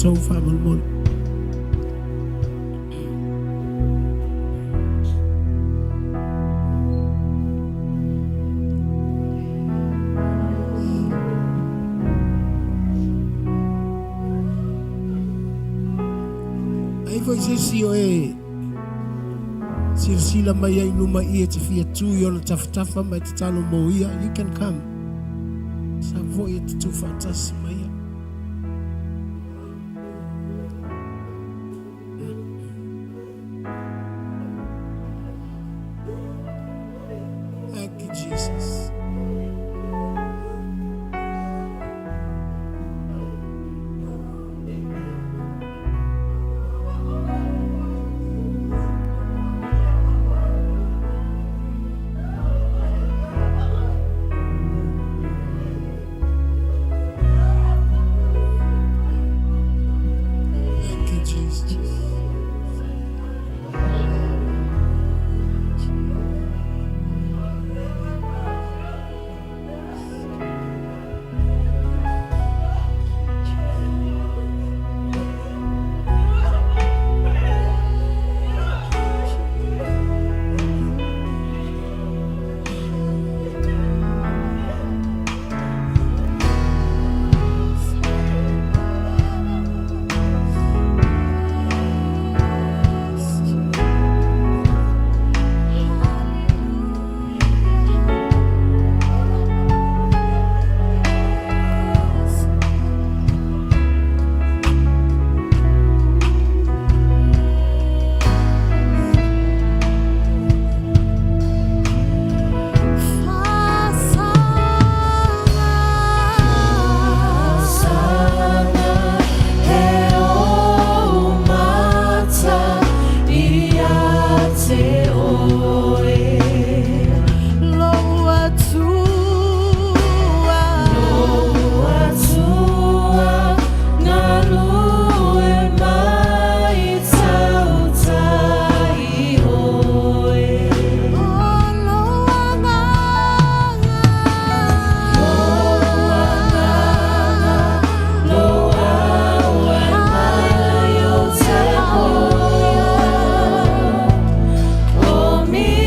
tātou whamulmulu. Ai foi sisi o e sila mai ai numa ia te fia tu i ona tafatafa mai te talo mo ia. You can come. Sa voi te tu fatasi mai ia. Thank you, Jesus. Thank you, Jesus. Me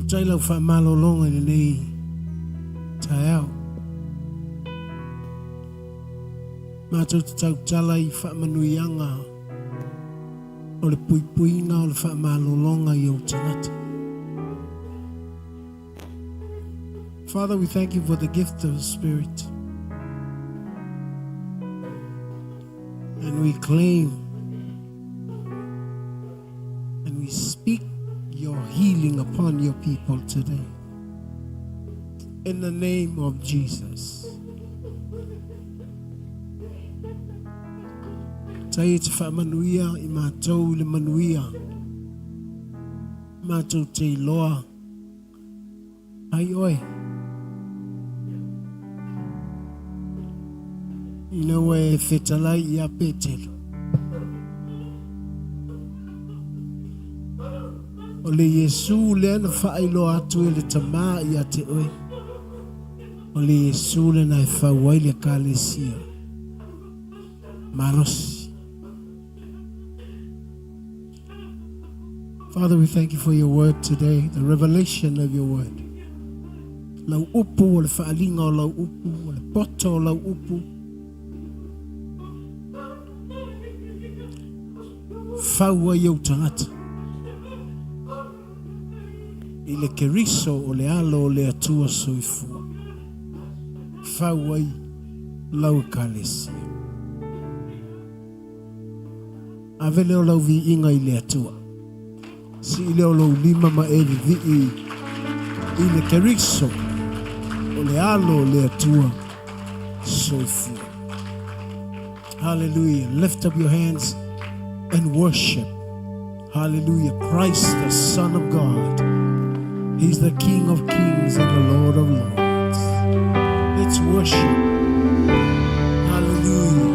tai lau wha malolonga le nei tai au. Mātou te tau tala I wha manuianga o le puipuinga o le wha malolonga I o tangata. Father, we thank you for the gift of the Spirit. And we claim and we speak your healing upon your people today. In the name of Jesus. Tai te whamanuia I mātou le manuia. Mātou te loa. Ai oi. Ina we whetalai I a petelo. O le Yesu le ana whaelo atu e le tamā I a te oi. O le Yesu le na e whauai le kālesia. Marosi. Father, we thank you for your word today, the revelation of your word. Lau upu o le whaalinga o lau upu, o le poto o lau upu. Whaua iau tangata. I le keriso o le alo o le atua soifua. Whaua I lau kālesia. Avele o lau vi inga I le atua. Si leo lo lima ma e vi I le keriso o le alo le atua soifua. Hallelujah. Lift up your hands and worship. Hallelujah. Christ, the Son of God. He's the King of Kings and the Lord of Lords. Let's worship. Hallelujah.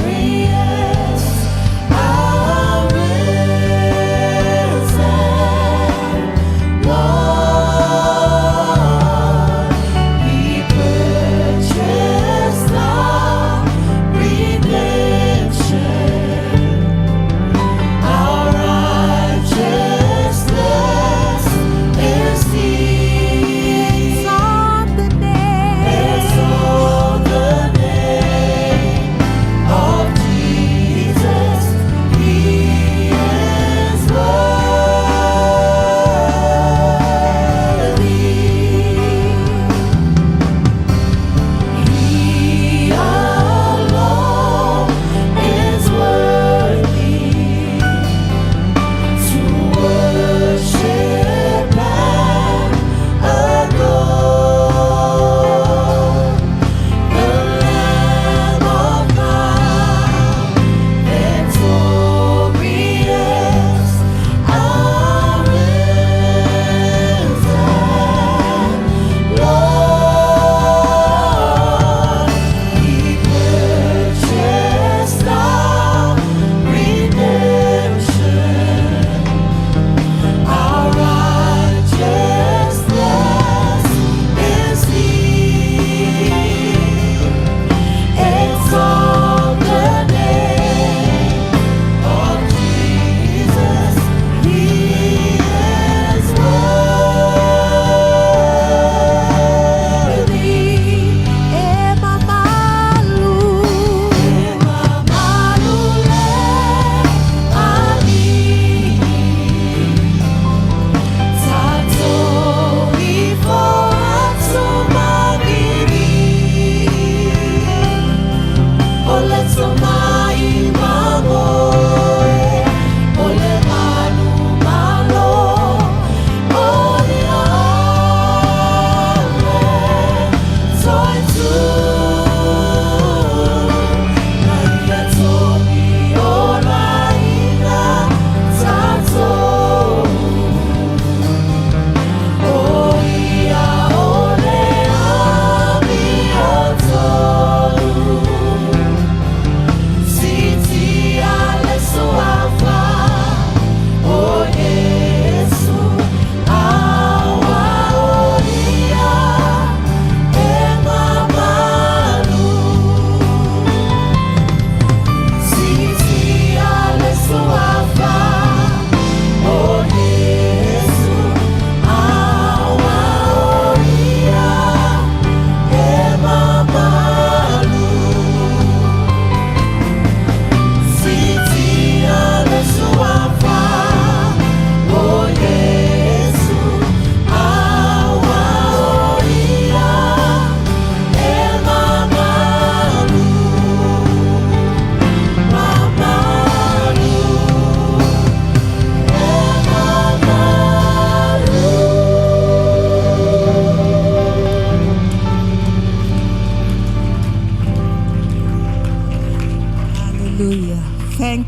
Victorious.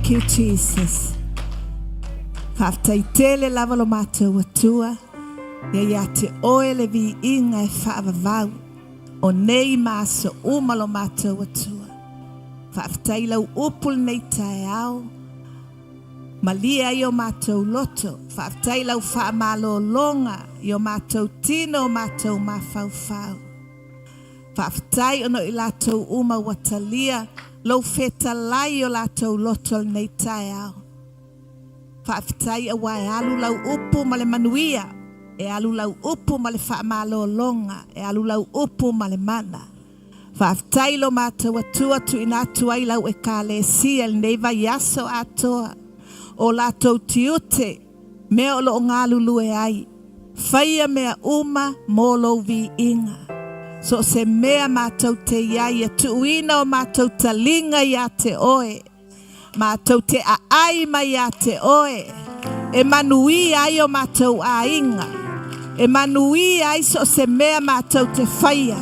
Thank you, Jesus. Whaaftaitele lava lo mātou atua. Ia te oe le vi inga e whaavavau. O nei māso uma lo mātou atua. Whaaftai lau upul nei tae au. Malia i o mātou loto. Whaaftai lau whaamalo longa i o mātou tino o mātou mawhauwhau. Whaaftai ono i lātou uma watalia. Lau feta lai o lātou loto nei tae au. Whaaftai a wai alu lau upu ma le manuia. E alu lau upu ma le whaamalo longa. E alu lau upu ma le mana. Whaaftai lo mātou atua tu inatu ai lau e kāle sia le neiva yaso atoa. O lātou tiute mea o lo ngālu lue ai. Whaia mea uma mō lo vi inga. So se mea mātou te iai e tuina o mātou talinga ia te oe. Mātou te aai mai ia te oe. E manui ai o mātou a inga. E manui ai so se mea mātou te whaia.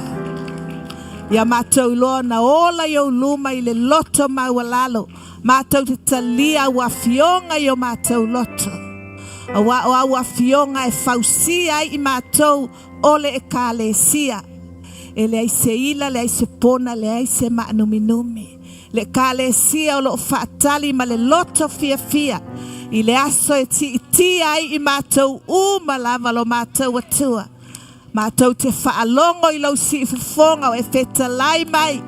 Ia mātou loa na ola i o luma i le loto maualalo. Mātou te talia ua fionga i o mātou loto. Awa ua fionga e fausia i mātou ole e kālesia. E le aise ila, le aise pona, le aise maanuminumi. Le kālesia o lo whaatali ma le loto fia fia. I le aso e ti ai i mātou umalava lo mātou atua. Mātou te whaalongo i lau si fufonga o e feta lai mai.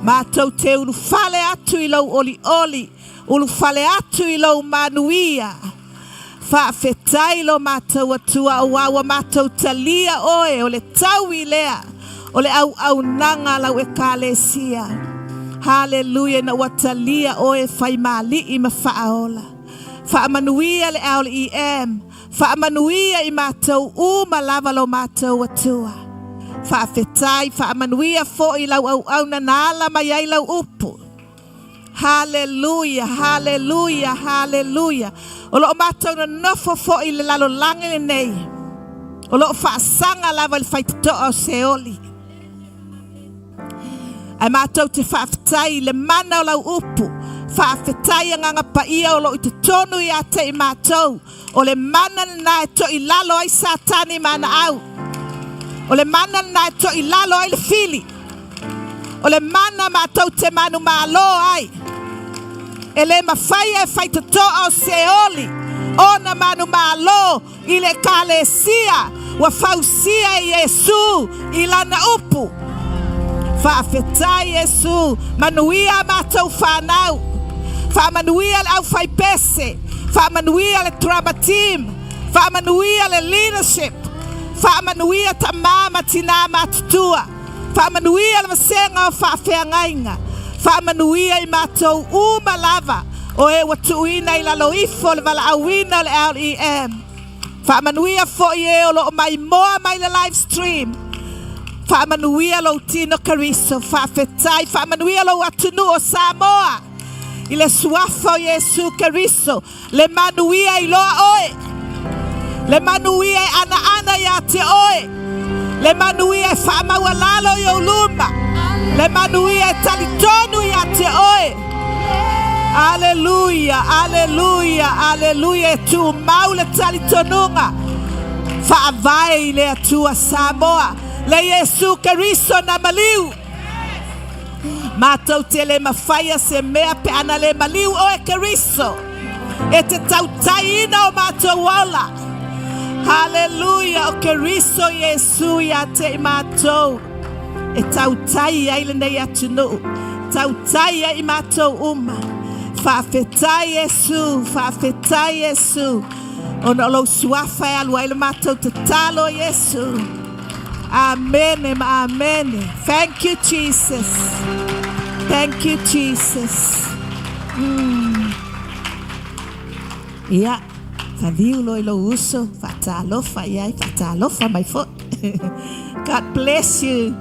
Mātou te ulu fale atu i lau oli oli. Ulu fale atu i lau manuia. Whaafetai lo mātou atua o wawa mātou talia oe o le tau i lea. O le au nanga lau e kālesia. Hallelujah na watalia oe whai mali i ma whaaola. Whaamanuia le au le EM. Whaamanuia i mātou umalava lo mātou atua. Whaafetai, whaamanuia fo i lau au na nala mai ai lau upu. Hallelujah, hallelujah, hallelujah. O lo mātou na nofo fo i le lalo lange nei. O lo whaasanga lava le whaitoto o seoli. Ai mātou te whaafetai le mana o lau upu. Whaafetai nganga pa ia o lo i te tonu i ate i mātou. O le mana na e to i lalo ai satani mana au. O le mana na e to i lalo ai le fili. O le mana mātou te manu malo ai. E le mawhaia e whaitoto o seoli. O na manu malo i le kālesia. Wa whausia i Yesu i lana upu. Whaafetai Yesu. Manuia mātou whanau. Whaamanuia le au whai pese. Whaamanuia le trauma team. Whaamanuia le leadership. Whaamanuia ta mama tina matutua. Whaamanuia le masenga o whaafeangainga. Whaamanuia i mātou umalava. O e watuina i lalo ifo le wala awina le LEM. Whaamanuia fo i e o lo mai moa mai le live stream. Whaamanuia lo tino kariso. Whaafetai. Whaamanuia lo atunu o Samoa. I le suafa o Yesu kariso. Le manuia i loa oe. Le manuia i ana ia te oe. Le manuia i whaamaualalo i o luma. Le manuia i talitonu ia te oe. Aleluia, aleluia, aleluia. E tu mau le talitonunga. Whaavai le atua Samoa. Le Yesu kariso na maliu. Mātou te le mawhaia se mea pe ana le maliu o e kariso. E te tautaina o mātou ola. Hallelujah, o kariso Yesu ia te mātou. E tautai ai le nei atunu. Tautai ai mātou uma. Whaafetai Yesu, whaafetai Yesu. Ono lo suafa e alu ai le mātou te talo Yesu. Amen, amen. Thank you, Jesus. Thank you, Jesus. Ia, whaviu lo ilo uso, whatalofa iai, whatalofa my foot. God bless you.